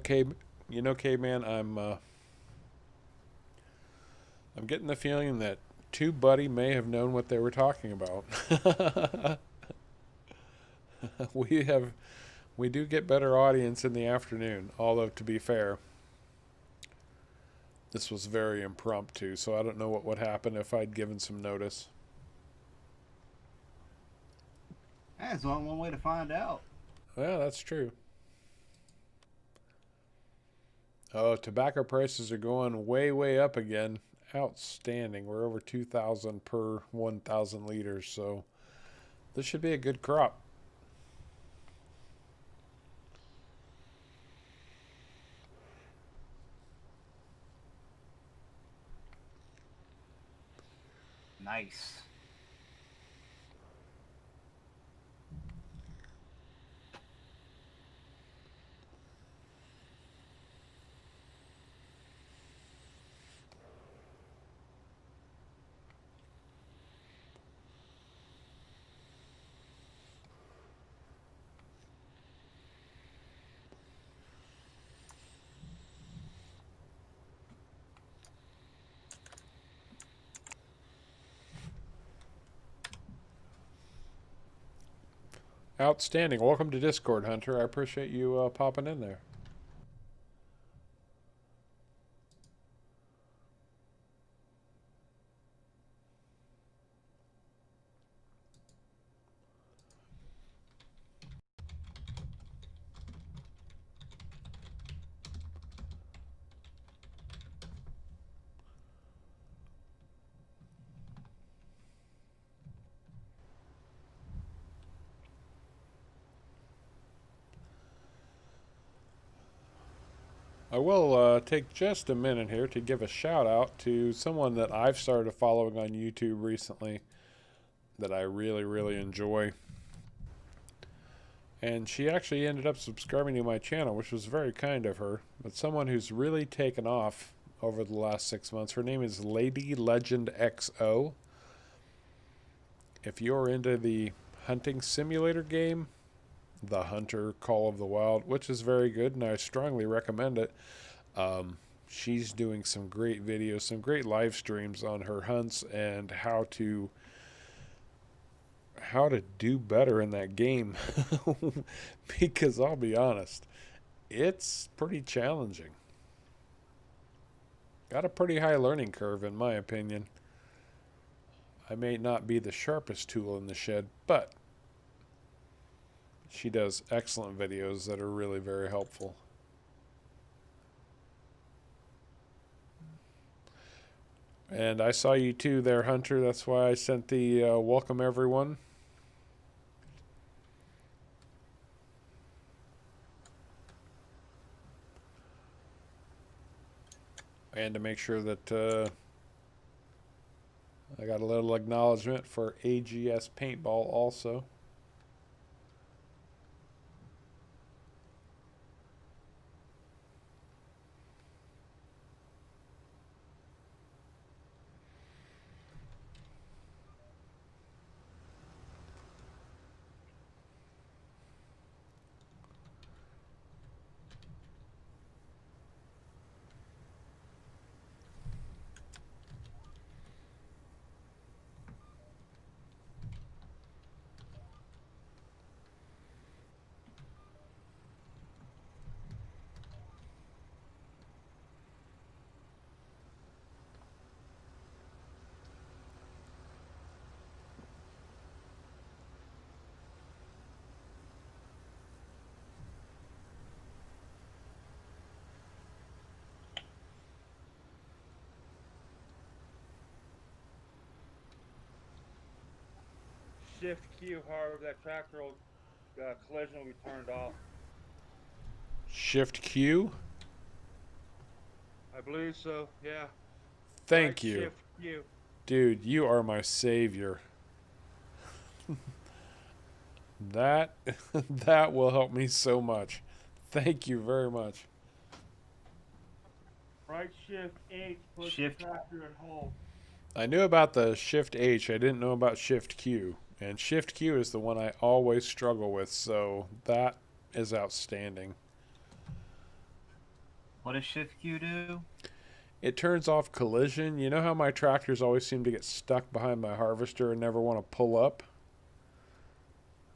K-Man, I'm getting the feeling that TubeBuddy may have known what they were talking about. We do get better audience in the afternoon, although to be fair, this was very impromptu, so I don't know what would happen if I'd given some notice. That's one way to find out. Well, that's true. Oh, tobacco prices are going way, way up again. Outstanding. We're over 2,000 per 1,000 liters, so this should be a good crop. Nice. Outstanding. Welcome to Discord, Hunter. I appreciate you popping in there. I will take just a minute here to give a shout out to someone that I've started following on YouTube recently that I really, really enjoy. And she actually ended up subscribing to my channel, which was very kind of her. But someone who's really taken off over the last 6 months. Her name is Lady Legend XO. If you're into the hunting simulator game, The Hunter Call of the Wild, which is very good, and I strongly recommend it. She's doing some great videos, some great live streams on her hunts and how to do better in that game. Because I'll be honest, it's pretty challenging. Got a pretty high learning curve, in my opinion. I may not be the sharpest tool in the shed, but she does excellent videos that are really very helpful. And I saw you too there, Hunter. That's why I sent the welcome everyone. And to make sure that I got a little acknowledgement for AGS Paintball also. Shift Q, Harv, that tractor will, collision will be turned off. Shift Q. I believe so, yeah. Thank Right, you. Shift Q. Dude, you are my savior. That that will help me so much. Thank you very much. Right shift H puts Shift. the tractor in hold. I knew about the Shift H. I didn't know about Shift Q. And Shift Q is the one I always struggle with, so that is outstanding. What does Shift Q do? It turns off collision. You know how my tractors always seem to get stuck behind my harvester and never want to pull up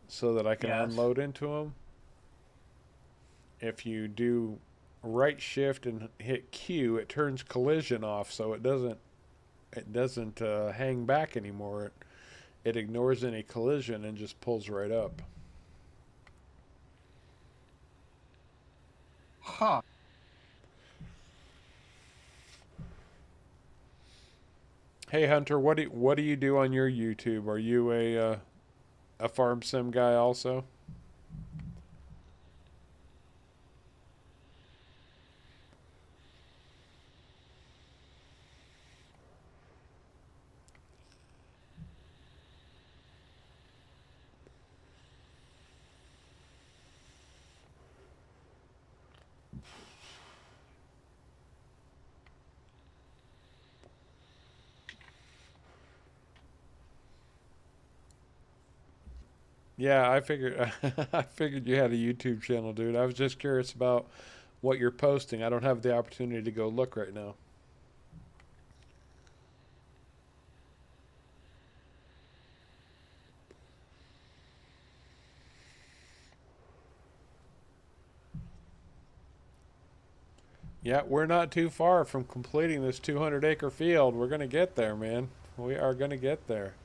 so that I can Yes. unload into them? If you do right shift and hit Q, it turns collision off, so it doesn't hang back anymore. It ignores any collision and just pulls right up. Huh. Hey Hunter, what do you do on your YouTube? Are you a farm sim guy also? Yeah, I figured I figured you had a YouTube channel, dude. I was just curious about what you're posting. I don't have the opportunity to go look right now. Yeah, we're not too far from completing this 200-acre field. We're going to get there, man. We are going to get there.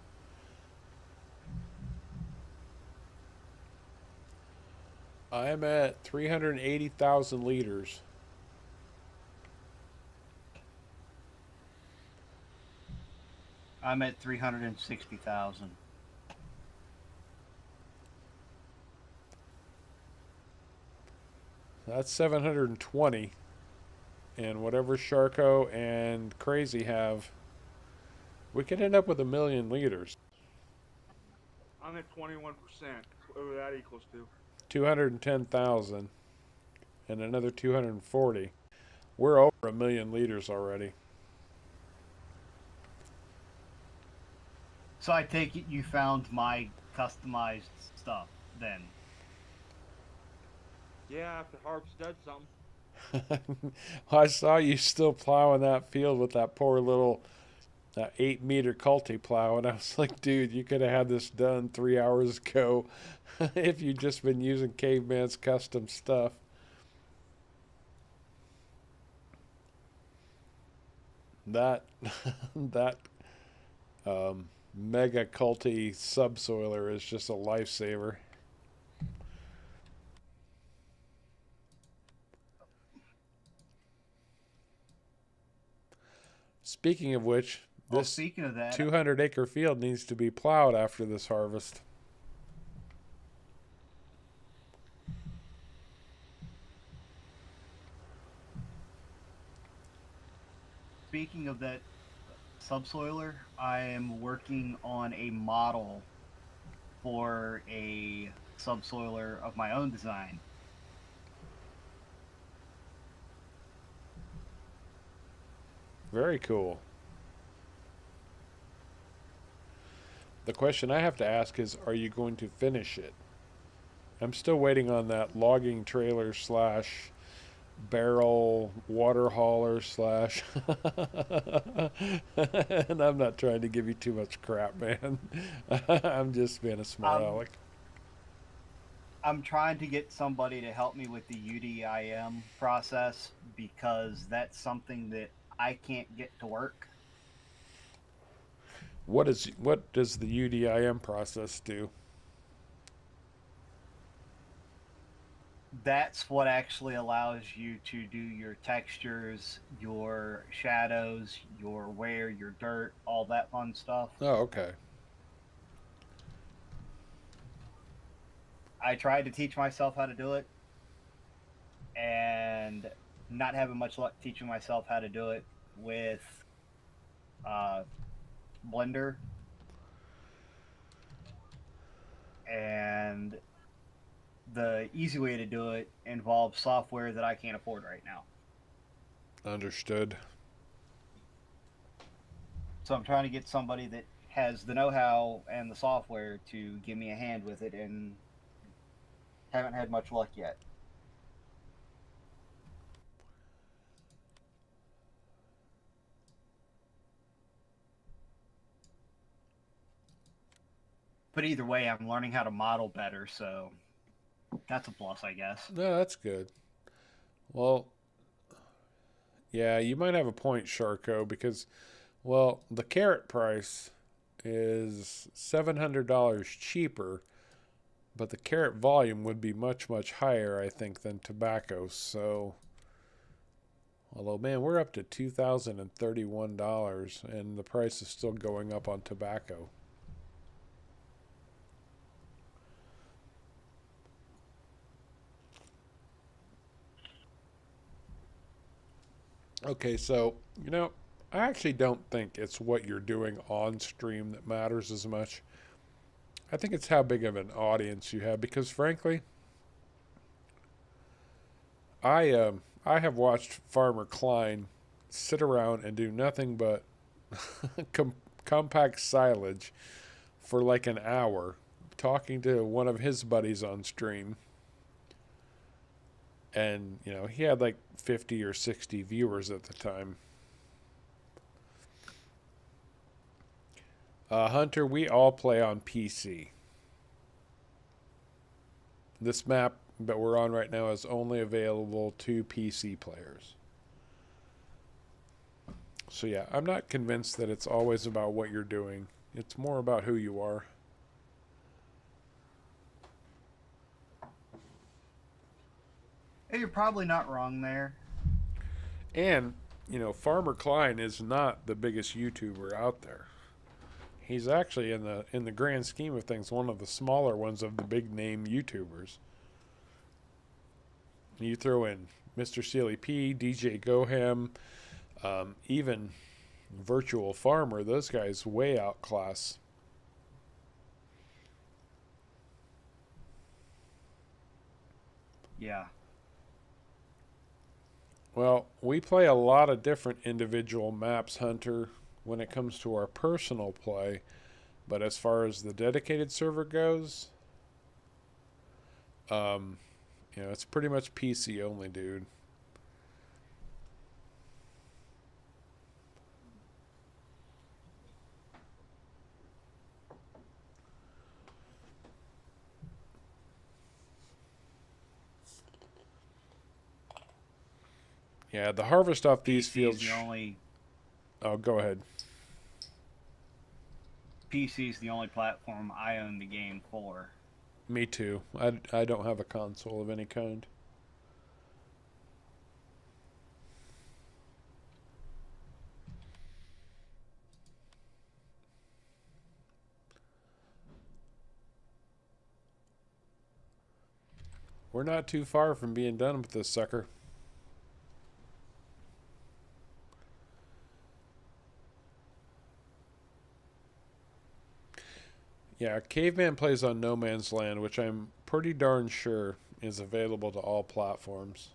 I'm at 380,000 liters. I'm at 360,000. That's 720. And whatever Sharko and Crazy have, we could end up with 1,000,000 liters. I'm at 21%. Whatever that equals to. 210,000 and another 240. We're over 1 million liters already. So I take it you found my customized stuff then. Yeah, after Harv said something. I saw you still plowing that field with that poor little 8-meter culti plow, and I was like, dude, you could have had this done 3 hours ago if you'd just been using Caveman's custom stuff. That that mega culty subsoiler is just a lifesaver. Speaking of which, Well, this speaking of that, 200-acre field needs to be plowed after this harvest. speaking of that subsoiler, I am working on a model for a subsoiler of my own design. Very cool. The question I have to ask is, are you going to finish it? I'm still waiting on that logging trailer slash barrel water hauler slash and I'm not trying to give you too much crap, man. I'm just being a smart aleck. I'm trying to get somebody to help me with the UDIM process because that's something that I can't get to work. What does the UDIM process do? That's what actually allows you to do your textures, your shadows, your wear, your dirt, all that fun stuff. Oh, okay. I tried to teach myself how to do it and not having much luck teaching myself how to do it with Blender. And the easy way to do it involves software that I can't afford right now. Understood. So I'm trying to get somebody that has the know-how and the software to give me a hand with it, and haven't had much luck yet. But either way, I'm learning how to model better, so that's a plus, I guess. No, that's good. Well, yeah, you might have a point, Sharko, because, well, the carrot price is $700 cheaper, but the carrot volume would be much, much higher, I think, than tobacco. So, although, man, we're up to $2,031, and the price is still going up on tobacco. Okay, so, I actually don't think it's what you're doing on stream that matters as much. I think it's how big of an audience you have, because frankly, I have watched Farmer Klein sit around and do nothing but compact silage for like an hour, talking to one of his buddies on stream. And, he had like 50 or 60 viewers at the time. Hunter, we all play on PC. This map that we're on right now is only available to PC players. So yeah, I'm not convinced that it's always about what you're doing. It's more about who you are. Hey, you're probably not wrong there. And, Farmer Klein is not the biggest YouTuber out there. He's actually in the grand scheme of things one of the smaller ones of the big name YouTubers. You throw in Mr. Sealy P, DJ Goham, even Virtual Farmer, those guys way outclass. Yeah. Well, we play a lot of different individual maps, Hunter, when it comes to our personal play. But as far as the dedicated server goes, you know, it's pretty much PC only, dude. Yeah, the harvest off these PC fields. is the only Oh, go ahead. PC is the only platform I own the game for. Me too. I don't have a console of any kind. We're not too far from being done with this sucker. Yeah, Caveman plays on No Man's Land, which I'm pretty darn sure is available to all platforms.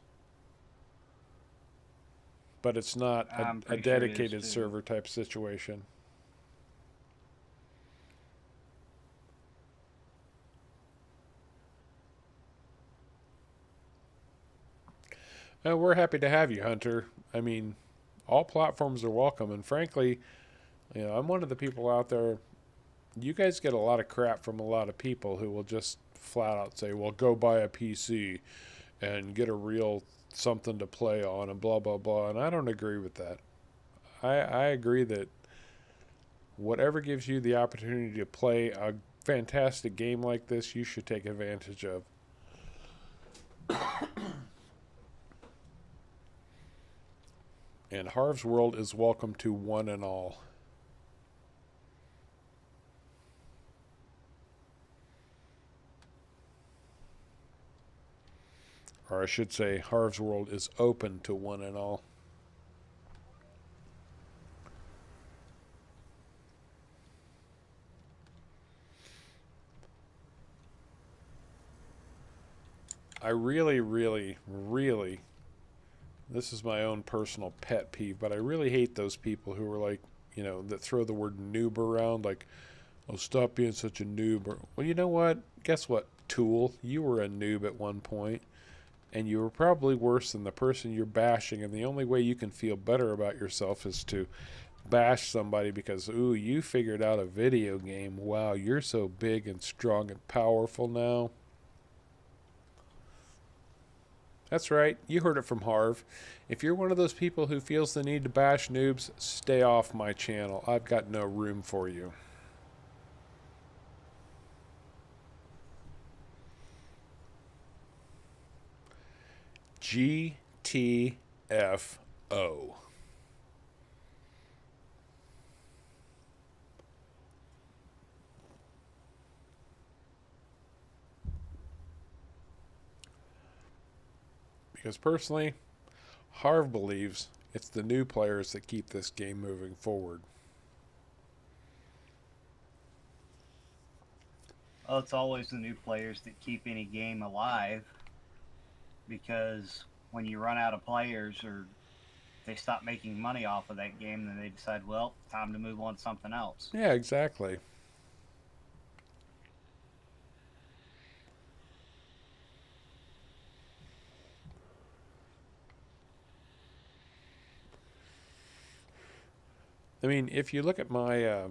But it's not I'm a pretty sure it is, dedicated too. server type situation. And we're happy to have you, Hunter. I mean, all platforms are welcome. And frankly, you know, I'm one of the people out there. You guys get a lot of crap from a lot of people who will just flat out say, well, go buy a PC and get a real something to play on and blah, blah, blah. And I don't agree with that. I agree that whatever gives you the opportunity to play a fantastic game like this, you should take advantage of. And Harv's World is welcome to one and all. Or I should say, Harv's World is open to one and all. I really, this is my own personal pet peeve, but I really hate those people who are like, you know, that throw the word noob around, like, oh, stop being such a noob. Well, you know what? Guess what, tool? You were a noob at one point, and you were probably worse than the person you're bashing, and the only way you can feel better about yourself is to bash somebody because, ooh, you figured out a video game. Wow, you're so big and strong and powerful now. That's right, you heard it from Harv. If you're one of those people who feels the need to bash noobs, stay off my channel. I've got no room for you. GTFO. Because personally, Harv believes it's the new players that keep this game moving forward. Well, it's always the new players that keep any game alive, because when you run out of players or they stop making money off of that game, then they decide, well, time to move on to something else. Yeah, exactly. I mean, if you look at my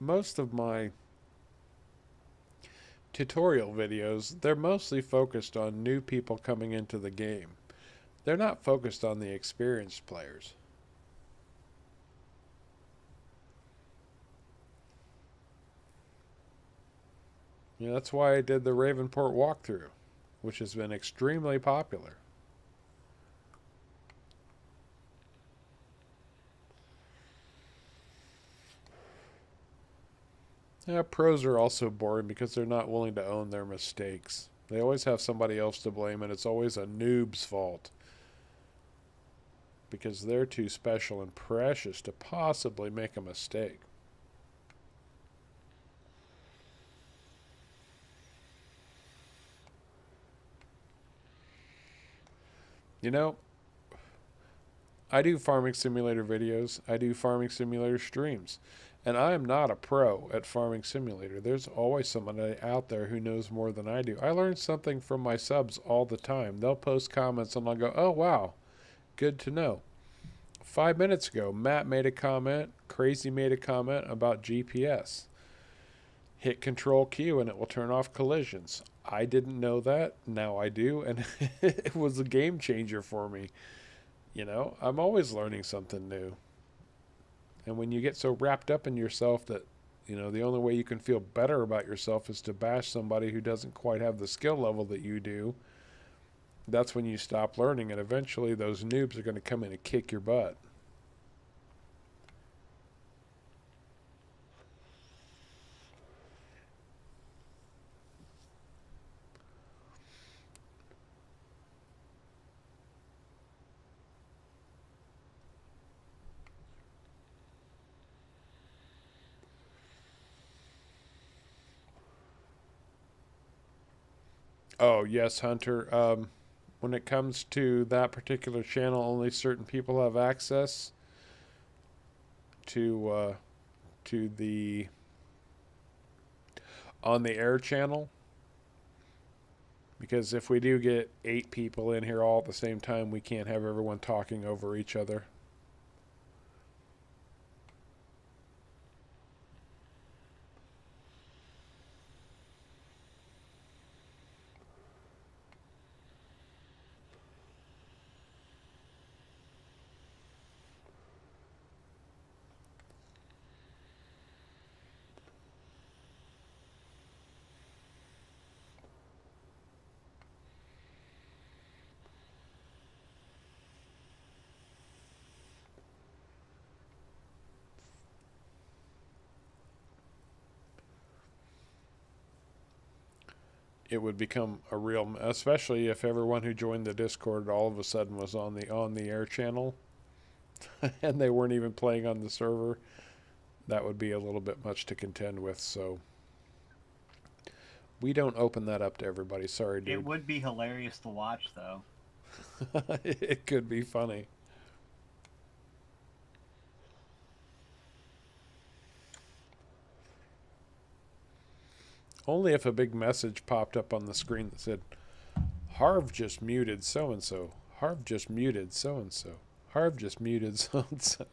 most of my tutorial videos, they're mostly focused on new people coming into the game. They're not focused on the experienced players. You know, that's why I did the Ravenport walkthrough, which has been extremely popular. Yeah, pros are also boring because they're not willing to own their mistakes. They always have somebody else to blame, and it's always a noob's fault. Because they're too special and precious to possibly make a mistake. You know, I do farming simulator videos. I do farming simulator streams. And I am not a pro at farming simulator. There's always somebody out there who knows more than I do. I learn something from my subs all the time. They'll post comments and I'll go, oh, wow, good to know. 5 minutes ago, Matt made a comment, Crazy made a comment about GPS. Hit Control Q and it will turn off collisions. I didn't know that. Now I do. And it was a game changer for me. You know, I'm always learning something new. And when you get so wrapped up in yourself that, you know, the only way you can feel better about yourself is to bash somebody who doesn't quite have the skill level that you do, that's when you stop learning. And eventually those noobs are going to come in and kick your butt. Oh, yes, Hunter. When it comes to that particular channel, only certain people have access to the on the air channel. Because if we do get 8 people in here all at the same time, we can't have everyone talking over each other. It would become a real, especially if everyone who joined the Discord all of a sudden was on the air channel and they weren't even playing on the server. That would be a little bit much to contend with, so we don't open that up to everybody. Sorry, dude. It would be hilarious to watch, though. It could be funny. Only if a big message popped up on the screen that said, Harv just muted so-and-so. Harv just muted so-and-so. Harv just muted so-and-so.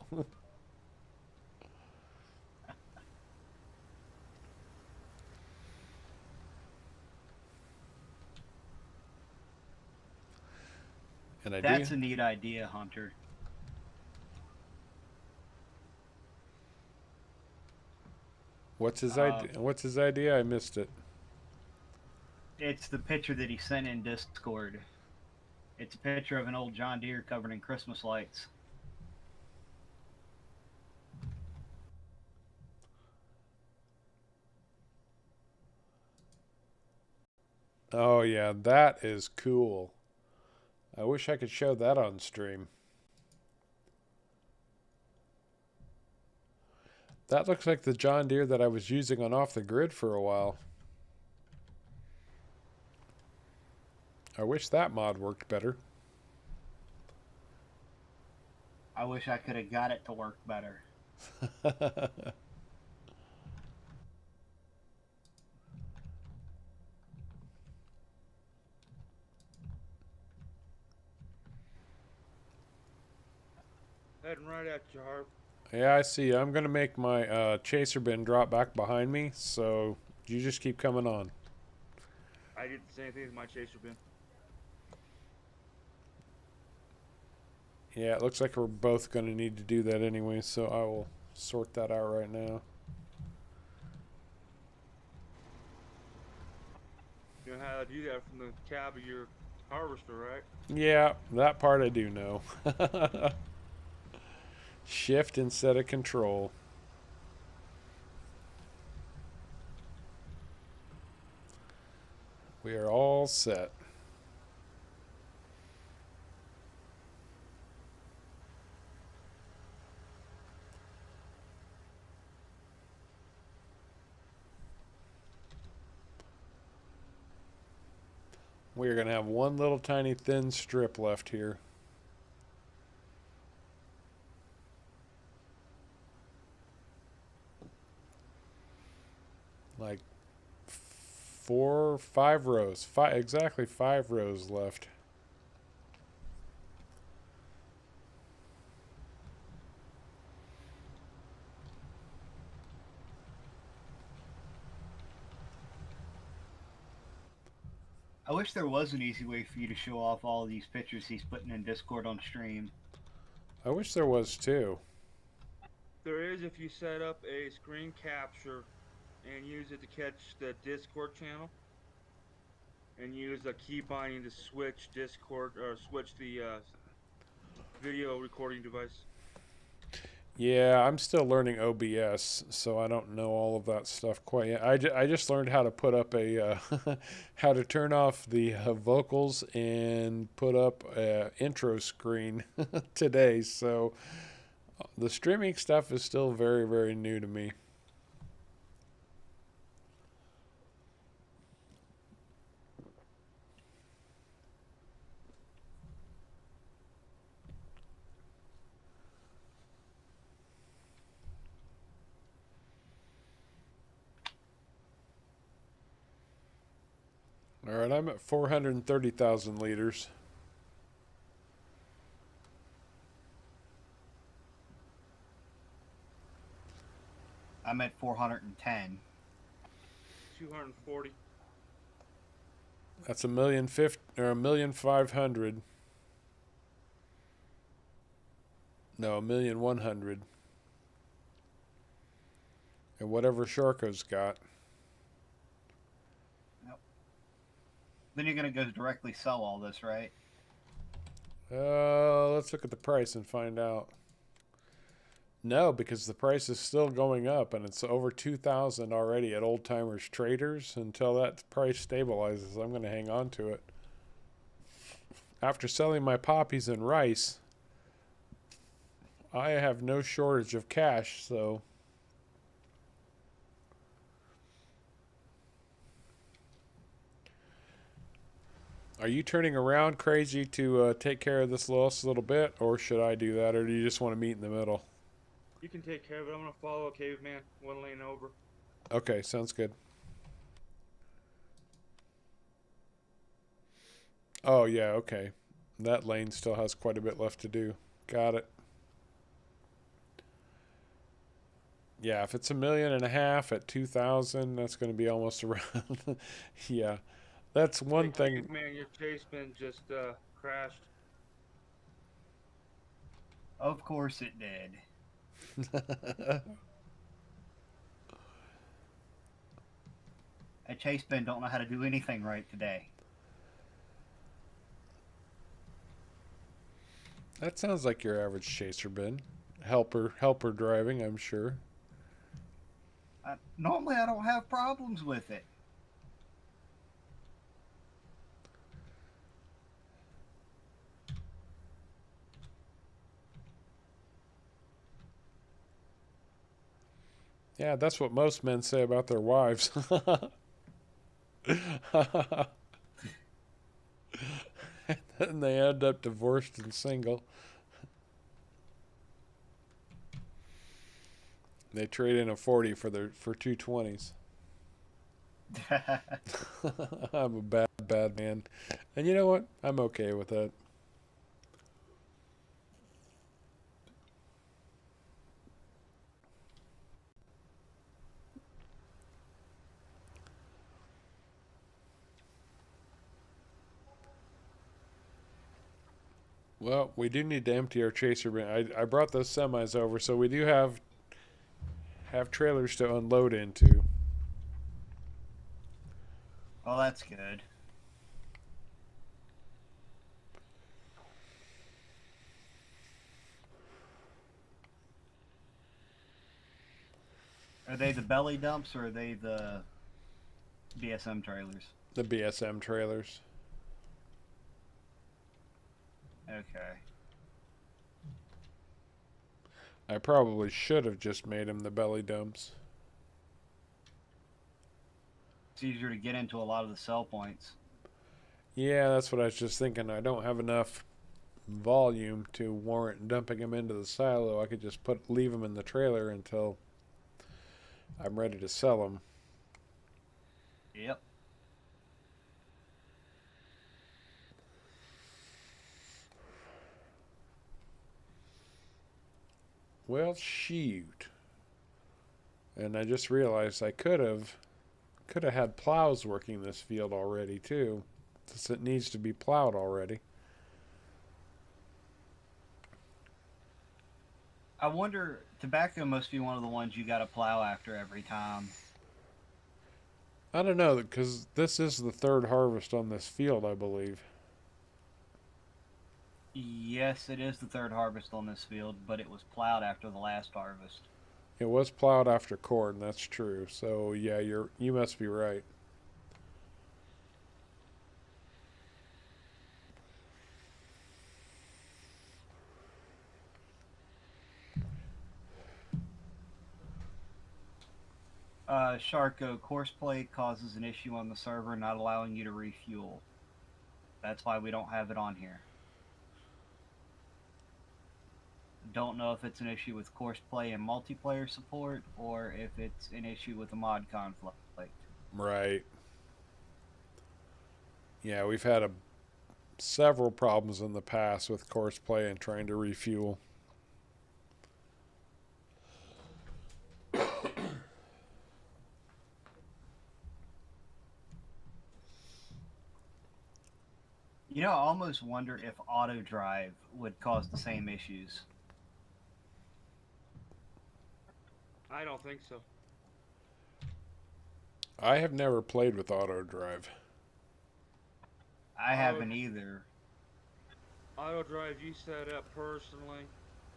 And That's a neat idea, Hunter. What's his idea? What's his idea? I missed it. It's the picture that he sent in Discord. It's a picture of an old John Deere covered in Christmas lights. Oh yeah, that is cool. I wish I could show that on stream. That looks like the John Deere that I was using on Off the Grid for a while. I wish that mod worked better. I wish I could have got it to work better. Heading right at you, Harv. Yeah, I see. I'm going to make my chaser bin drop back behind me, so you just keep coming on. I didn't say anything to my chaser bin. Yeah, it looks like we're both going to need to do that anyway, so I will sort that out right now. You know how to do that from the cab of your harvester, right? Yeah, that part I do know. Shift instead of control. We are all set. We are going to have one little tiny thin strip left here. 5 rows. Exactly 5 rows left. I wish there was an easy way for you to show off all these pictures he's putting in Discord on stream. I wish there was too. There is if you set up a screen capture and use it to catch the Discord channel, and use a key binding to switch Discord or switch the video recording device. Yeah, I'm still learning OBS, so I don't know all of that stuff quite yet. I just learned how to put up a how to turn off the vocals and put up a intro screen today. So the streaming stuff is still very, very new to me. All right, I'm at 430,000 liters. I'm at 410. 240. That's 1,500,000. No, 1,100,000. And whatever Sharko's got. Then you're going to go directly sell all this, right? Let's look at the price and find out. No, because the price is still going up, and it's over 2,000 already at Old Timers Traders. Until that price stabilizes, I'm going to hang on to it. After selling my poppies and rice, I have no shortage of cash, so... Are you turning around crazy to take care of this loss a little bit, or should I do that, or do you just want to meet in the middle? You can take care of it. I'm gonna follow a caveman 1 lane over. Okay, sounds good. Oh yeah, okay. That lane still has quite a bit left to do. Got it. Yeah, if it's 1.5 million at 2,000, that's going to be almost around. Yeah. That's one thing. Man, your chase bin just crashed. Of course it did. That chase bin don't know how to do anything right today. That sounds like your average chaser bin. Helper driving, I'm sure. Normally I don't have problems with it. Yeah, that's what most men say about their wives. And they end up divorced and single. They trade in a 40 for 220s. I'm a bad man. And you know what? I'm okay with that. Well, we do need to empty our chaser bin. I brought those semis over, so we do have trailers to unload into. Oh, that's good. Are they the belly dumps or are they the BSM trailers? The BSM trailers. Okay. I probably should have just made them the belly dumps. It's easier to get into a lot of the sell points. Yeah, that's what I was just thinking. I don't have enough volume to warrant dumping them into the silo. I could just leave them in the trailer until I'm ready to sell them. Yep. Well, shoot. And I just realized I could have had plows working this field already too, since it needs to be plowed already. I wonder, tobacco must be one of the ones you gotta plow after every time. I don't know, because this is the third harvest on this field, I believe. Yes, it is the third harvest on this field, but it was plowed after the last harvest. It was plowed after corn, that's true. So yeah, you must be right. Sharko, courseplay causes an issue on the server not allowing you to refuel. That's why we don't have it on here. Don't know if it's an issue with courseplay and multiplayer support, or if it's an issue with a mod conflict. Right. Yeah, we've had several problems in the past with courseplay and trying to refuel. You know, I almost wonder if auto drive would cause the same issues. I don't think so. I have never played with auto drive. I haven't either. Auto drive you set up personally.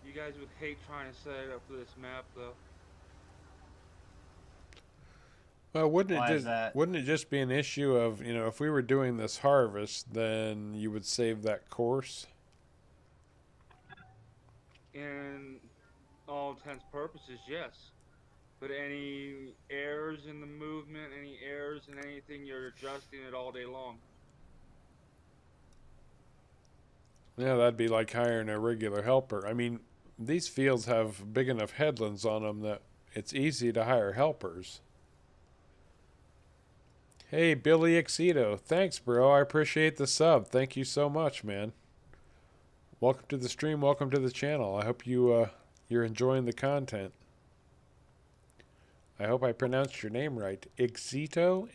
You guys would hate trying to set it up for this map though. Well, Why is that? wouldn't it just be an issue of, if we were doing this harvest, then you would save that course? In all intents purposes, yes. But any errors in the movement, any errors in anything, you're adjusting it all day long. Yeah, that'd be like hiring a regular helper. I mean, these fields have big enough headlands on them that it's easy to hire helpers. Hey, Billy Exito. Thanks, bro. I appreciate the sub. Thank you so much, man. Welcome to the stream. Welcome to the channel. I hope you're enjoying the content. I hope I pronounced your name right. Exito?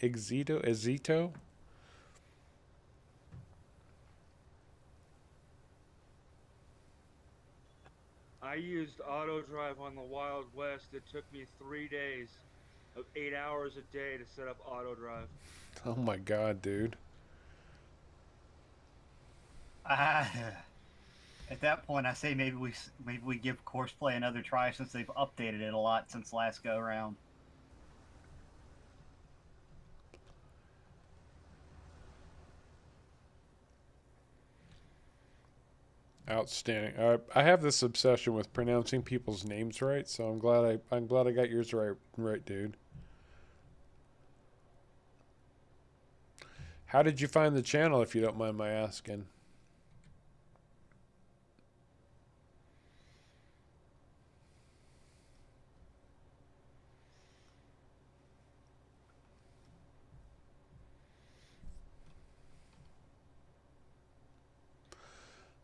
I used auto drive on the Wild West. It took me 3 days of 8 hours a day to set up auto drive. Oh my god, dude. At that point, I say maybe we give courseplay another try, since they've updated it a lot since last go around. Outstanding. I have this obsession with pronouncing people's names right, so I'm glad I got yours right, dude. How did you find the channel, if you don't mind my asking?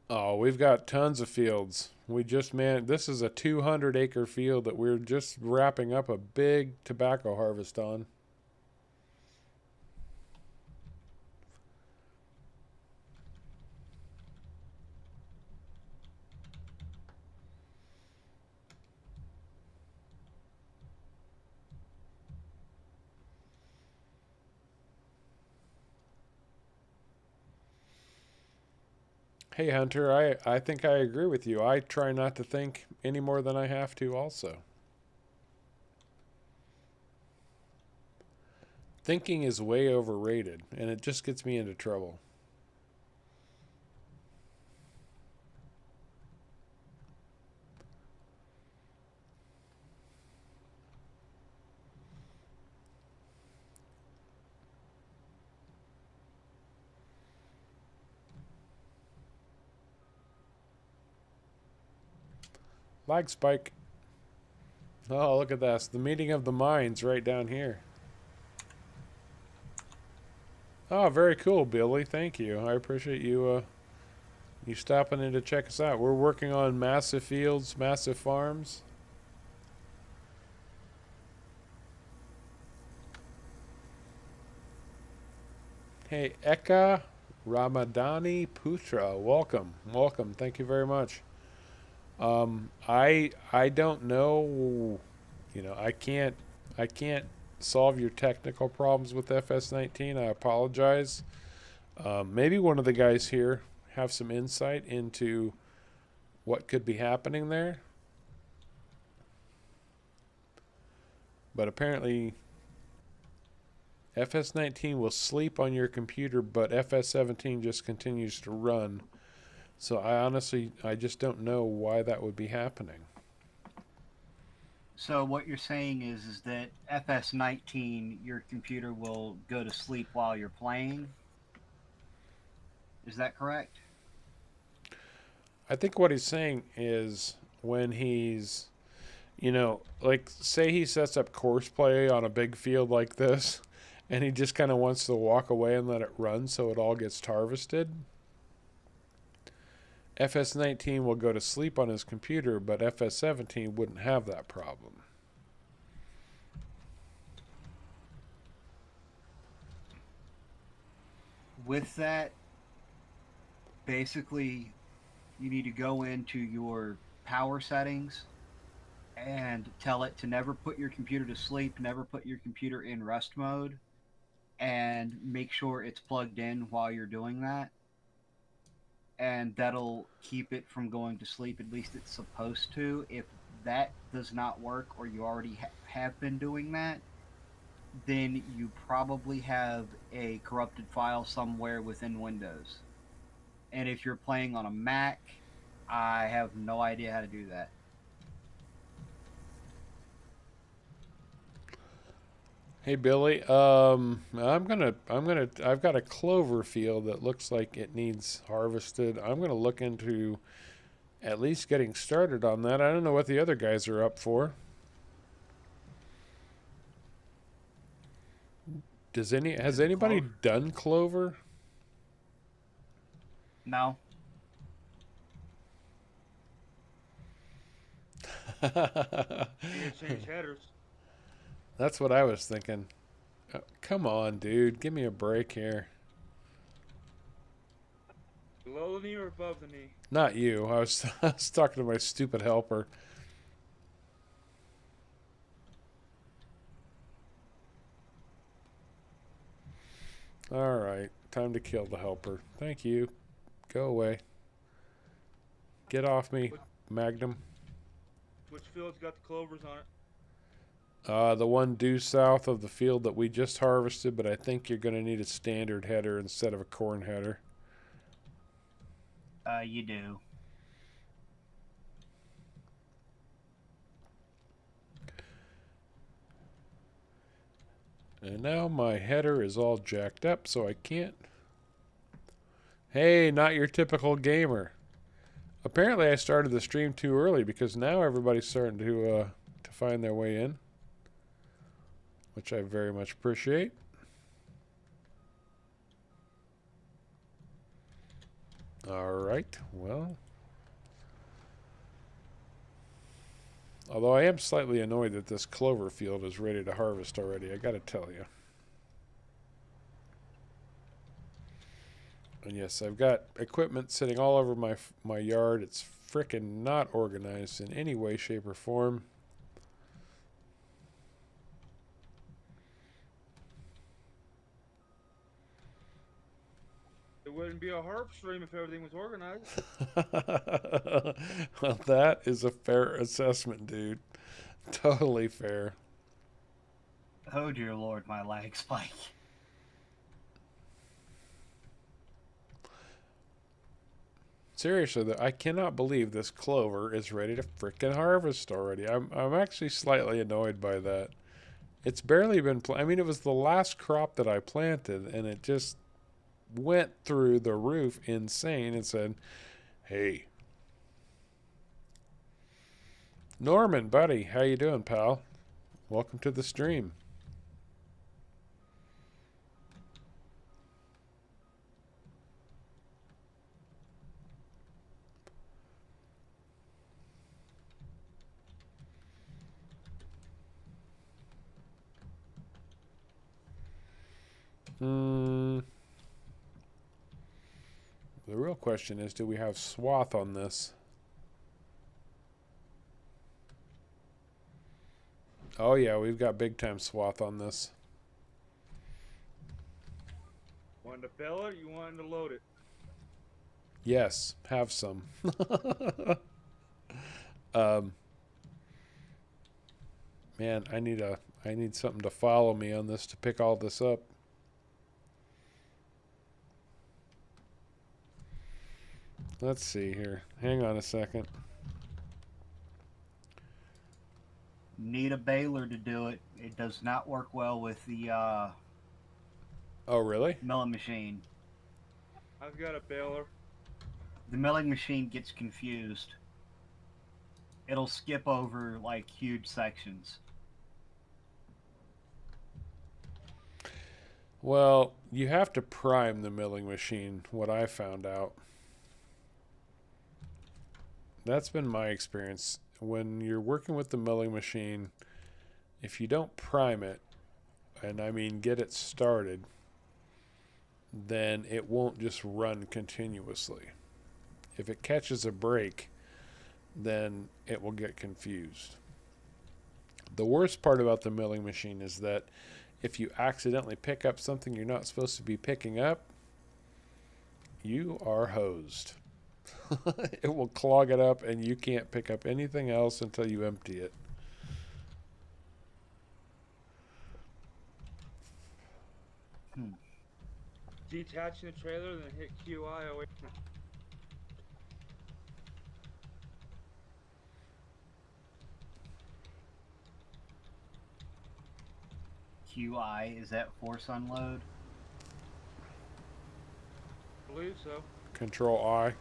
Oh, we've got tons of fields. This is a 200-acre field that we're just wrapping up a big tobacco harvest on. Hey, Hunter, I think I agree with you. I try not to think any more than I have to also. Thinking is way overrated, and it just gets me into trouble. Lag spike. Oh, look at this. The meeting of the minds right down here. Oh, very cool, Billy. Thank you. I appreciate you You stopping in to check us out? We're working on massive fields, massive farms. Hey, Eka Ramadani Putra, welcome, welcome. Thank you very much. I don't know. You know, I can't solve your technical problems with FS19. I apologize. Maybe one of the guys here have some insight into what could be happening there. But apparently FS19 will sleep on your computer, but FS17 just continues to run. So I just don't know why that would be happening. So what you're saying is that FS19, your computer will go to sleep while you're playing? Is that correct? I think what he's saying is when he's, you know, like say he sets up course play on a big field like this, and he just kind of wants to walk away and let it run so it all gets harvested. FS19 will go to sleep on his computer, but FS17 wouldn't have that problem. With that, basically, you need to go into your power settings and tell it to never put your computer to sleep, never put your computer in rest mode, and make sure it's plugged in while you're doing that. And that'll keep it from going to sleep. At least it's supposed to. If that does not work, or you already have been doing that, then you probably have a corrupted file somewhere within Windows. And if you're playing on a Mac, I have no idea how to do that. Hey Billy, I've got a clover field that looks like it needs harvested. I'm gonna look into at least getting started on that. I don't know what the other guys are up for. Has anybody done clover? No. You gotta change headers. That's what I was thinking. Come on, dude. Give me a break here. Below the knee or above the knee? Not you. I was talking to my stupid helper. All right. Time to kill the helper. Thank you. Go away. Get off me, Magnum. Which field's got the clovers on it? The one due south of the field that we just harvested, but I think you're going to need a standard header instead of a corn header. You do. And now my header is all jacked up, so I can't. Hey, not your typical gamer. Apparently I started the stream too early because now everybody's starting to find their way in, which I very much appreciate. All right, well. Although I am slightly annoyed that this clover field is ready to harvest already, I gotta tell you. And yes, I've got equipment sitting all over my yard. It's frickin' not organized in any way, shape, or form. It wouldn't be a harp stream if everything was organized. Well, that is a fair assessment, dude. Totally fair. Oh dear Lord, my lag spike. Seriously, though, I cannot believe this clover is ready to frickin' harvest already. I'm actually slightly annoyed by that. It's barely been I mean, it was the last crop that I planted, and it just went through the roof insane and said, hey. Norman, buddy, how you doing, pal? Welcome to the stream. The real question is, do we have swath on this? Oh yeah, we've got big time swath on this. Want to fill it? You want to load it? Yes, have some. um, man, I need something to follow me on this to pick all this up. Let's see here. Hang on a second. Need a baler to do it. It does not work well with the Oh, really? milling machine. I've got a baler. The milling machine gets confused. It'll skip over like huge sections. Well, you have to prime the milling machine, what I found out. That's been my experience. When you're working with the milling machine, if you don't prime it, and I mean get it started, then it won't just run continuously. If it catches a break, then it will get confused. The worst part about the milling machine is that if you accidentally pick up something you're not supposed to be picking up, you are hosed. It will clog it up and you can't pick up anything else until you empty it. Detaching the trailer, then hit QI away. QI, is that force unload? I believe so. Control I.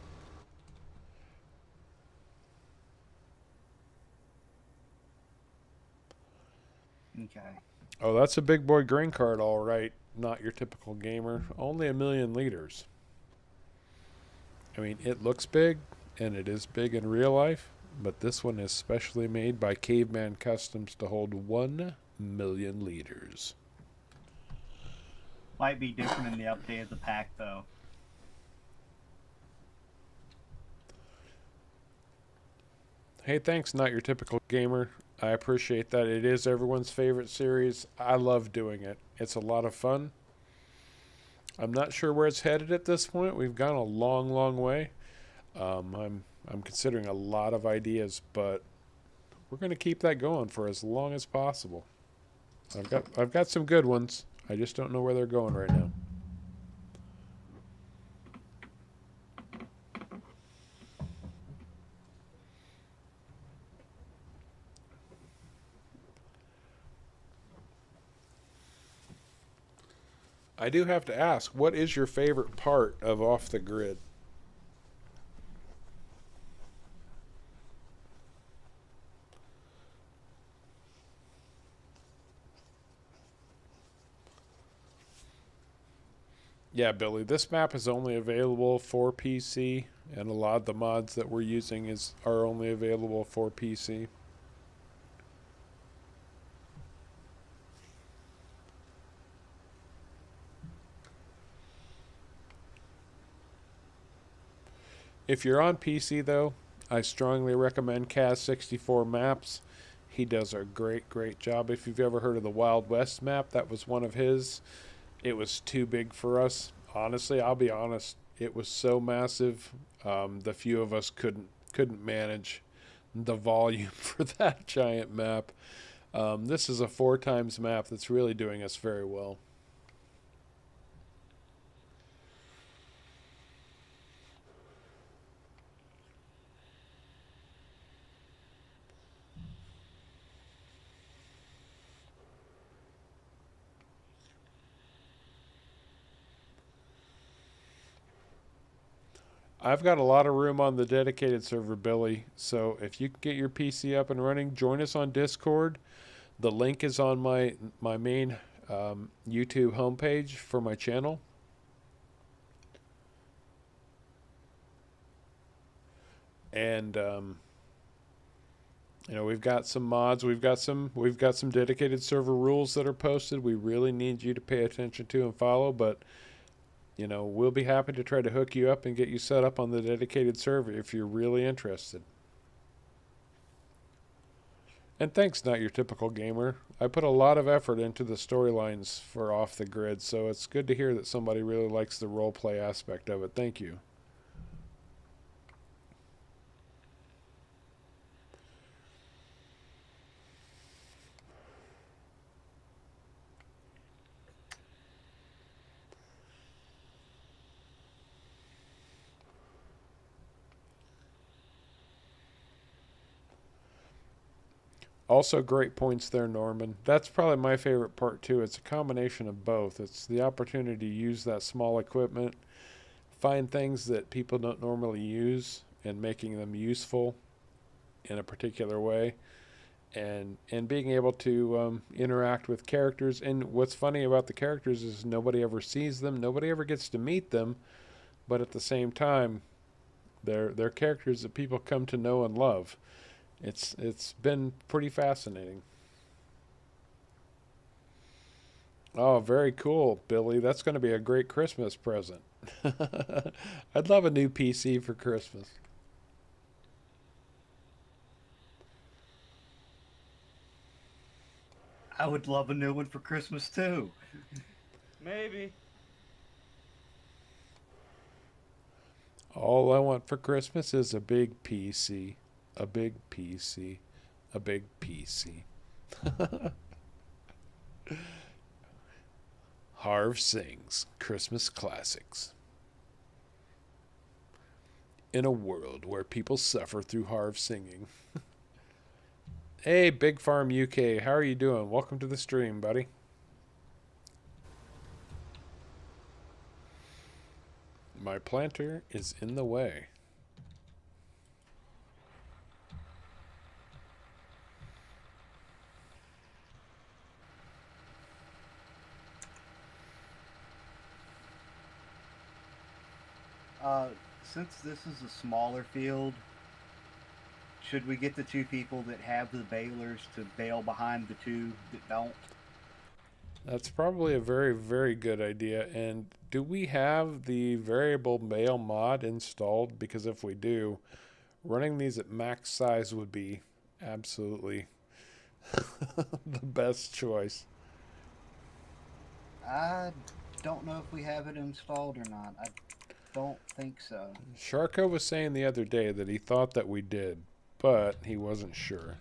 Okay. Oh, that's a big boy grain cart, all right. Not your typical gamer. Only 1,000,000 liters. I mean, it looks big, and it is big in real life, but this one is specially made by Caveman Customs to hold 1,000,000 liters. Might be different in the update of the pack, though. Hey, thanks, Not Your Typical Gamer. I appreciate that. It is everyone's favorite series. I love doing it. It's a lot of fun. I'm not sure where it's headed at this point. We've gone a long, long way. I'm considering a lot of ideas, but we're going to keep that going for as long as possible. I've got some good ones. I just don't know where they're going right now. I do have to ask, what is your favorite part of Off the Grid? Yeah, Billy, this map is only available for PC, and a lot of the mods that we're using are only available for PC. If you're on PC, though, I strongly recommend Cazz64 maps. He does a great, great job. If you've ever heard of the Wild West map, that was one of his. It was too big for us. Honestly, I'll be honest. It was so massive, the few of us couldn't manage the volume for that giant map. This is a 4x map that's really doing us very well. I've got a lot of room on the dedicated server, Billy. So if you can get your PC up and running, join us on Discord. The link is on my main YouTube homepage for my channel. And You know, we've got some mods, we've got some dedicated server rules that are posted. We really need you to pay attention to and follow, but you know, we'll be happy to try to hook you up and get you set up on the dedicated server if you're really interested. And thanks, Not Your Typical Gamer. I put a lot of effort into the storylines for Off the Grid, so it's good to hear that somebody really likes the roleplay aspect of it. Thank you. Also, great points there, Norman. That's probably my favorite part, too. It's a combination of both. It's the opportunity to use that small equipment, find things that people don't normally use, and making them useful in a particular way, and being able to interact with characters. And what's funny about the characters is nobody ever sees them, nobody ever gets to meet them, but at the same time, they're characters that people come to know and love. It's been pretty fascinating. Oh, very cool, Billy. That's going to be a great Christmas present. I'd love a new PC for Christmas. I would love a new one for Christmas too. Maybe. All I want for Christmas is a big PC. A big PC. A big PC. Harv sings Christmas classics. In a world where people suffer through Harv singing. Hey, Big Farm UK, how are you doing? Welcome to the stream, buddy. My planter is in the way. Since this is a smaller field, should we get the two people that have the balers to bail behind the two that don't? That's probably a very, very good idea. And do we have the variable mail mod installed? Because if we do, running these at max size would be absolutely the best choice. I don't know if we have it installed or not. I don't think so. Sharko was saying the other day that he thought that we did, but he wasn't sure.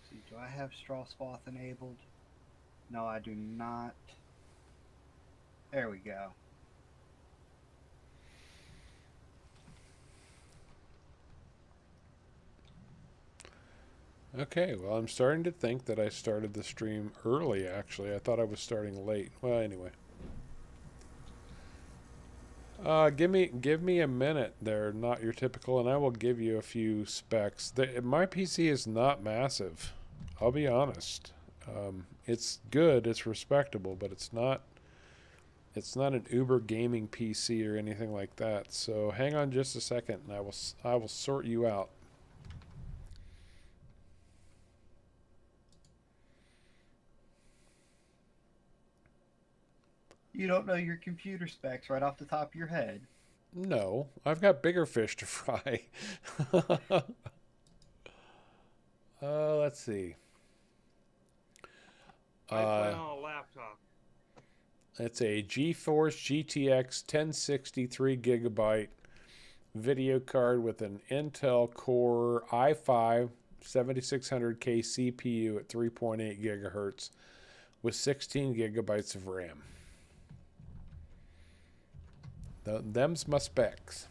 See, do I have straw swath enabled? No, I do not. There we go. Okay, well, I'm starting to think that I started the stream early, actually. I thought I was starting late. Well, anyway. Give me a minute there, Not Your Typical, and I will give you a few specs. My PC is not massive. I'll be honest. It's good, it's respectable, but it's not an Uber gaming PC or anything like that. So hang on just a second, and I will sort you out. You don't know your computer specs right off the top of your head. No, I've got bigger fish to fry. Let's see. I play on a laptop. It's a GeForce GTX 1063 gigabyte video card with an Intel Core i5 7600K CPU at 3.8 gigahertz with 16 gigabytes of RAM. Them's my specs.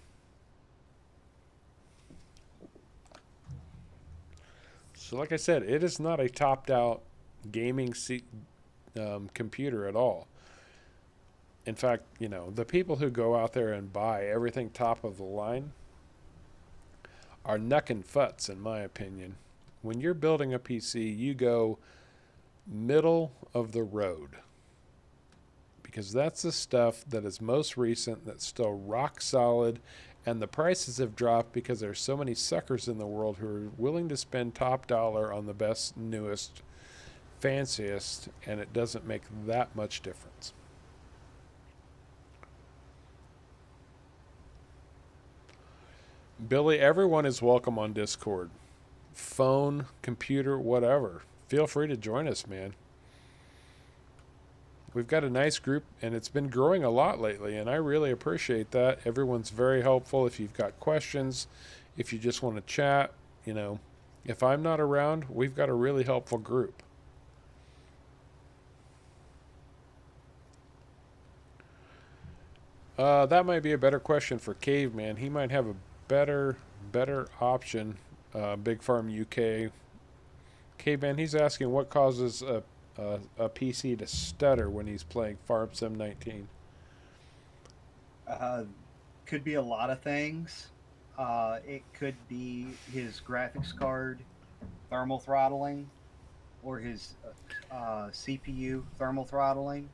So like I said, it is not a topped out gaming computer at all. In fact, you know, the people who go out there and buy everything top of the line are knuckin' futs, in my opinion. when you're building a PC, you go middle of the road, because that's the stuff that is most recent, that's still rock solid, and the prices have dropped because there's so many suckers in the world who are willing to spend top dollar on the best, newest, fanciest, and it doesn't make that much difference. Billy, everyone is welcome on Discord. Phone, computer, whatever. Feel free to join us, man. We've got a nice group, and it's been growing a lot lately, and I really appreciate that. Everyone's very helpful. If you've got questions, if you just want to chat, you know, if I'm not around, we've got a really helpful group. That might be a better question for Caveman. He might have a better option. Big Farm UK. Caveman, he's asking what causes a PC to stutter when he's playing Farm Sim 19. Could be a lot of things. It could be his graphics card thermal throttling, or his CPU thermal throttling,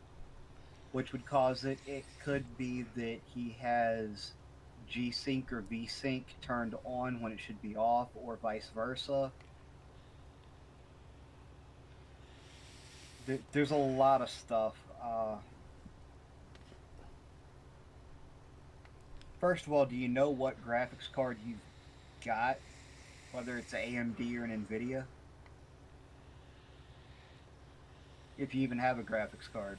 which would cause it. It could be that he has G-Sync or V-Sync turned on when it should be off, or vice versa. There's a lot of stuff. First of all, do you know what graphics card you've got? Whether it's an AMD or an NVIDIA? If you even have a graphics card.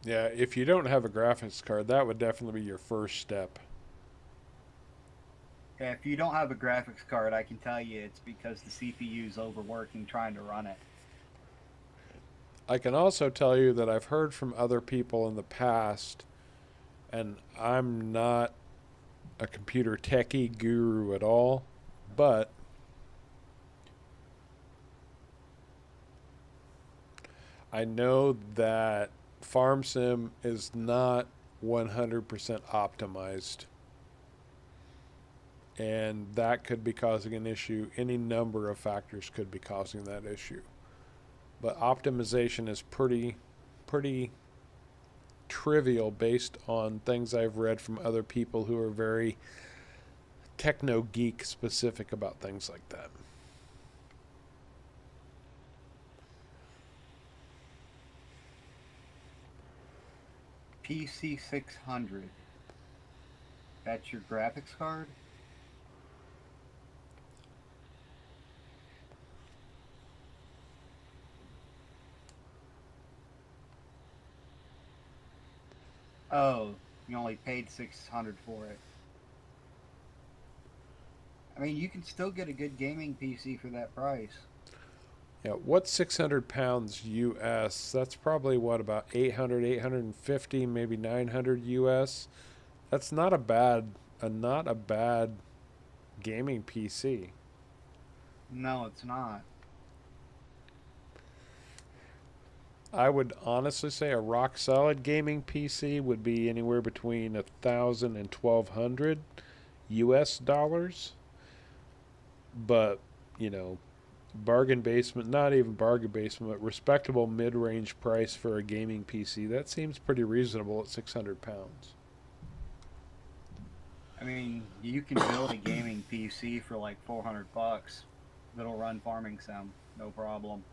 Yeah, if you don't have a graphics card, that would definitely be your first step. Yeah, if you don't have a graphics card, I can tell you it's because the CPU is overworking trying to run it. I can also tell you that I've heard from other people in the past, and I'm not a computer techie guru at all, but I know that Farm Sim is not 100% optimized, and that could be causing an issue. Any number of factors could be causing that issue, but optimization is pretty trivial based on things I've read from other people who are very techno geek specific about things like that. PC 600. That's your graphics card? Oh, you only paid 600 for it. I mean, you can still get a good gaming PC for that price. Yeah, what's 600 pounds US? That's probably what, about 800, 850, maybe 900 US. That's not a bad gaming PC. No, it's not. I would honestly say a rock solid gaming PC would be anywhere between 1,000 and 1,200 US dollars. But, you know, bargain basement, not even bargain basement, but respectable mid-range price for a gaming PC, that seems pretty reasonable at 600 pounds. I mean, you can build a gaming PC for like 400 bucks that'll run Farming Sim, no problem.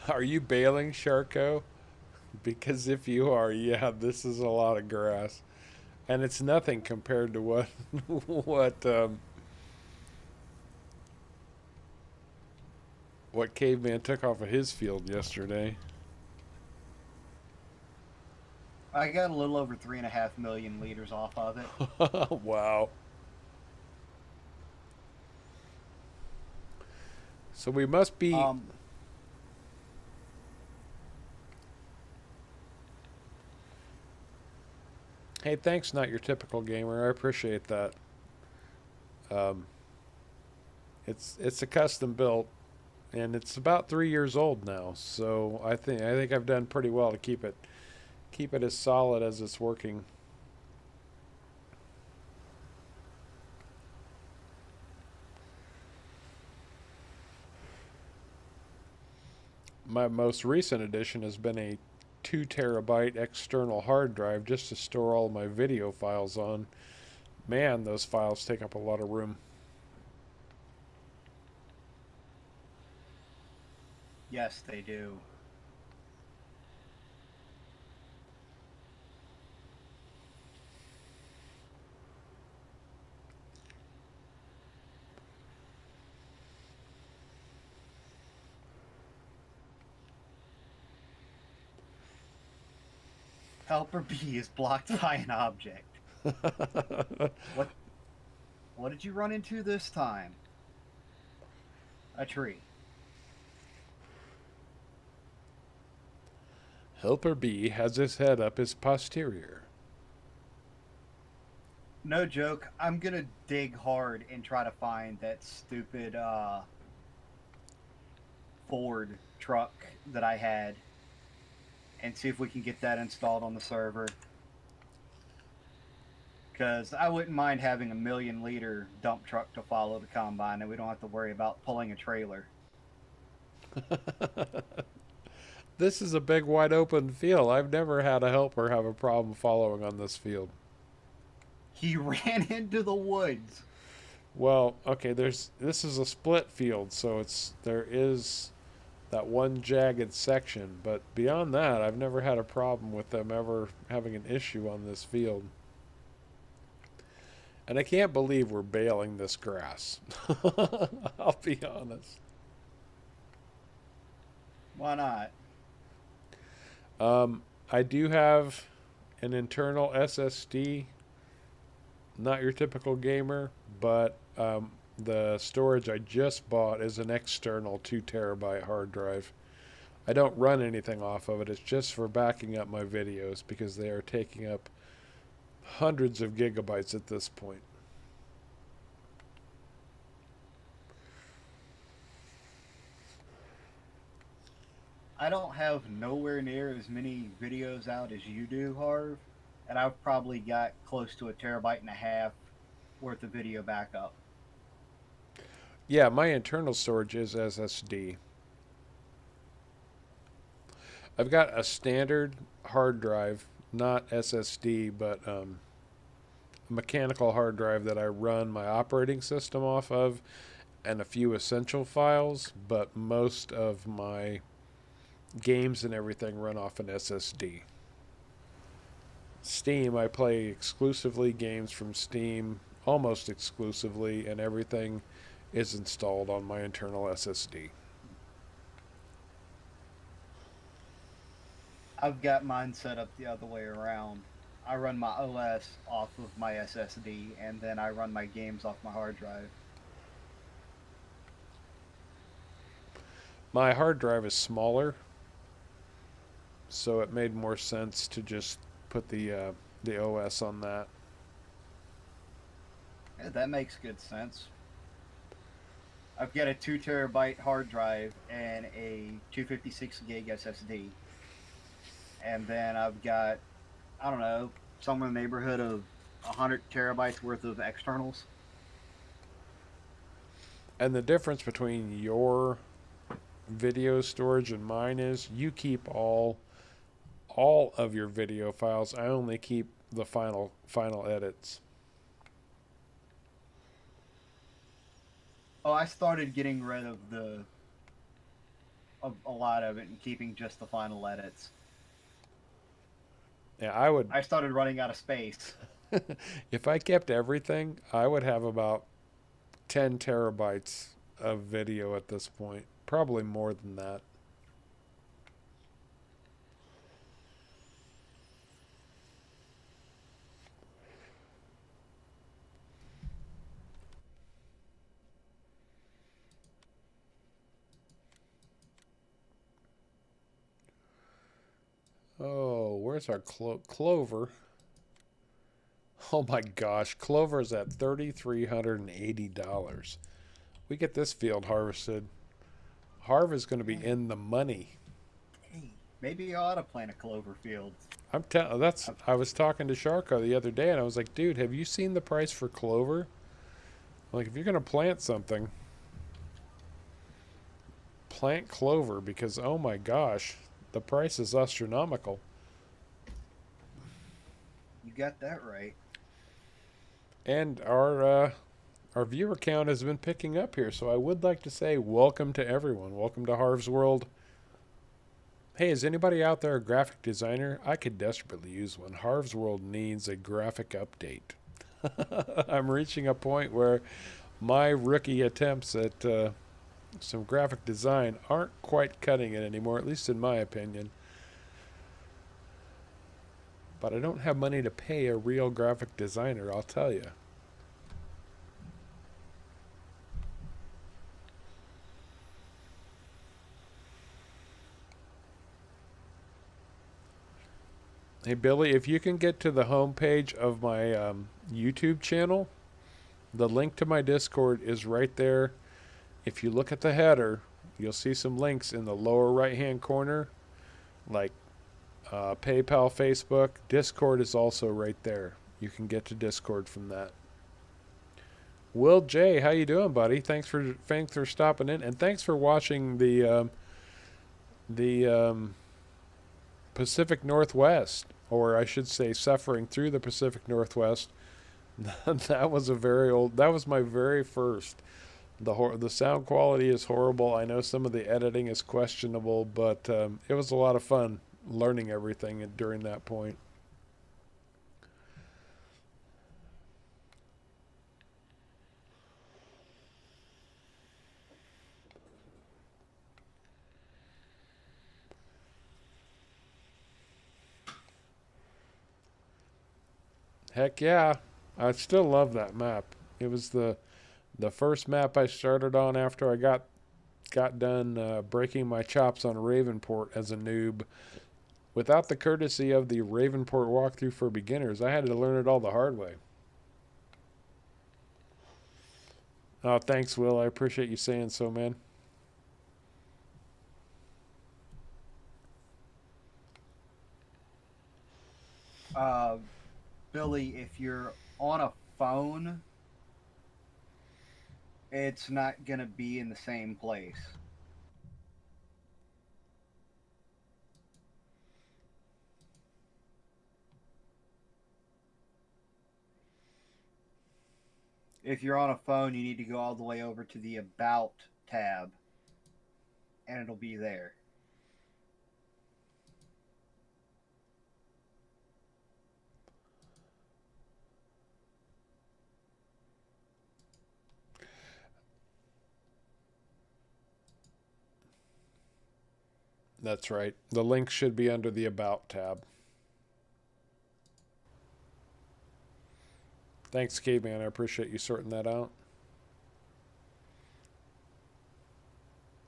Are you bailing, Sharko? Because if you are, yeah, this is a lot of grass, and it's nothing compared to what what Caveman took off of his field yesterday. I got a little over 3.5 million liters off of it. Wow. So we must be. Hey, thanks, Not Your Typical Gamer. I appreciate that. Um, it's a custom built, and it's about 3 years old now. So I think I've done pretty well to keep it as solid as it's working. My most recent addition has been a 2 terabyte external hard drive just to store all my video files on. Man, those files take up a lot of room. Yes, they do. Helper B is blocked by an object. What? What did you run into this time? A tree. Helper B has his head up his posterior. No joke. I'm gonna dig hard and try to find that stupid Ford truck that I had and see if we can get that installed on the server. Because I wouldn't mind having a 1,000,000 liter dump truck to follow the combine, and we don't have to worry about pulling a trailer. This is a big wide open field. I've never had a helper have a problem following on this field. He ran into the woods. Well, okay, this is a split field, so there is that one jagged section, but beyond that, I've never had a problem with them ever having an issue on this field. And I can't believe we're baling this grass. I'll be honest. Why not? I do have an internal SSD, not your typical gamer, but the storage I just bought is an external 2 terabyte hard drive. I don't run anything off of it. It's just for backing up my videos because they are taking up hundreds of gigabytes at this point. I don't have nowhere near as many videos out as you do, Harv, and I've probably got close to 1.5 TB worth of video backup. Yeah, my internal storage is SSD. I've got a standard hard drive, not SSD, but a mechanical hard drive that I run my operating system off of and a few essential files, but most of my games and everything run off an SSD. Steam, I play exclusively games from Steam, almost exclusively, and everything is installed on my internal SSD. I've got mine set up the other way around. I run my OS off of my SSD, and then I run my games off my hard drive. My hard drive is smaller, so it made more sense to just put the OS on that. Yeah, that makes good sense. I've got a 2 TB hard drive and a 256 gig SSD. And then I've got, I don't know, somewhere in the neighborhood of 100 TB worth of externals. And the difference between your video storage and mine is you keep all of your video files. I only keep the final edits. Oh, I started getting rid of a lot of it and keeping just the final edits. Yeah, I started running out of space. if I kept everything, I would have about 10 terabytes of video at this point. Probably more than that. Oh, where's our clover? Oh my gosh, clover is at $3,380. We get this field harvested. Harv is going to be in the money. Hey, maybe you ought to plant a clover field. I'm telling that's. I was talking to Sharko the other day, and I was like, dude, have you seen the price for clover? Like, if you're going to plant something, plant clover because oh my gosh, the price is astronomical. You got that right. And our viewer count has been picking up here, so I would like to say welcome to everyone. Welcome to Harv's World. Hey, is anybody out there a graphic designer? I could desperately use one. Harv's World needs a graphic update. I'm reaching a point where my rookie attempts at some graphic design aren't quite cutting it anymore, at least in my opinion. But I don't have money to pay a real graphic designer, I'll tell you. Hey Billy, if you can get to the homepage of my YouTube channel, the link to my Discord is right there. If you look at the header, you'll see some links in the lower right hand corner, like PayPal, Facebook. Discord is also right there. You can get to Discord from that. Will J, how you doing, buddy? Thanks for stopping in, and thanks for watching the Pacific Northwest, or I should say, suffering through the Pacific Northwest. That was my very first. The sound quality is horrible. I know some of the editing is questionable, but it was a lot of fun learning everything during that point. Heck yeah. I still love that map. It was the first map I started on after I got done breaking my chops on Ravenport as a noob. Without the courtesy of the Ravenport walkthrough for beginners, I had to learn it all the hard way. Oh, thanks, Will. I appreciate you saying so, man. Billy, if you're on a phone, it's not going to be in the same place. If you're on a phone, you need to go all the way over to the About tab, and it'll be there. That's right. The link should be under the About tab. Thanks, K-Man. I appreciate you sorting that out.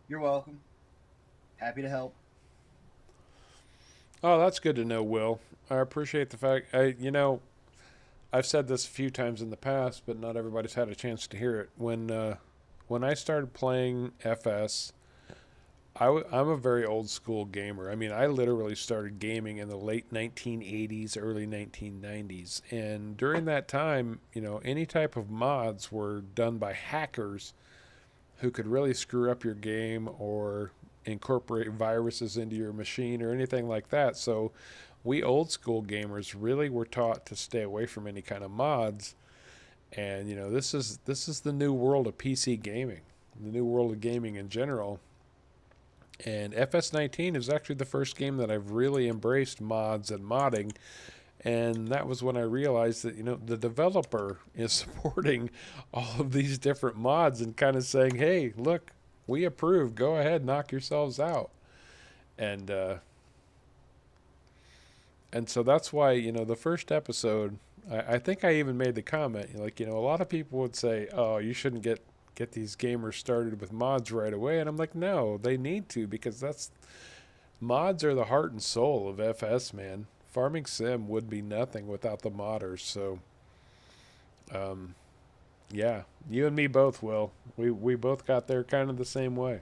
You're welcome. Happy to help. Oh, that's good to know, Will. I appreciate the fact. I've said this a few times in the past, but not everybody's had a chance to hear it. When I started playing FS, I'm a very old school gamer. I mean, I literally started gaming in the late 1980s, early 1990s. And during that time, any type of mods were done by hackers who could really screw up your game or incorporate viruses into your machine or anything like that. So we old school gamers really were taught to stay away from any kind of mods. And, this is the new world of PC gaming, the new world of gaming in general. And FS19 is actually the first game that I've really embraced mods and modding. And that was when I realized that, the developer is supporting all of these different mods and kind of saying, hey, look, we approve. Go ahead, knock yourselves out. And so that's why, the first episode, I think I even made the comment, a lot of people would say, oh, you shouldn't get these gamers started with mods right away. And I'm like, no, they need to, because mods are the heart and soul of FS, man. Farming Sim would be nothing without the modders. So Yeah, you and me both, Will. We both got there kind of the same way.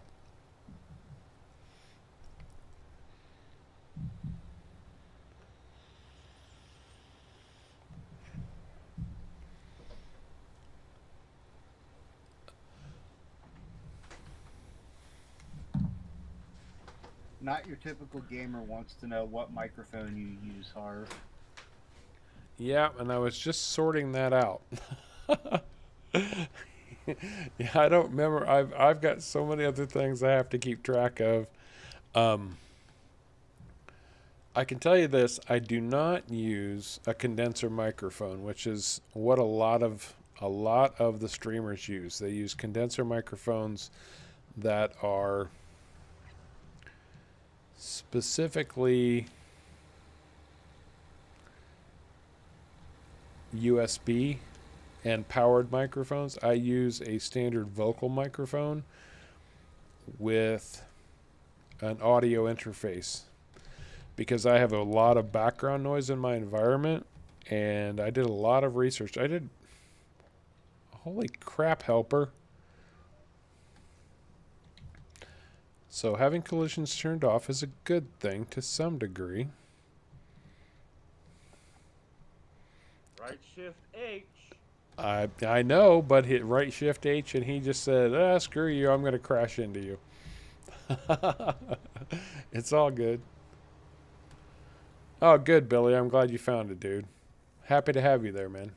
Not your typical gamer wants to know what microphone you use, Harv. Yeah, and I was just sorting that out. Yeah, I don't remember. I've got so many other things I have to keep track of. Um, I can tell you this: I do not use a condenser microphone, which is what a lot of the streamers use. They use condenser microphones that are specifically USB and powered microphones. I use a standard vocal microphone with an audio interface because I have a lot of background noise in my environment, and I did a lot of research. I did, holy crap, helper. So having collisions turned off is a good thing to some degree. Right shift H. I know, but hit right shift H and he just said, screw you, I'm going to crash into you. It's all good. Oh, good, Billy. I'm glad you found it, dude. Happy to have you there, man.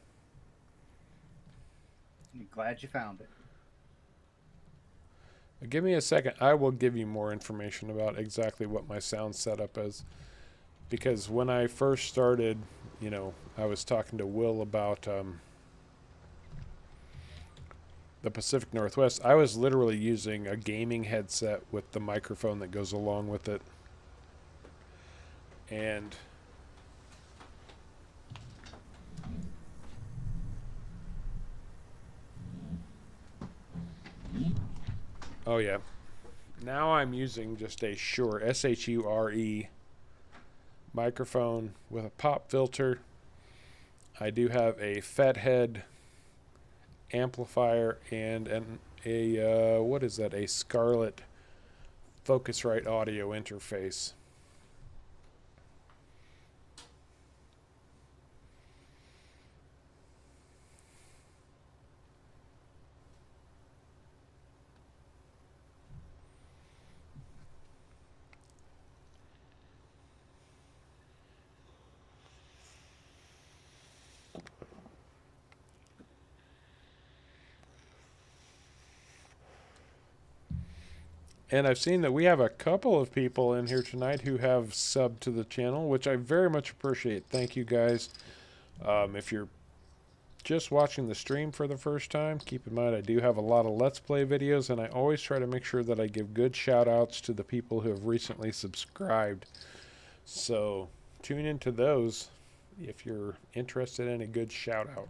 I'm glad you found it. Give me a second. I will give you more information about exactly what my sound setup is. Because when I first started, I was talking to Will about the Pacific Northwest. I was literally using a gaming headset with the microphone that goes along with it. And oh yeah. Now I'm using just a Shure SHURE microphone with a pop filter. I do have a Fathead amplifier and a what is that? A Scarlett Focusrite audio interface. And I've seen that we have a couple of people in here tonight who have subbed to the channel, which I very much appreciate. Thank you, guys. If you're just watching the stream for the first time, keep in mind I do have a lot of Let's Play videos, and I always try to make sure that I give good shout-outs to the people who have recently subscribed. So tune into those if you're interested in a good shout-out.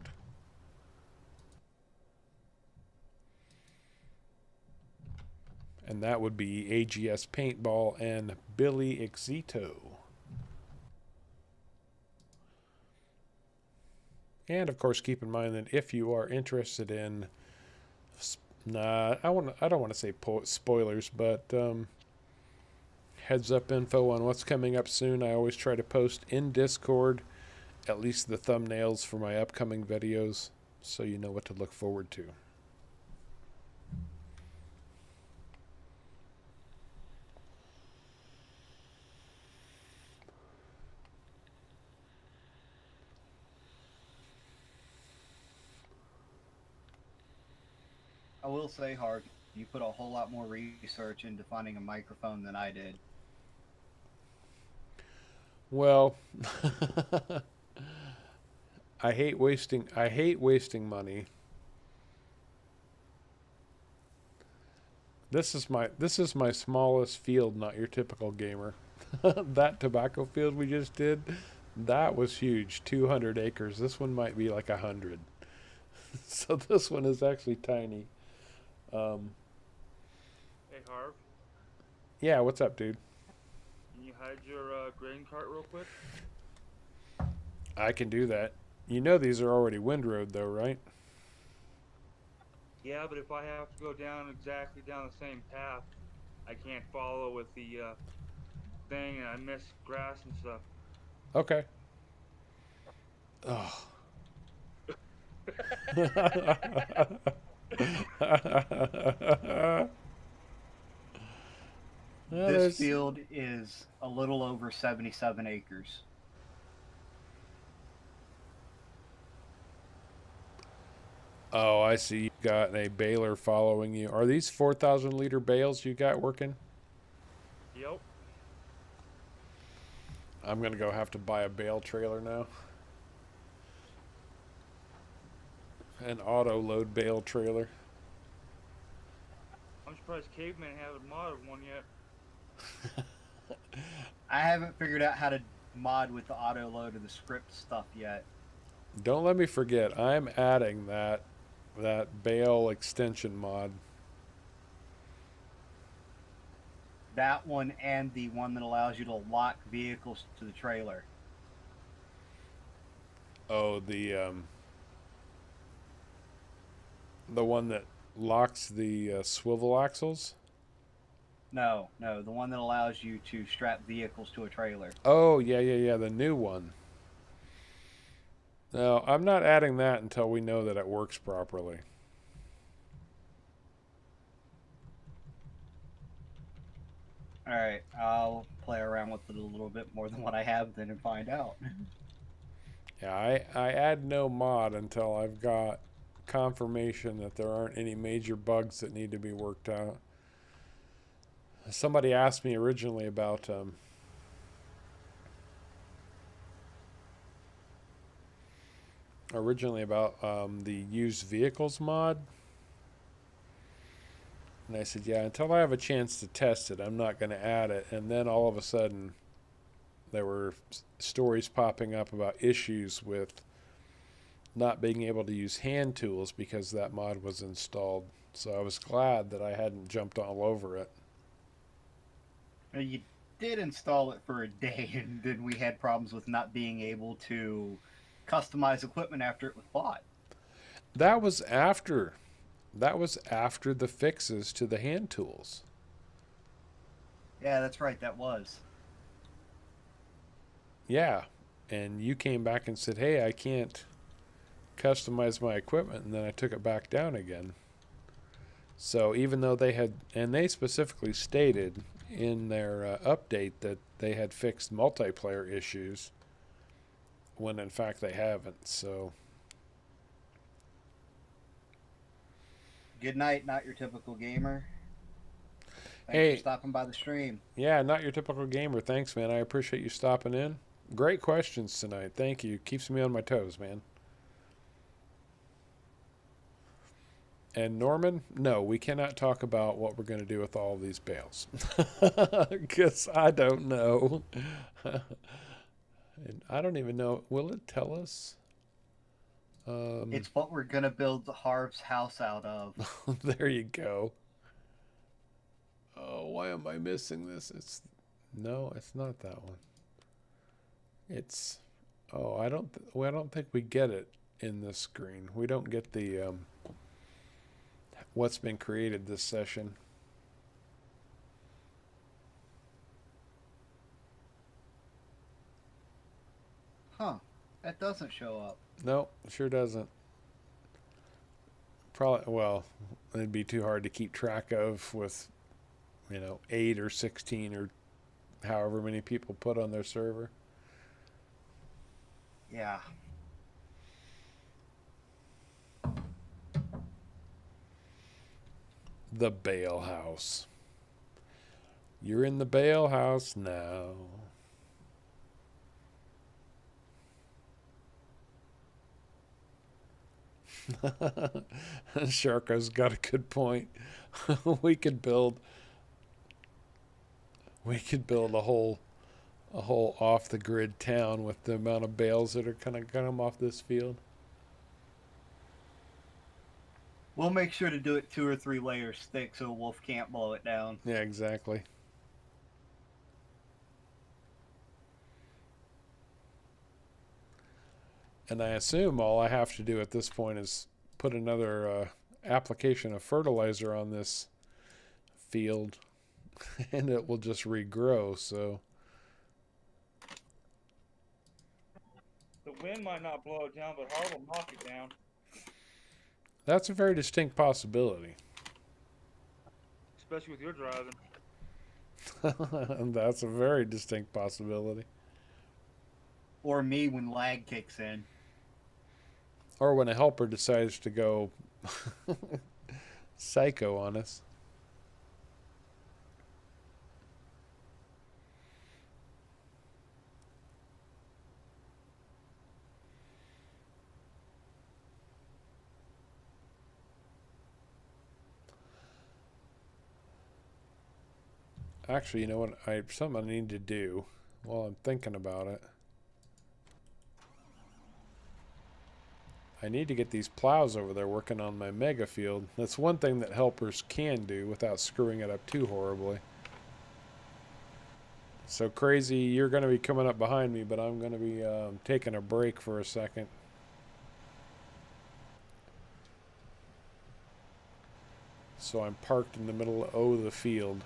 And that would be AGS Paintball and Billy Exito. And of course, keep in mind that if you are interested in, I don't want to say spoilers, but heads up info on what's coming up soon. I always try to post in Discord at least the thumbnails for my upcoming videos, so you know what to look forward to. I will say, Harv, you put a whole lot more research into finding a microphone than I did. Well, I hate wasting money. This is my smallest field, not your typical gamer. That tobacco field we just did, that was huge, 200 acres. This one might be like 100. So this one is actually tiny. Hey, Harv, Yeah, what's up, dude? can you hide your grain cart real quick? I can do that. You know these are already windrowed though, right? Yeah, but if I have to go down exactly down the same path, I can't follow with the thing, and I miss grass and stuff. Okay. Oh. Well, This there's. field is a little over 77 acres. Oh, I see. You got a baler following you. Are these 4,000 liter bales you got working? Yep. I'm gonna go have to buy a bale trailer now. An auto load bale trailer. I'm surprised Caveman haven't modded one yet. I haven't figured out how to mod with the auto load of the script stuff yet. Don't let me forget. I'm adding that bale extension mod. That one and the one that allows you to lock vehicles to the trailer. Oh, the one that locks the swivel axles. No, the one that allows you to strap vehicles to a trailer. Oh, yeah, the new one. No, I'm not adding that until we know that it works properly. Alright, I'll play around with it a little bit more than what I have then and find out. Yeah, I add no mod until I've got confirmation that there aren't any major bugs that need to be worked out. Somebody asked me originally about the used vehicles mod. And I said, yeah, until I have a chance to test it, I'm not going to add it. And then all of a sudden, there were stories popping up about issues with not being able to use hand tools because that mod was installed. So I was glad that I hadn't jumped all over it. You did install it for a day, and then we had problems with not being able to customize equipment after it was bought. That was after the fixes to the hand tools. Yeah, that's right, that was. Yeah. And you came back and said, hey, I can't customize my equipment. And then I took it back down again. So even though they specifically stated in their update that they had fixed multiplayer issues, when in fact they haven't. So. Good night, not your typical gamer. Thanks Hey, for stopping by the stream. Yeah, not your typical gamer. Thanks, man. I appreciate you stopping in. Great questions tonight. Thank you. Keeps me on my toes, man. And Norman, no, we cannot talk about what we're going to do with all of these bales. Because I don't know. And I don't even know. Will it tell us? It's what we're going to build Harv's house out of. There you go. Oh, why am I missing this? No, it's not that one. It's I don't think we get it in this screen. We don't get the what's been created this session. Huh. That doesn't show up. No, sure doesn't. Probably, well, it'd be too hard to keep track of with 8 or 16 or however many people put on their server. Yeah. The Bale House. You're in the Bale House now. Sharko's got a good point. we could build a whole off the grid town with the amount of bales that are gonna come off this field. We'll make sure to do it 2 or 3 layers thick so a wolf can't blow it down. Yeah, exactly. And I assume all I have to do at this point is put another application of fertilizer on this field and it will just regrow. So The wind might not blow it down, but Harv will knock it down. that's a very distinct possibility. Especially with your driving. And that's a very distinct possibility. Or me when lag kicks in. Or when a helper decides to go psycho on us. Actually, you know what? Something I need to do while I'm thinking about it. I need to get these plows over there working on my mega field. That's one thing that helpers can do without screwing it up too horribly. So Crazy, you're going to be coming up behind me, but I'm going to be taking a break for a second. So I'm parked in the middle of the field.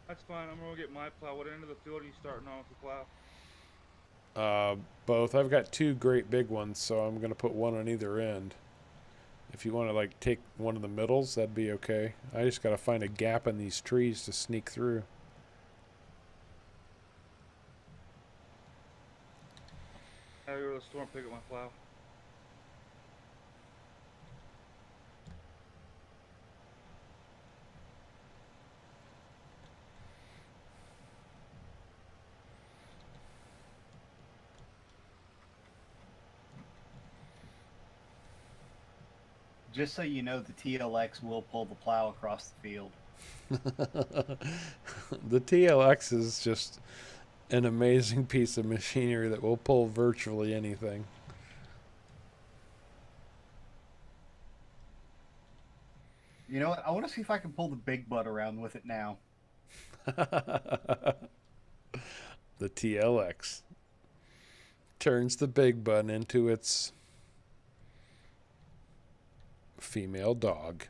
That's fine. I'm gonna get my plow. What end of the field are you starting on with the plow? Both. I've got two great big ones, so I'm going to put one on either end. If you want to like take one of the middles, that'd be okay. I just got to find a gap in these trees to sneak through. I gotta go to the store and pick up my plow. Just so you know, the TLX will pull the plow across the field. The TLX is just an amazing piece of machinery that will pull virtually anything. You know what? I want to see if I can pull the big butt around with it now. The TLX turns the big button into its female dog.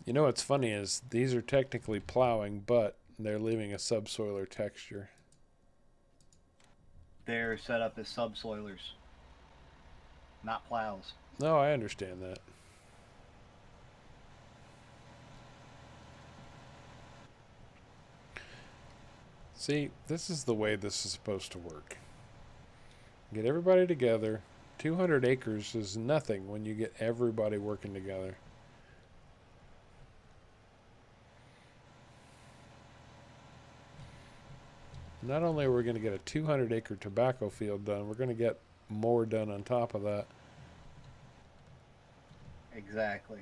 You know what's funny is these are technically plowing, but they're leaving a subsoiler texture. They're set up as subsoilers, not plows. No, I understand that. See, this is the way this is supposed to work. Get everybody together. 200 acres is nothing when you get everybody working together. Not only are we going to get a 200-acre tobacco field done, we're going to get more done on top of that. Exactly.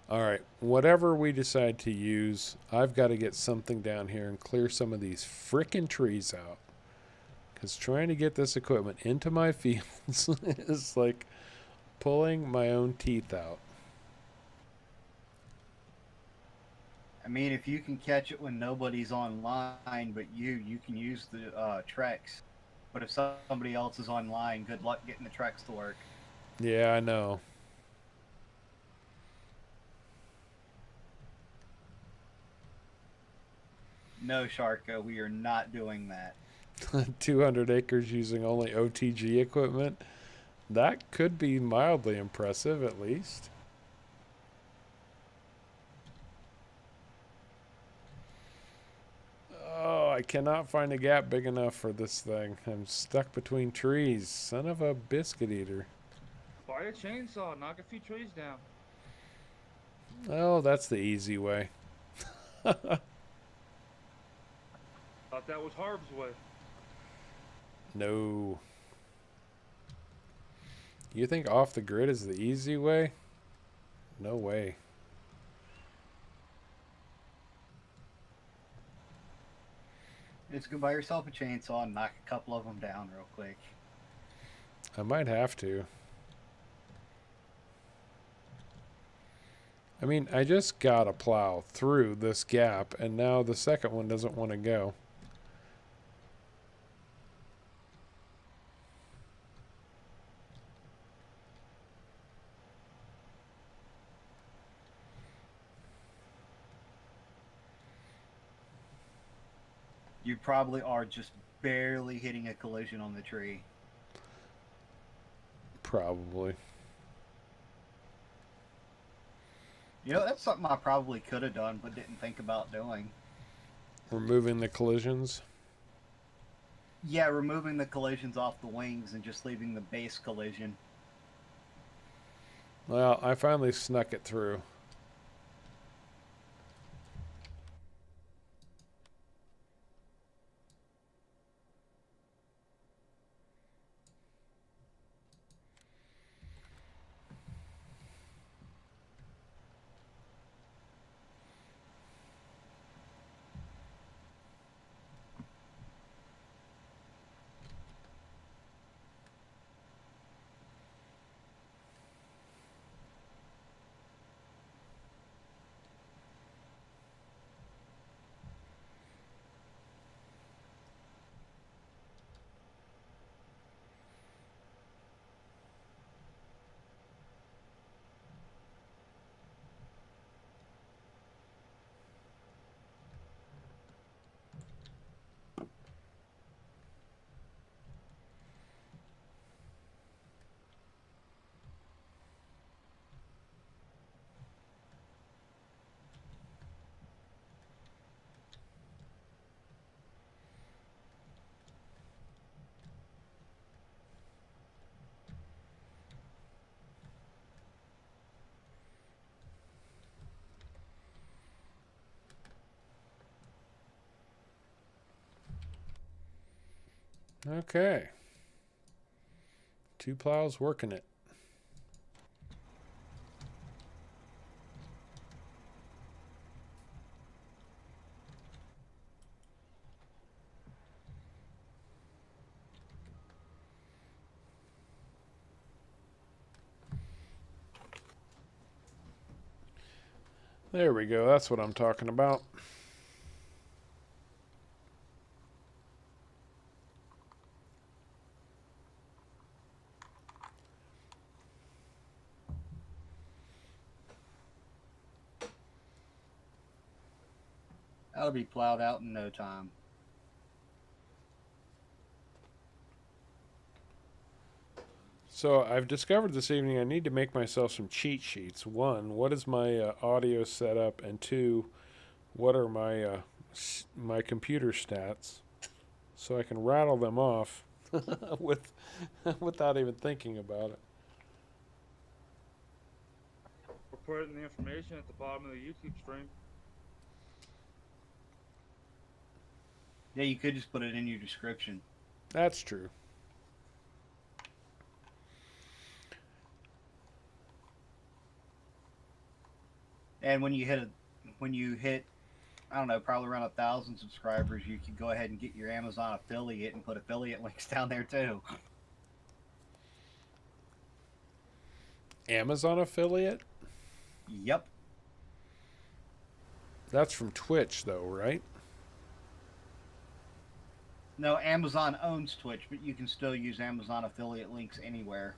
All right, whatever we decide to use, I've got to get something down here and clear some of these frickin' trees out. Because trying to get this equipment into my fields is like pulling my own teeth out. I mean, if you can catch it when nobody's online but you can use the Trex. But if somebody else is online, good luck getting the Trex to work. Yeah, I know. No, Sharka, we are not doing that. 200 acres using only OTG equipment. That could be mildly impressive, at least. Oh, I cannot find a gap big enough for this thing. I'm stuck between trees. Son of a biscuit eater. Buy a chainsaw, knock a few trees down. Oh, that's the easy way. Thought that was Harv's way. No. You think off the grid is the easy way? No way. Just go buy yourself a chainsaw and knock a couple of them down real quick. I might have to. I mean, I just gotta plow through this gap, and now the second one doesn't want to go. You probably are just barely hitting a collision on the tree. Probably. You know, that's something I probably could have done but didn't think about doing. Removing the collisions. Yeah, removing the collisions off the wings and just leaving the base collision. Well, I finally snuck it through. Okay. 2 plows working it. There we go. That's what I'm talking about. That'll be plowed out in no time. So I've discovered this evening I need to make myself some cheat sheets. 1, what is my audio setup? And 2, what are my my computer stats? So I can rattle them off with without even thinking about it. We're putting the information at the bottom of the YouTube stream. Yeah, you could just put it in your description. That's true. And when you hit, I don't know, probably around 1,000 subscribers, you can go ahead and get your Amazon affiliate and put affiliate links down there too. Amazon affiliate? Yep. That's from Twitch though, right? No, Amazon owns Twitch, but you can still use Amazon affiliate links anywhere.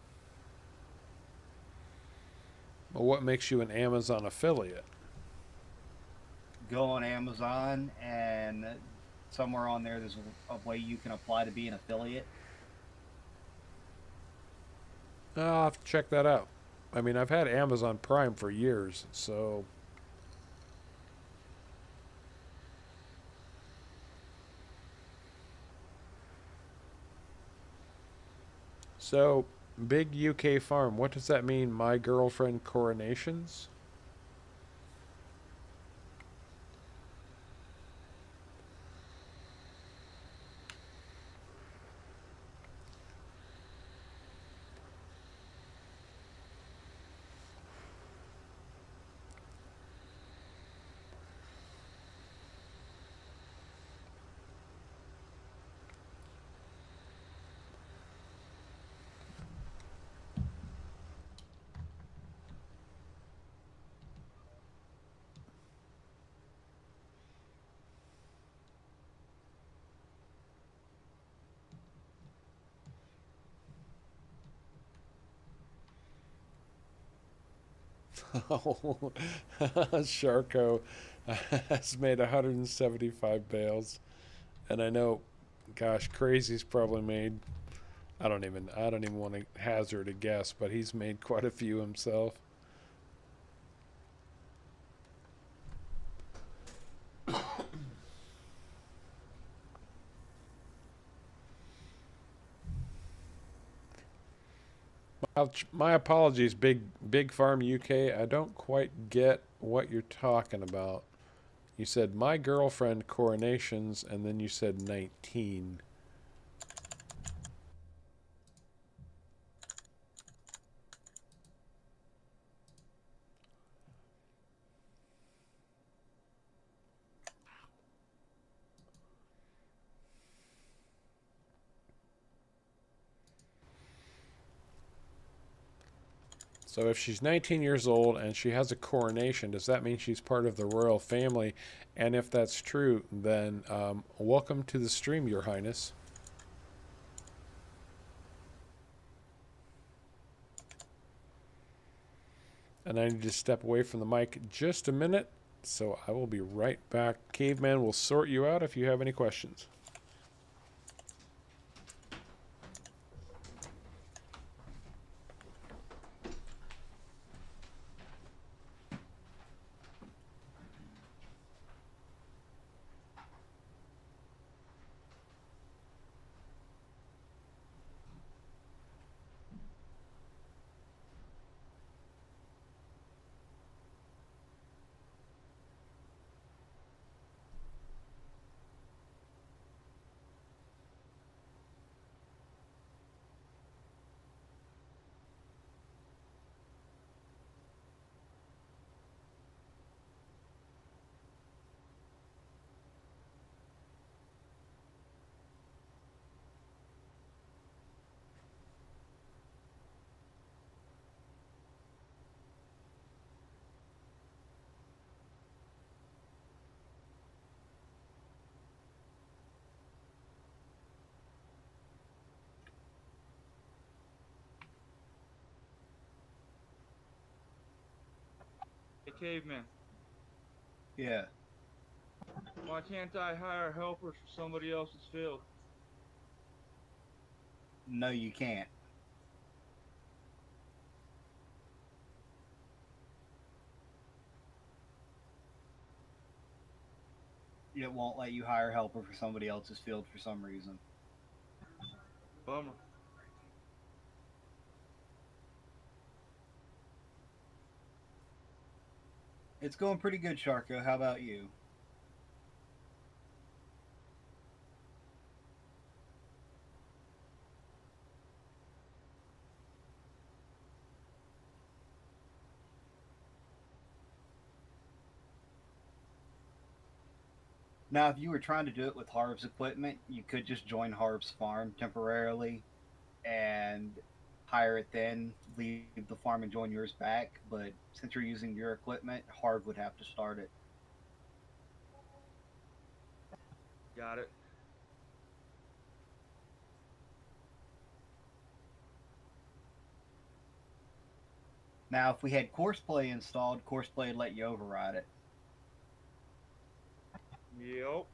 Well, what makes you an Amazon affiliate? Go on Amazon, and somewhere on there there's a way you can apply to be an affiliate. I'll have to check that out. I mean, I've had Amazon Prime for years, so... So, big UK farm, what does that mean? My girlfriend coronations? Oh, Sharko has made 175 bales, and I know, gosh, Crazy's probably made. I don't even want to hazard a guess, but he's made quite a few himself. My apologies, Big Farm UK. I don't quite get what you're talking about. You said my girlfriend coronations, and then you said 19. So if she's 19 years old and she has a coronation, does that mean she's part of the royal family? And if that's true, then welcome to the stream, Your Highness. And I need to step away from the mic just a minute, so I will be right back. Caveman will sort you out if you have any questions. Hey, caveman. Yeah. Why can't I hire helpers for somebody else's field? No, you can't. It won't let you hire a helper for somebody else's field for some reason. Bummer. It's going pretty good, Sharko. How about you? Now, if you were trying to do it with Harv's equipment, you could just join Harv's farm temporarily and hire it then, leave the farm and join yours back. But since you're using your equipment, Harv would have to start it. Got it. Now, if we had Courseplay installed, Courseplay would let you override it. Yep.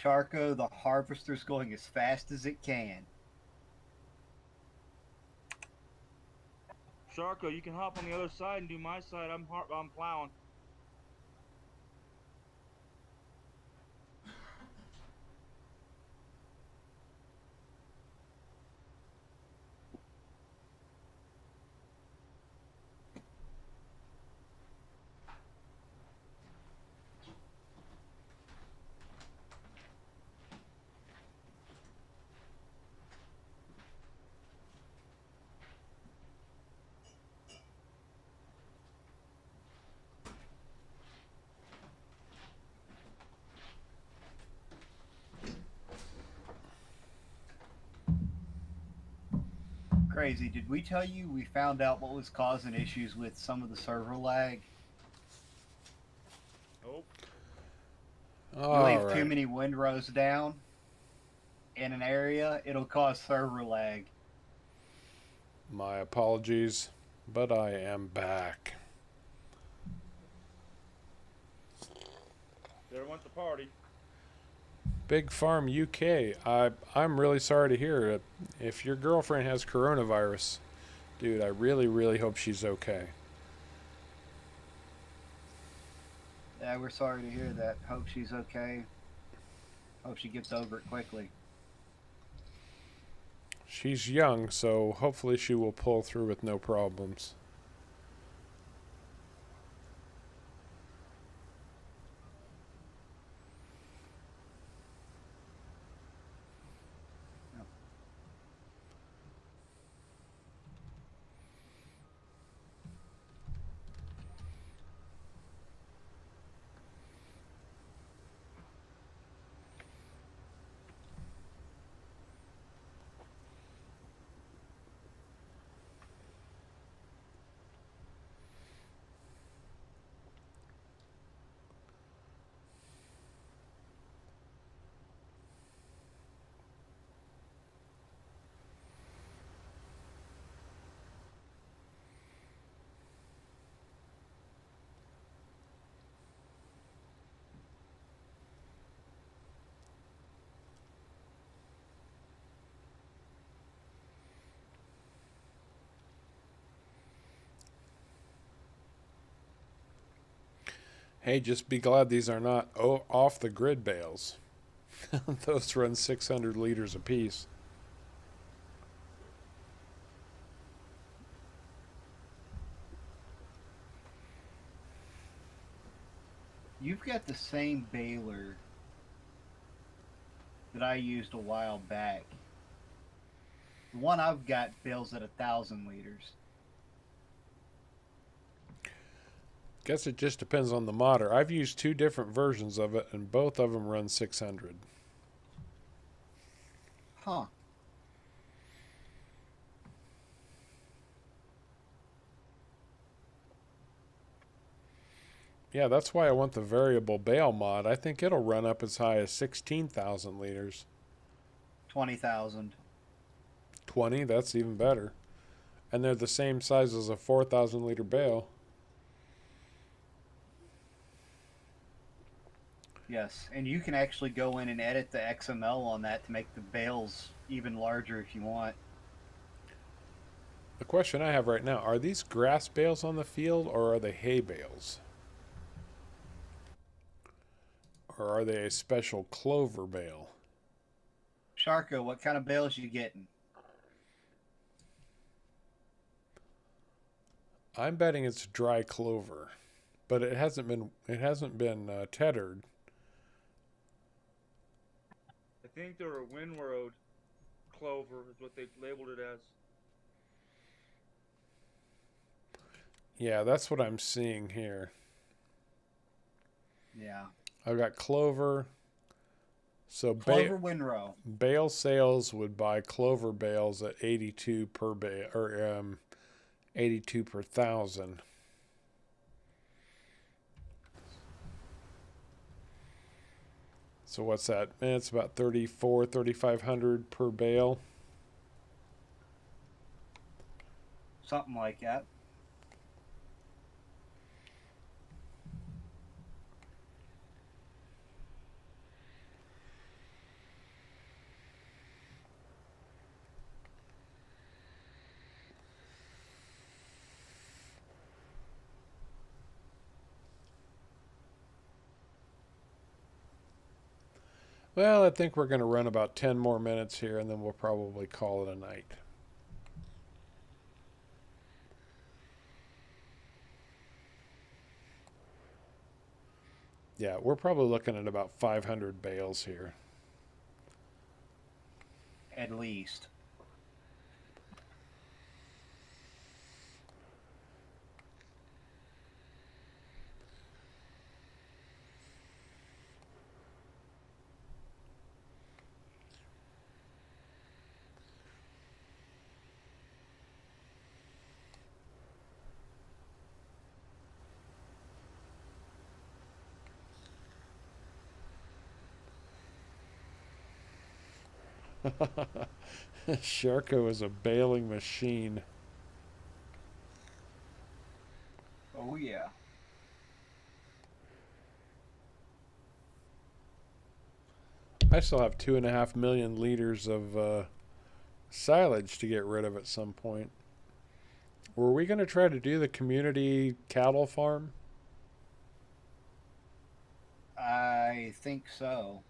Sharko, the harvester's going as fast as it can. Sharko, you can hop on the other side and do my side. I'm plowing. Crazy. Did we tell you we found out what was causing issues with some of the server lag? Nope. You leave All too right. many windrows down in an area, it'll cause server lag. My apologies, but I am back. There went the party. Big Farm UK. I'm really sorry to hear it. If your girlfriend has coronavirus, dude, I really, really hope she's okay. Yeah, we're sorry to hear that. Hope she's okay. Hope she gets over it quickly. She's young, so hopefully she will pull through with no problems. Hey, just be glad these are not off the grid bales. Those run 600 liters apiece. You've got the same baler that I used a while back. The one I've got bales at 1,000 liters. Guess it just depends on the modder. I've used two different versions of it, and both of them run 600. Huh. Yeah, that's why I want the variable bale mod. I think it'll run up as high as 16,000 liters. 20,000. 20, that's even better. And they're the same size as a 4,000 liter bale. Yes, and you can actually go in and edit the XML on that to make the bales even larger if you want. The question I have right now, are these grass bales on the field or are they hay bales? Or are they a special clover bale? Sharko, what kind of bales you getting? I'm betting it's dry clover, but it hasn't been tethered. I think they're a windrow clover is what they labeled it as. Yeah, that's what I'm seeing here. Yeah. I've got clover. So Clover windrow. bale sales would buy clover bales at 82 per bale, or 82 per thousand. So what's that? It's about 3,500 per bale. Something like that. Well, I think we're going to run about 10 more minutes here, and then we'll probably call it a night. Yeah, we're probably looking at about 500 bales here. At least. Sharko is a baling machine. Oh yeah. I still have 2.5 million liters of silage to get rid of at some point. Were we going to try to do the community cattle farm? I think so.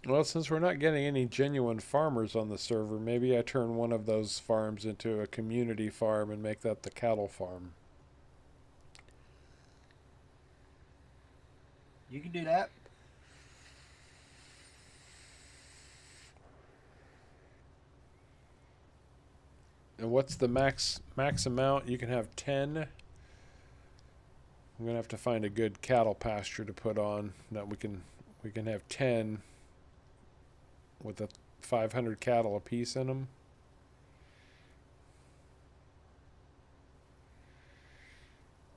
Well, since we're not getting any genuine farmers on the server, maybe I turn one of those farms into a community farm and make that the cattle farm. You can do that. And what's the max amount? You can have 10. I'm gonna have to find a good cattle pasture to put on that we can have 10 with a 500 cattle apiece in them.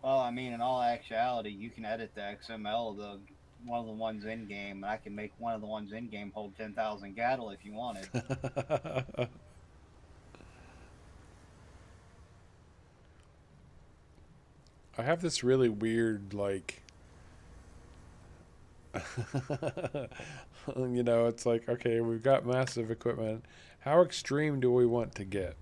Well, I mean, in all actuality, you can edit the XML of the one of the ones in game, and I can make one of the ones in game hold 10,000 cattle if you wanted. I have this really weird, like, you know, it's like, okay, we've got massive equipment. How extreme do we want to get?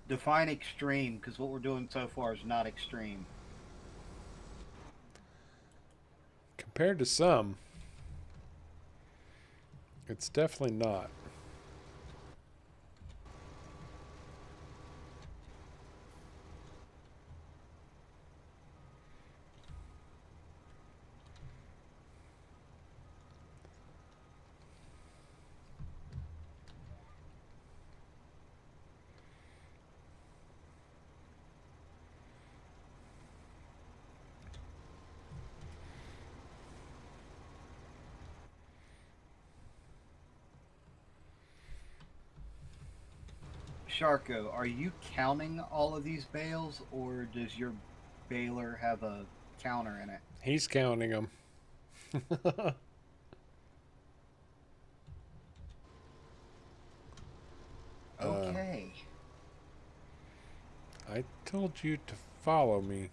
Define extreme, because what we're doing so far is not extreme. Compared to some, it's definitely not. Sharko, are you counting all of these bales, or does your baler have a counter in it? He's counting them. Okay. I told you to follow me.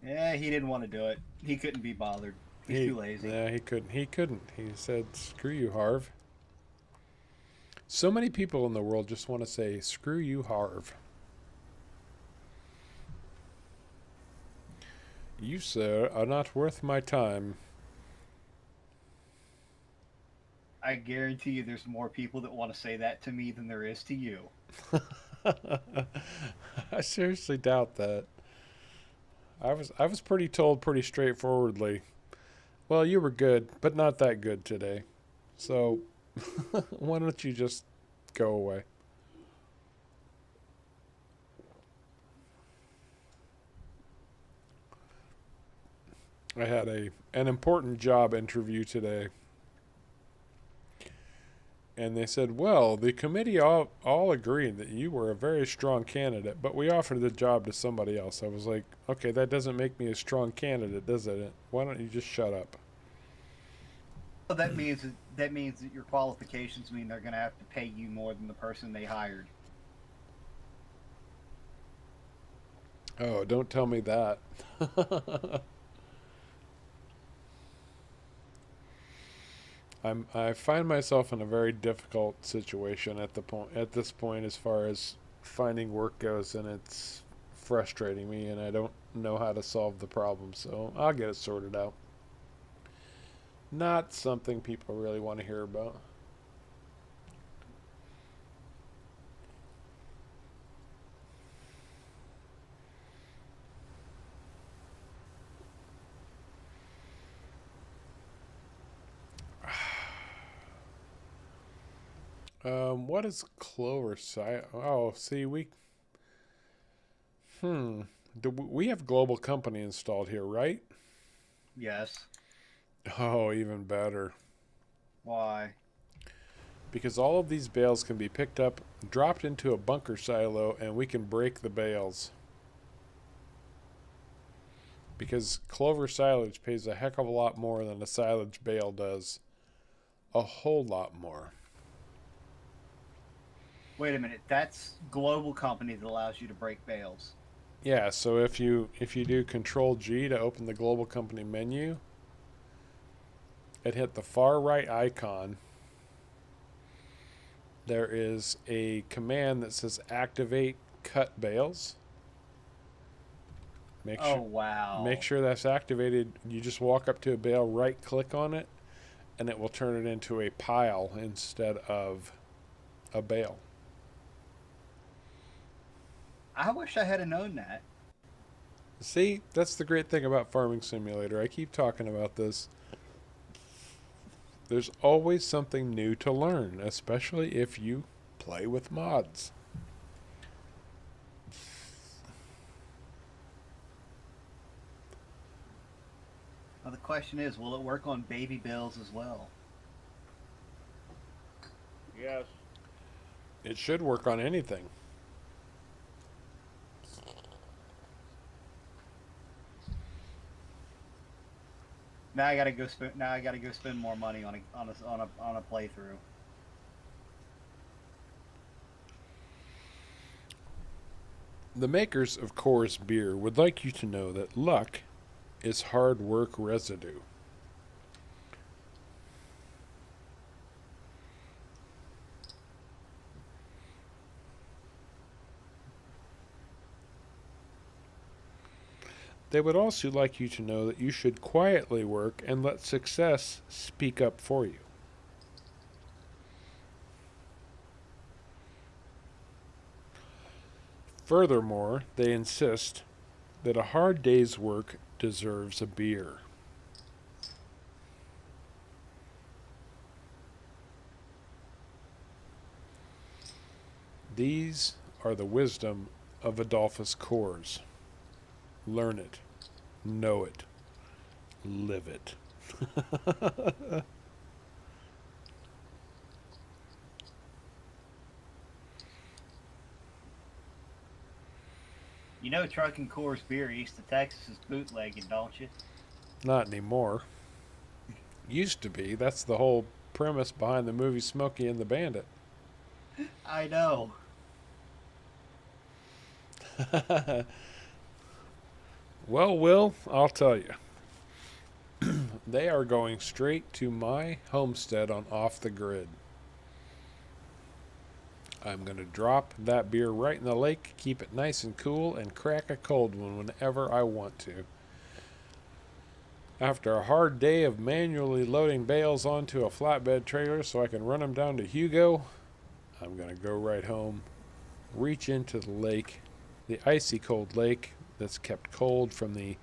Yeah, he didn't want to do it. He couldn't be bothered. He's too lazy. Yeah, he couldn't. He couldn't. He said, "Screw you, Harv." So many people in the world just want to say, "Screw you, Harv." You, sir, are not worth my time. I guarantee you there's more people that want to say that to me than there is to you. I seriously doubt that. I was told pretty straightforwardly. Well, you were good, but not that good today. So why don't you just go away? I had an important job interview today. And they said, well, the committee all agreed that you were a very strong candidate, but we offered the job to somebody else. I was like, okay, that doesn't make me a strong candidate, does it? Why don't you just shut up? Well, that means that your qualifications mean they're going to have to pay you more than the person they hired. Oh, don't tell me that. I find myself in a very difficult situation at this point as far as finding work goes, and it's frustrating me, and I don't know how to solve the problem, so I'll get it sorted out. Not something people really want to hear about. What is clover site? Oh, see, we have global company installed here, right? Yes. Oh, even better. Why? Because all of these bales can be picked up, dropped into a bunker silo, and we can break the bales. because clover silage pays a heck of a lot more than a silage bale does. A whole lot more. Wait a minute. That's global company that allows you to break bales. Yeah, so if you do Control G to open the global company menu, and hit the far right icon, there is a command that says activate cut bales. Wow. Make sure that's activated. You just walk up to a bale, right click on it, and it will turn it into a pile instead of a bale. I wish I had known that. See, that's the great thing about Farming Simulator. I keep talking about this. There's always something new to learn, especially if you play with mods. Well, the question is, will it work on baby bales as well? Yes. It should work on anything. Now I gotta go spend. Now I gotta go spend more money on a playthrough. The makers of Coors beer would like you to know that luck is hard work residue. They would also like you to know that you should quietly work and let success speak up for you. Furthermore, they insist that a hard day's work deserves a beer. These are the wisdom of Adolphus Coors. Learn it, know it, live it. You know, trucking Coors beer east of Texas is bootlegging, don't you? Not anymore. Used to be. That's the whole premise behind the movie Smokey and the Bandit. I know. Well, Will, I'll tell you. They are going straight to my homestead on Off the Grid. I'm going to drop that beer right in the lake, keep it nice and cool, and crack a cold one whenever I want to. After a hard day of manually loading bales onto a flatbed trailer so I can run them down to Hugo, I'm going to go right home, reach into the lake, the icy cold lake that's kept cold from the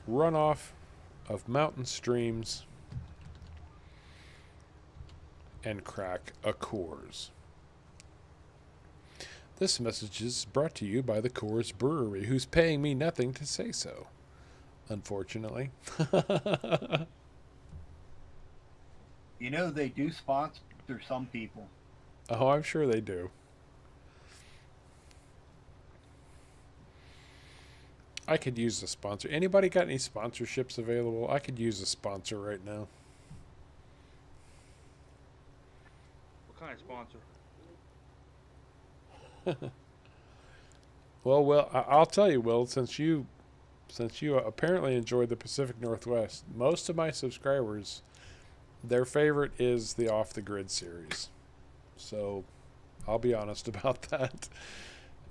runoff of mountain streams, and crack a Coors. This message is brought to you by the Coors Brewery, who's paying me nothing to say so, unfortunately. You know, they do sponsor some people. Oh, I'm sure they do. I could use a sponsor. Anybody got any sponsorships available? I could use a sponsor right now. What kind of sponsor? Well, I'll tell you, Will, since you apparently enjoy the Pacific Northwest, most of my subscribers, their favorite is the Off the Grid series. So, I'll be honest about that.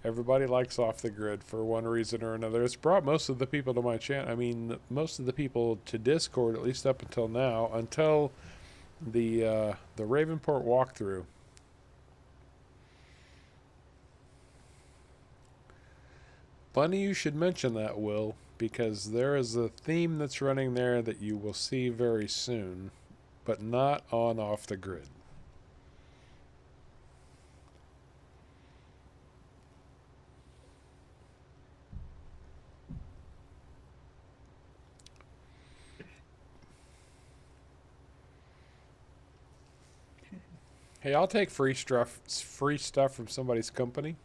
Everybody likes Off the Grid for one reason or another. It's brought most of the people to my channel. I mean, most of the people to Discord, at least up until now, until the Ravenport walkthrough. Funny you should mention that, Will, because there is a theme that's running there that you will see very soon, but not on Off the Grid. Hey, I'll take free stuff from somebody's company.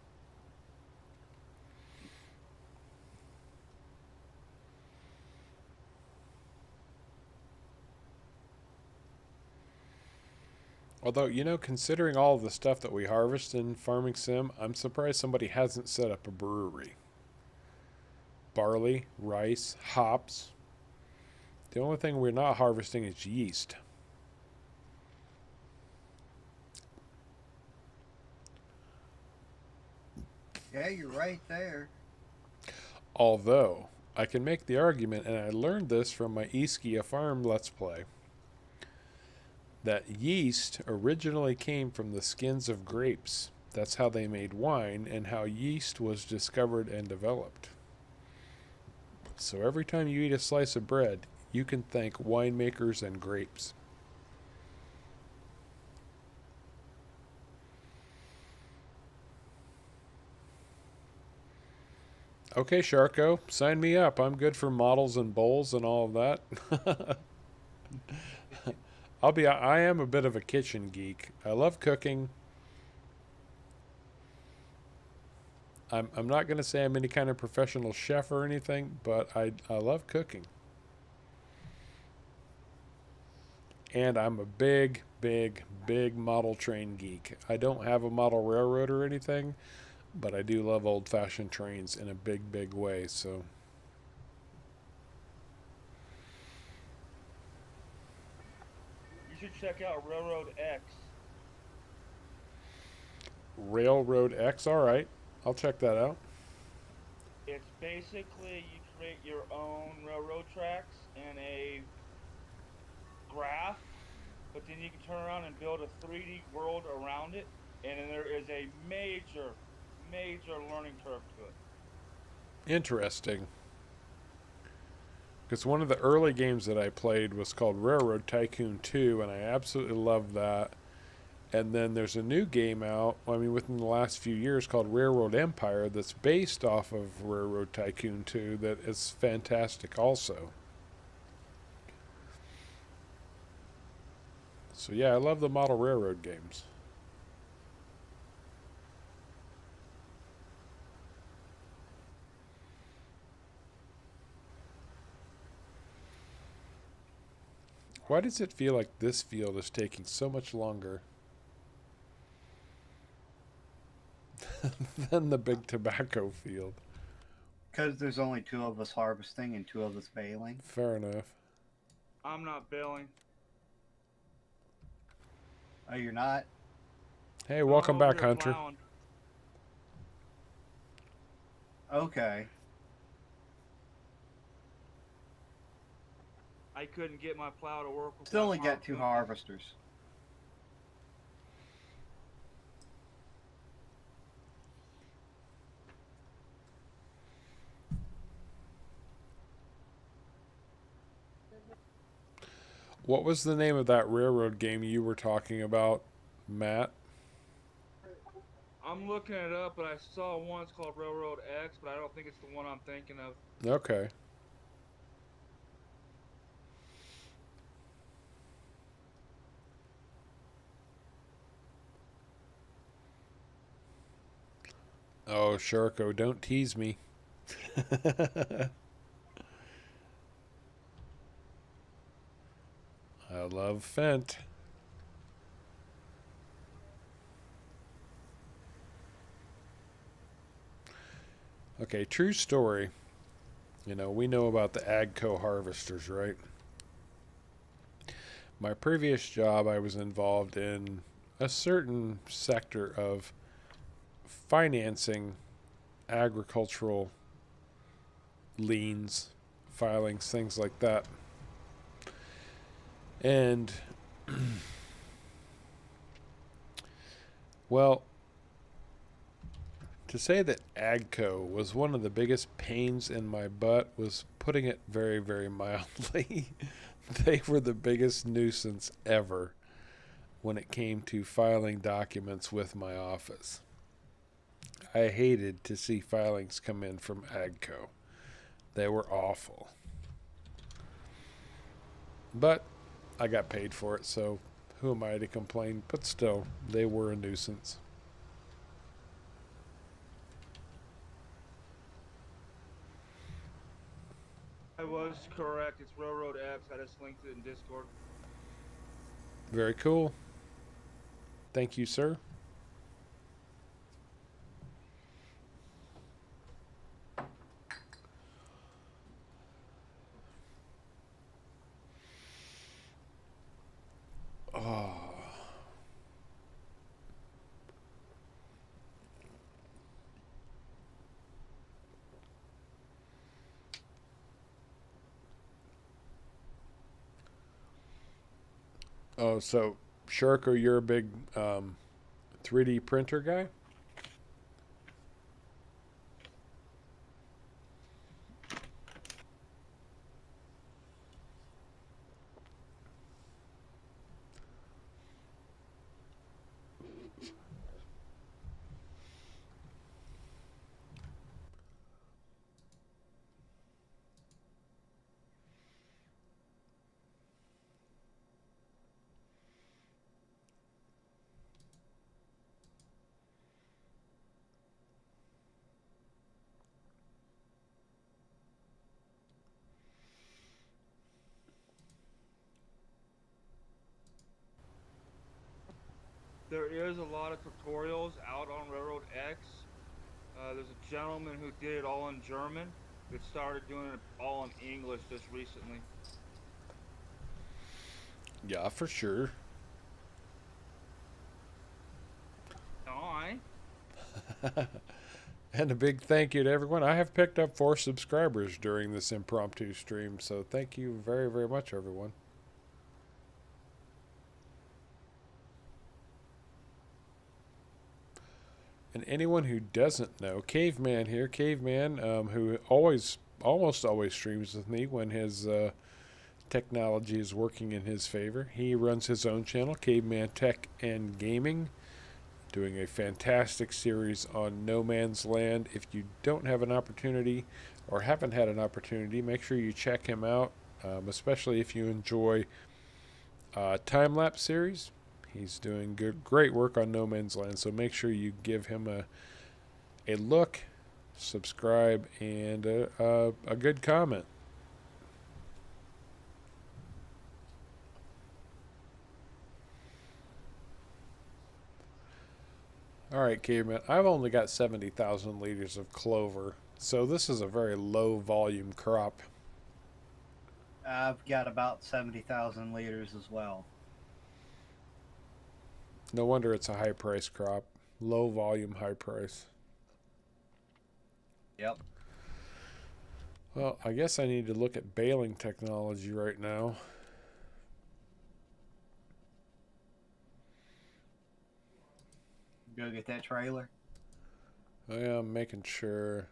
Although, you know, considering all of the stuff that we harvest in Farming Sim, I'm surprised somebody hasn't set up a brewery. Barley, rice, hops. The only thing we're not harvesting is yeast. Yeah, you're right there. Although, I can make the argument, and I learned this from my Ischia Farm Let's Play, that yeast originally came from the skins of grapes. That's how they made wine and how yeast was discovered and developed. So every time you eat a slice of bread, you can thank winemakers and grapes. Okay, Sharko, sign me up. I'm good for models and bowls and all of that. I am a bit of a kitchen geek. I love cooking. I'm not going to say I'm any kind of professional chef or anything, but I love cooking. And I'm a big, big, big model train geek. I don't have a model railroad or anything, but I do love old-fashioned trains in a big, big way, so... You should check out Railroad X. Railroad X, alright. I'll check that out. It's basically you create your own railroad tracks in a graph, but then you can turn around and build a 3D world around it, and then there is a major, major learning curve to it. Interesting. Because one of the early games that I played was called Railroad Tycoon 2, and I absolutely loved that. And then there's a new game out, within the last few years called Railroad Empire that's based off of Railroad Tycoon 2 that is fantastic also. So yeah, I love the model railroad games. Why does it feel like this field is taking so much longer than the big tobacco field? Because there's only 2 of us harvesting and 2 of us baling. Fair enough. I'm not bailing. Oh, you're not? Hey, welcome I'm back, over here Hunter. plowing. Okay. I couldn't get my plow to work. Still only without got 2 cooking. harvesters. What was the name of that railroad game you were talking about, Matt? I'm looking it up, but I saw one. It's called Railroad X, but I don't think it's the one I'm thinking of. Okay. Oh, Sharko, don't tease me. I love Fent. Okay, true story. You know, we know about the AGCO harvesters, right? My previous job, I was involved in a certain sector of financing agricultural liens, filings, things like that. And, well, to say that AGCO was one of the biggest pains in my butt was putting it very, very mildly. They were the biggest nuisance ever when it came to filing documents with my office. I hated to see filings come in from AGCO. They were awful. But I got paid for it, so who am I to complain? But still, they were a nuisance. I was correct. It's Railroad X. I just linked it in Discord. Very cool. Thank you, sir. Oh. Oh, so Sharko, you're a big 3D printer guy? There is a lot of tutorials out on Railroad X. There's a gentleman who did it all in German that started doing it all in English just recently. Yeah, for sure. Aye. And a big thank you to everyone. I have picked up 4 subscribers during this impromptu stream, so thank you very, very much, everyone. And anyone who doesn't know, Caveman here, Caveman, who almost always streams with me when his technology is working in his favor. He runs his own channel, Caveman Tech and Gaming, doing a fantastic series on No Man's Land. If you don't have an opportunity or haven't had an opportunity, make sure you check him out, especially if you enjoy time-lapse series. He's doing great work on No Man's Land, so make sure you give him a look, subscribe, and a good comment. All right, Caveman, I've only got 70,000 liters of clover, so this is a very low volume crop. I've got about 70,000 liters as well. No wonder it's a high price crop. Low volume, high price. Yep. Well, I guess I need to look at baling technology right now. Go get that trailer. Oh yeah, I'm making sure.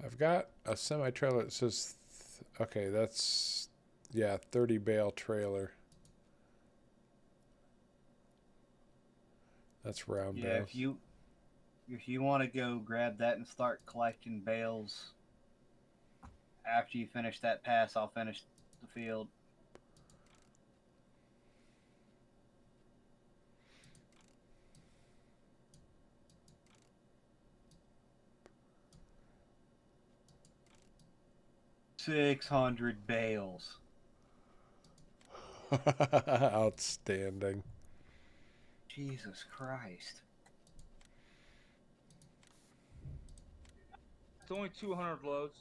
I've got a semi-trailer that says, okay, that's, yeah, 30 bale trailer. That's round Yeah, bales. if you want to go grab that and start collecting bales after you finish that pass, I'll finish the field. $600 bales. Outstanding. Jesus Christ. It's only 200 loads.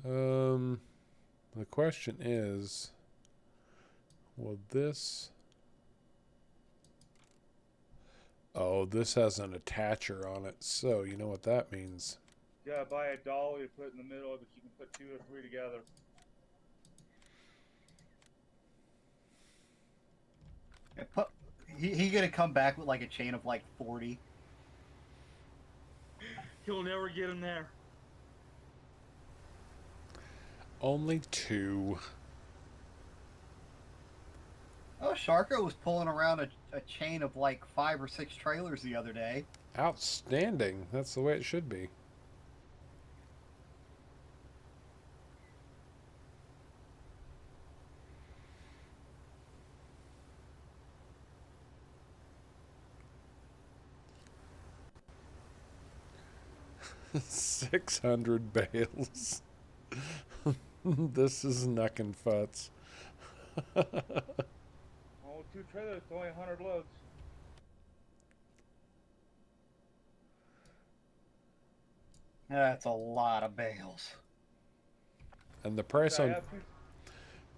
The question is, will this... Oh, this has an attacher on it, so you know what that means. Yeah, buy a doll, you put it in the middle, but you can put 2 or 3 together. He gonna come back with like a chain of like 40. He'll never get in there. Only 2. Oh, Sharko was pulling around a chain of like 5 or 6 trailers the other day. Outstanding. That's the way it should be. $600 bales. This is knuckin' futz. Oh, 2 trailers, only 100 loads. That's a lot of bales. And the I have two.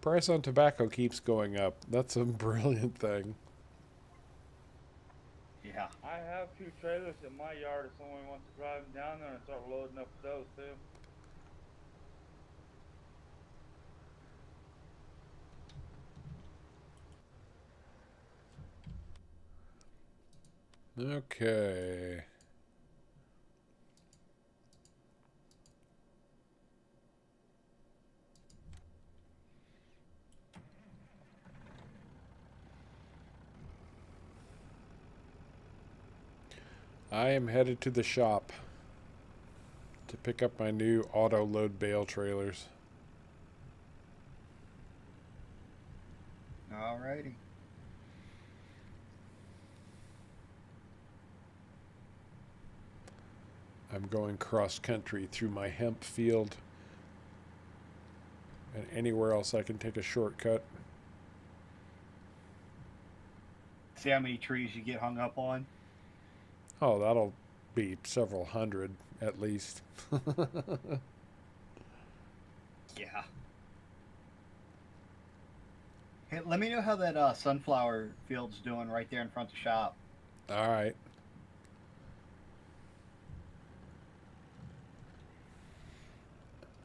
price on tobacco keeps going up. That's a brilliant thing. Yeah. I have 2 trailers in my yard. If someone wants to drive them down there and start loading up those too. Okay. I am headed to the shop to pick up my new auto load bale trailers. Alrighty. I'm going cross country through my hemp field and anywhere else I can take a shortcut. See how many trees you get hung up on? Oh, that'll be several hundred at least. Yeah. Hey, let me know how that sunflower field's doing right there in front of the shop. All right.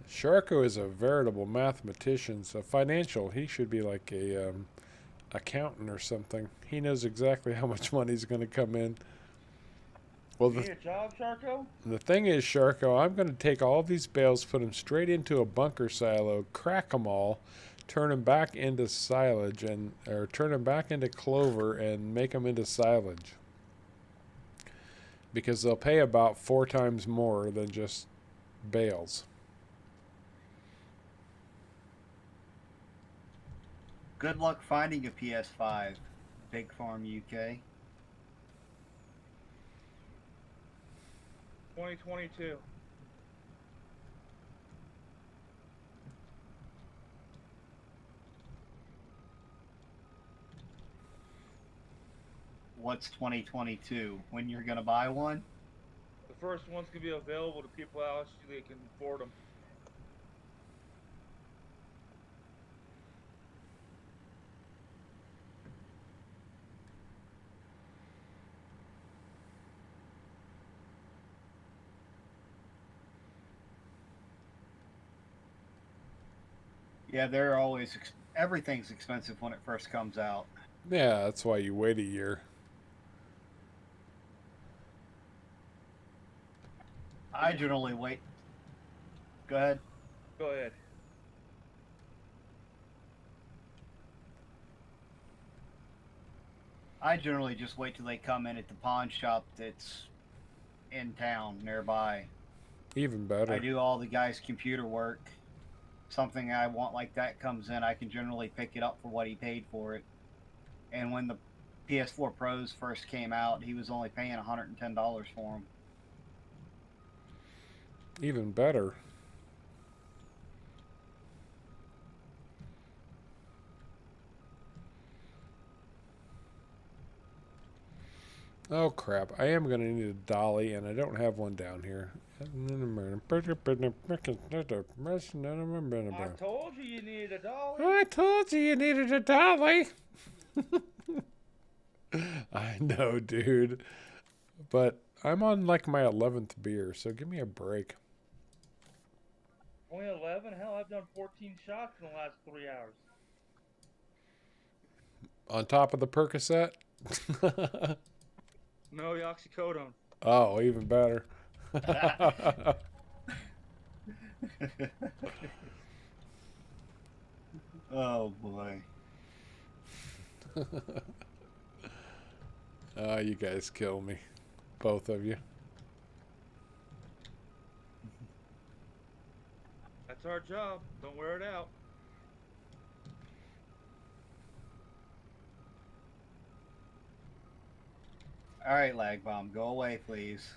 Sharko is a veritable mathematician, so financial. He should be like a accountant or something. He knows exactly how much money's going to come in. Well, You need a job, Sharko? the thing is, Sharko, I'm going to take all these bales, put them straight into a bunker silo, crack them all, turn them back into silage, or turn them back into clover and make them into silage. Because they'll pay about 4 times more than just bales. Good luck finding a PS5, Big Farm UK. 2022. What's 2022? When you're gonna buy one? The first one's gonna be available to people out so they can afford them. Yeah, they're always everything's expensive when it first comes out. Yeah, that's why you wait a year. I generally wait. Go ahead. Go ahead. I generally just wait till they come in at the pawn shop that's in town nearby. Even better. I do all the guys' computer work. Something I want like that comes in, I can generally pick it up for what he paid for it. And when the PS4 Pros first came out, he was only paying $110 for them. Even better. Oh crap, I am going to need a dolly and I don't have one down here. I told you needed a dolly. I told you needed a dolly. I know, dude. But I'm on like my 11th beer, so give me a break. Only 11? Hell, I've done 14 shots in the last 3 hours. On top of the Percocet? No, the oxycodone. Oh, even better. Oh boy. Oh, you guys kill me. Both of you. That's our job. Don't wear it out. Alright, Lag Bomb, go away, please.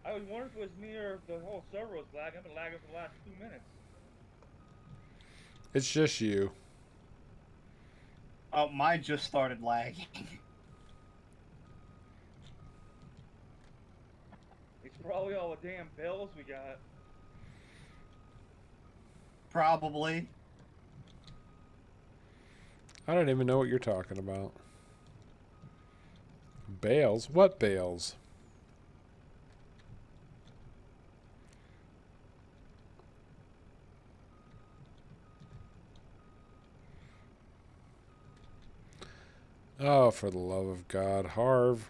I was wondering if it was me or if the whole server was lagging. I've been lagging for the last 2 minutes. It's just you. Oh, mine just started lagging. It's probably all the damn bells we got. Probably. I don't even know what you're talking about. Bales? What bales? Oh, for the love of God, Harv.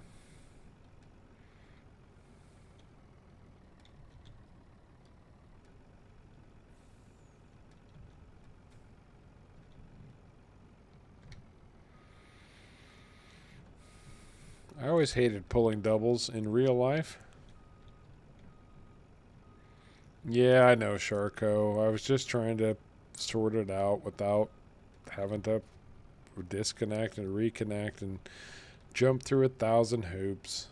I always hated pulling doubles in real life. Yeah, I know, Sharko. I was just trying to sort it out without having to disconnect and reconnect and jump through 1,000 hoops.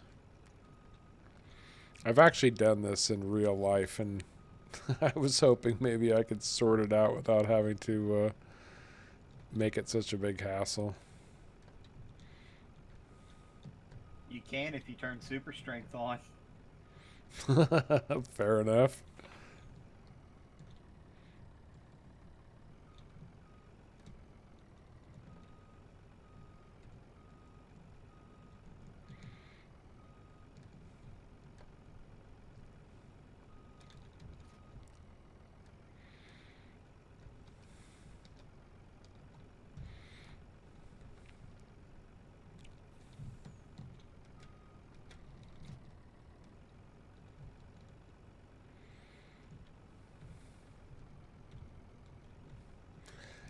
I've actually done this in real life, and I was hoping maybe I could sort it out without having to make it such a big hassle. You can if you turn super strength on. Fair enough.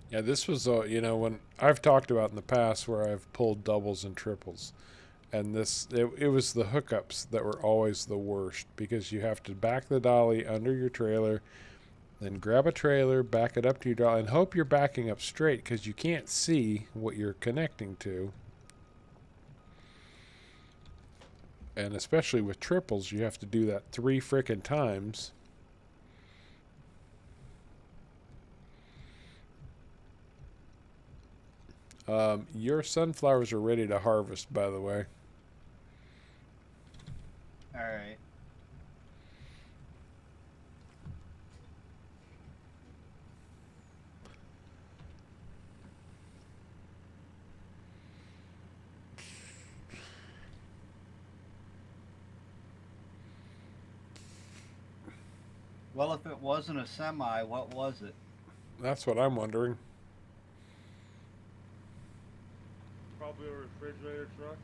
Yeah, this was, when I've talked about in the past where I've pulled doubles and triples. And it was the hookups that were always the worst because you have to back the dolly under your trailer, then grab a trailer, back it up to your dolly, and hope you're backing up straight because you can't see what you're connecting to. And especially with triples, you have to do that 3 frickin' times. Your sunflowers are ready to harvest, by the way. Alright. Well, if it wasn't a semi, what was it? That's what I'm wondering. Probably a refrigerator truck.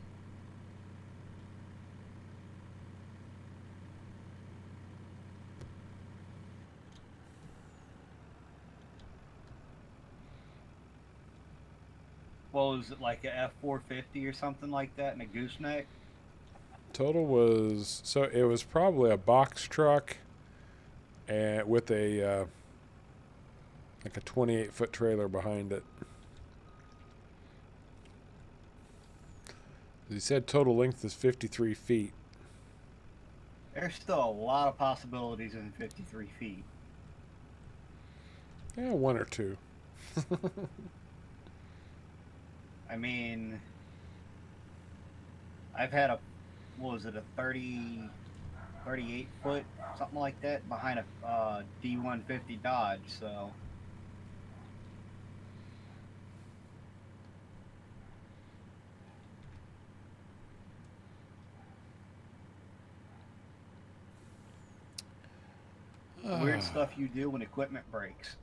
Well, was it like a F450 or something like that and a gooseneck? Total was, so it was probably a box truck and with a like a 28-foot trailer behind it. He said total length is 53 feet. There's still a lot of possibilities in 53 feet. Yeah, 1 or 2. I mean, I've had what was it, a 38 foot, something like that, behind a D150 Dodge, so. Weird stuff you do when equipment breaks.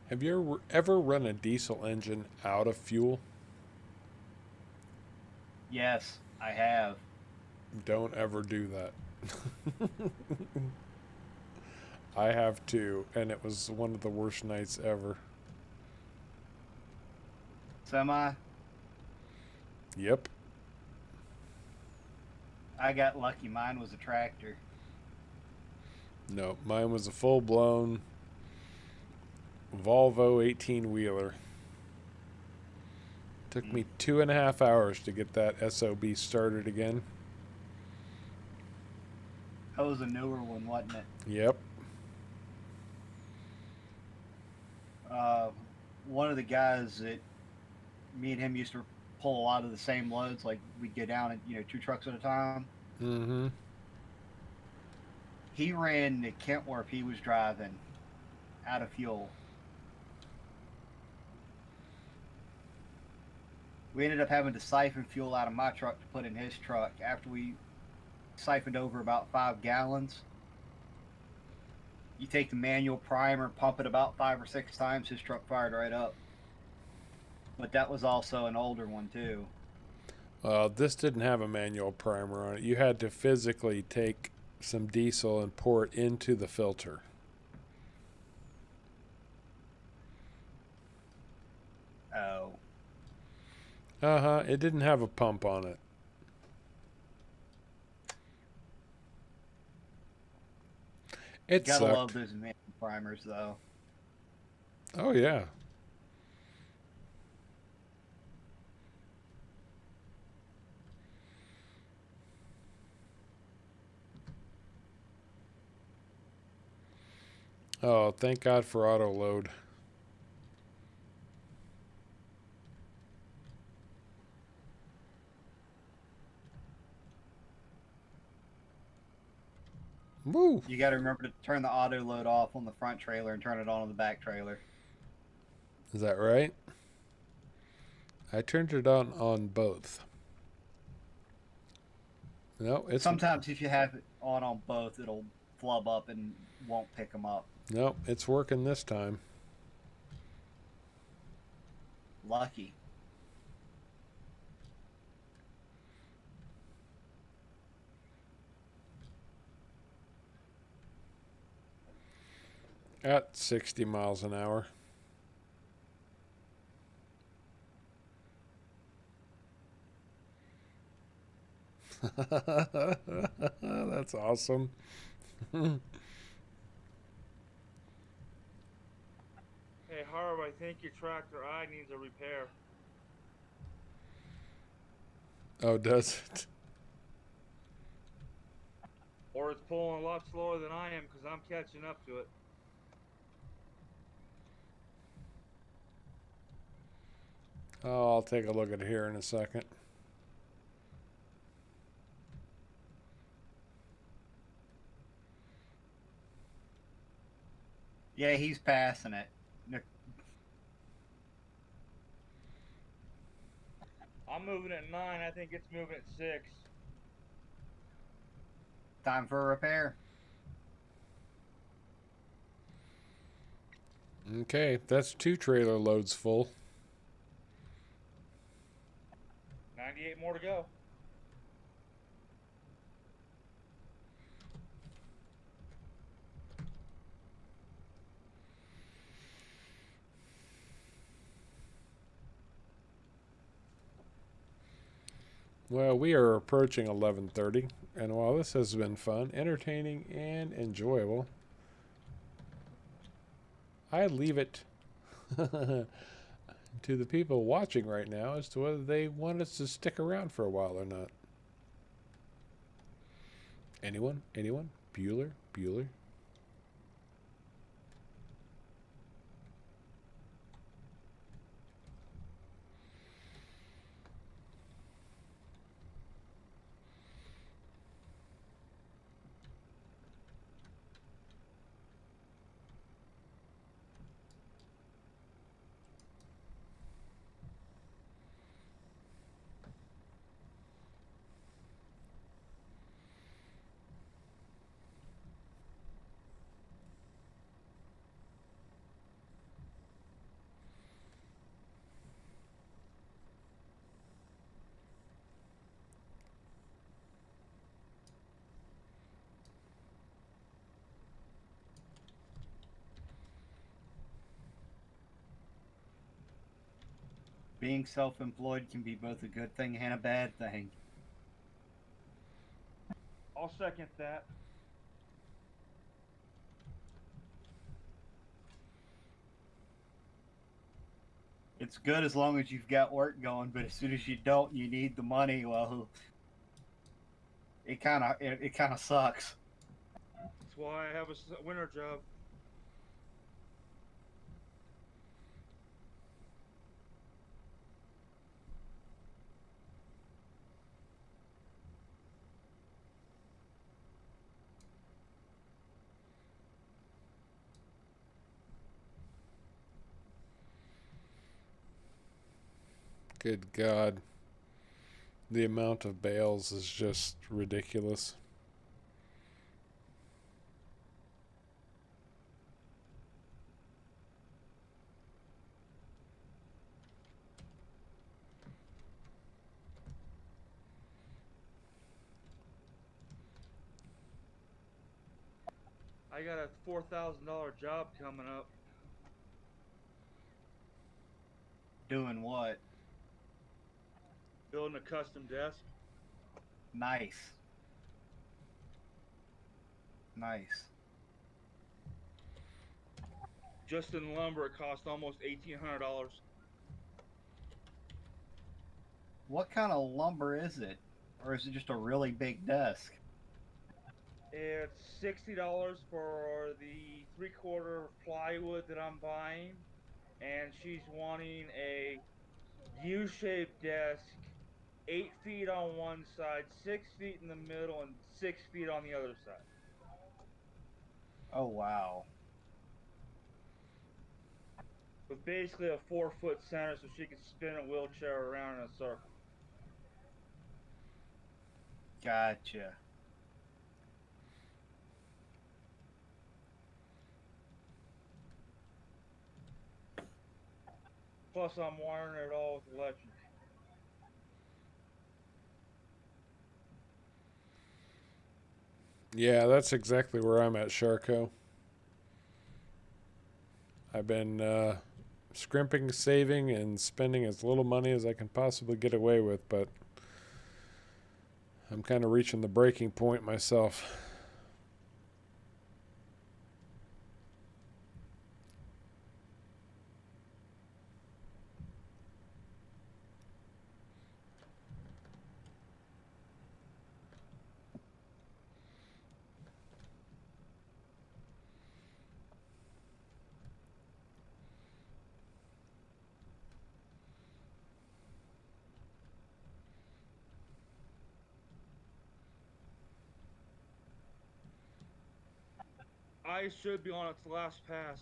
Have you ever run a diesel engine out of fuel? Yes, I have. Don't ever do that. I have too, and it was one of the worst nights ever. Semi, Yep. I got lucky. Mine was a tractor. No, mine was a full-blown Volvo 18-wheeler. Took me 2.5 hours to get that SOB started again. That was a newer one, wasn't it? Yep. Uh, One of the guys that me and him used to pull a lot of the same loads, like we'd go down and 2 trucks at a time. Mm-hmm. He ran the Kentworth he was driving out of fuel. We ended up having to siphon fuel out of my truck to put in his truck. After we siphoned over about 5 gallons, you take the manual primer, pump it about 5 or 6 times, his truck fired right up. But that was also an older one too. This didn't have a manual primer on it. You had to physically take some diesel and pour it into the filter. Oh. Uh-huh. It didn't have a pump on it. It Gotta sucked. love those manual primers though. Oh, yeah. Oh, thank God for auto load. Woo! You gotta remember to turn the auto load off on the front trailer and turn it on the back trailer. Is that right? I turned it on both. No, it's Sometimes if you have it on both, it'll flub up and won't pick them up. no, it's working this time. Lucky. At 60 miles an hour. That's awesome. Hey Harv, I think your tractor eye needs a repair. Oh, does it? Or it's pulling a lot slower than I am because I'm catching up to it. Oh, I'll take a look at it here in a second. Yeah, he's passing it. I'm moving at 9. I think it's moving at 6. Time for a repair. Okay, that's 2 trailer loads full. 98 more to go. Well, we are approaching 11:30, and while this has been fun, entertaining, and enjoyable, I leave it to the people watching right now as to whether they want us to stick around for a while or not. Anyone? Anyone? Bueller? Bueller? Being self-employed can be both a good thing and a bad thing. I'll second that. It's good as long as you've got work going, but as soon as you don't, you need the money. Well, it kind of sucks. why I have a winter job. Good God. The amount of bales is just ridiculous. I got a $4,000 job coming up. Doing what? Building a custom desk. Nice. Nice. Just in lumber, it cost almost $1,800. What kind of lumber is it? Or is it just a really big desk? It's $60 for the 3/4 plywood that I'm buying, and she's wanting a U-shaped desk, 8 feet on one side, 6 feet in the middle, and 6 feet on the other side. Oh, wow. With basically a 4-foot center, so she can spin a wheelchair around in a circle. Gotcha. Plus, I'm wiring it all with electric. Yeah, that's exactly where I'm at, Sharko. I've been scrimping, saving, and spending as little money as I can possibly get away with, but I'm kind of reaching the breaking point myself. I should be on its last pass.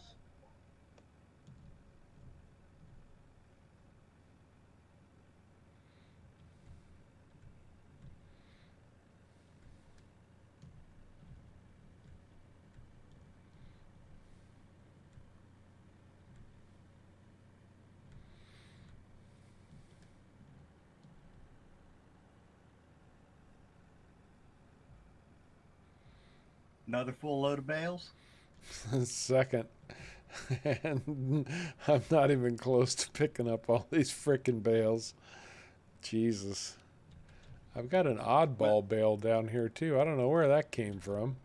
Another full load of bales? Second. And I'm not even close to picking up all these frickin' bales. Jesus. I've got an oddball bale down here too. I don't know where that came from.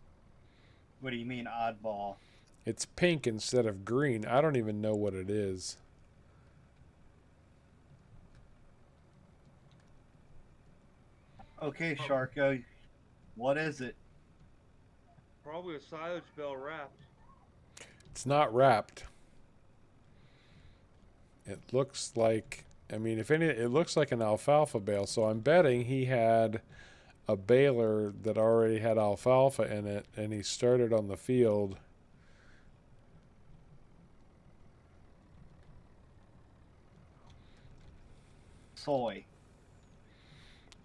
What do you mean oddball? It's pink instead of green. I don't even know what it is. Okay, Sharko. What is it? Probably a silage bell wrapped. It's not wrapped. It looks like, I mean, if any, it looks like an alfalfa bale. So I'm betting he had a baler that already had alfalfa in it, and he started on the field. Soy.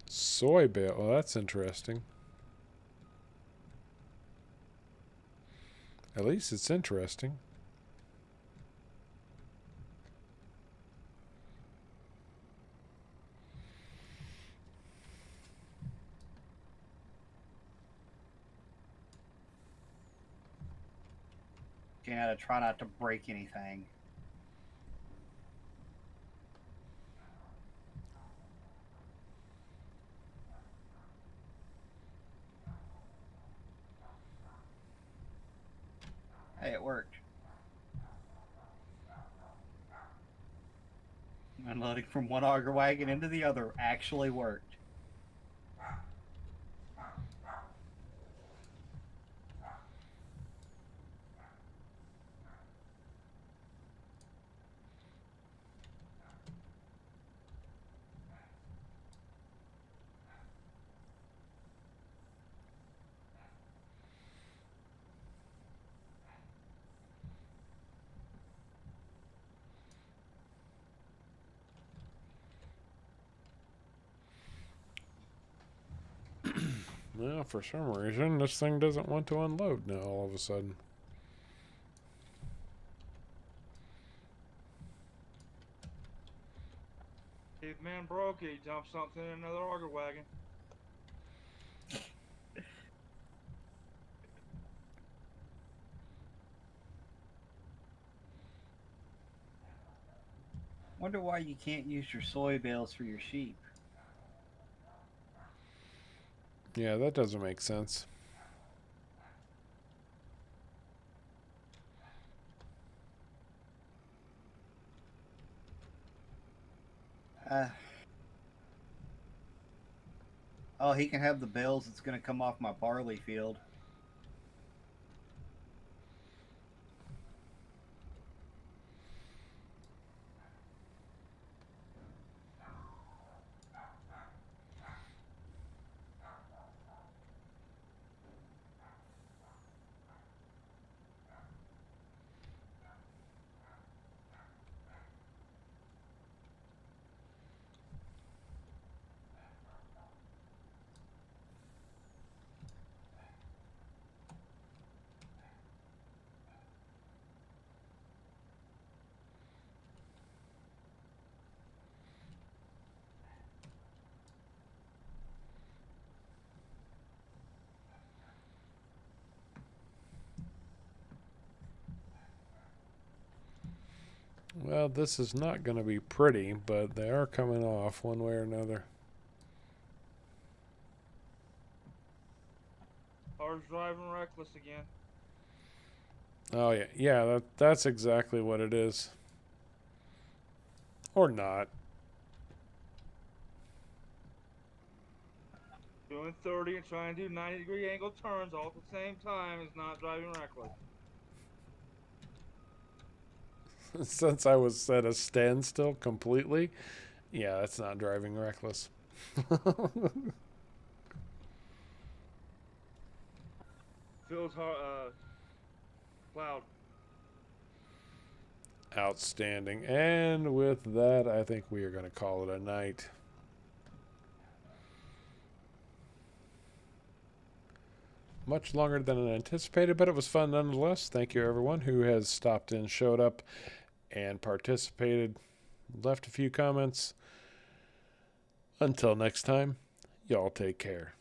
Soy bale. Well, that's interesting. At least it's interesting. You gotta try not to break anything. Hey, it worked. Unloading from one auger wagon into the other actually worked. Well, for some reason, this thing doesn't want to unload now all of a sudden. If man broke it, he dumped something in another auger wagon. Wonder why you can't use your soy bales for your sheep. Yeah, that doesn't make sense. Oh, he can have the bales that's going to come off my barley field. Well, this is not going to be pretty, but they are coming off one way or another. Harv's driving reckless again. Oh, yeah. Yeah, that's exactly what it is. Or not. Doing 30 and trying to do 90-degree angle turns all at the same time is not driving reckless. Since I was at a standstill completely, yeah, that's not driving reckless. Feels cloud. Outstanding. And with that, I think we are going to call it a night. Much longer than anticipated, but it was fun nonetheless. Thank you, everyone who has stopped in, showed up, and participated, left a few comments. Until next time, y'all take care.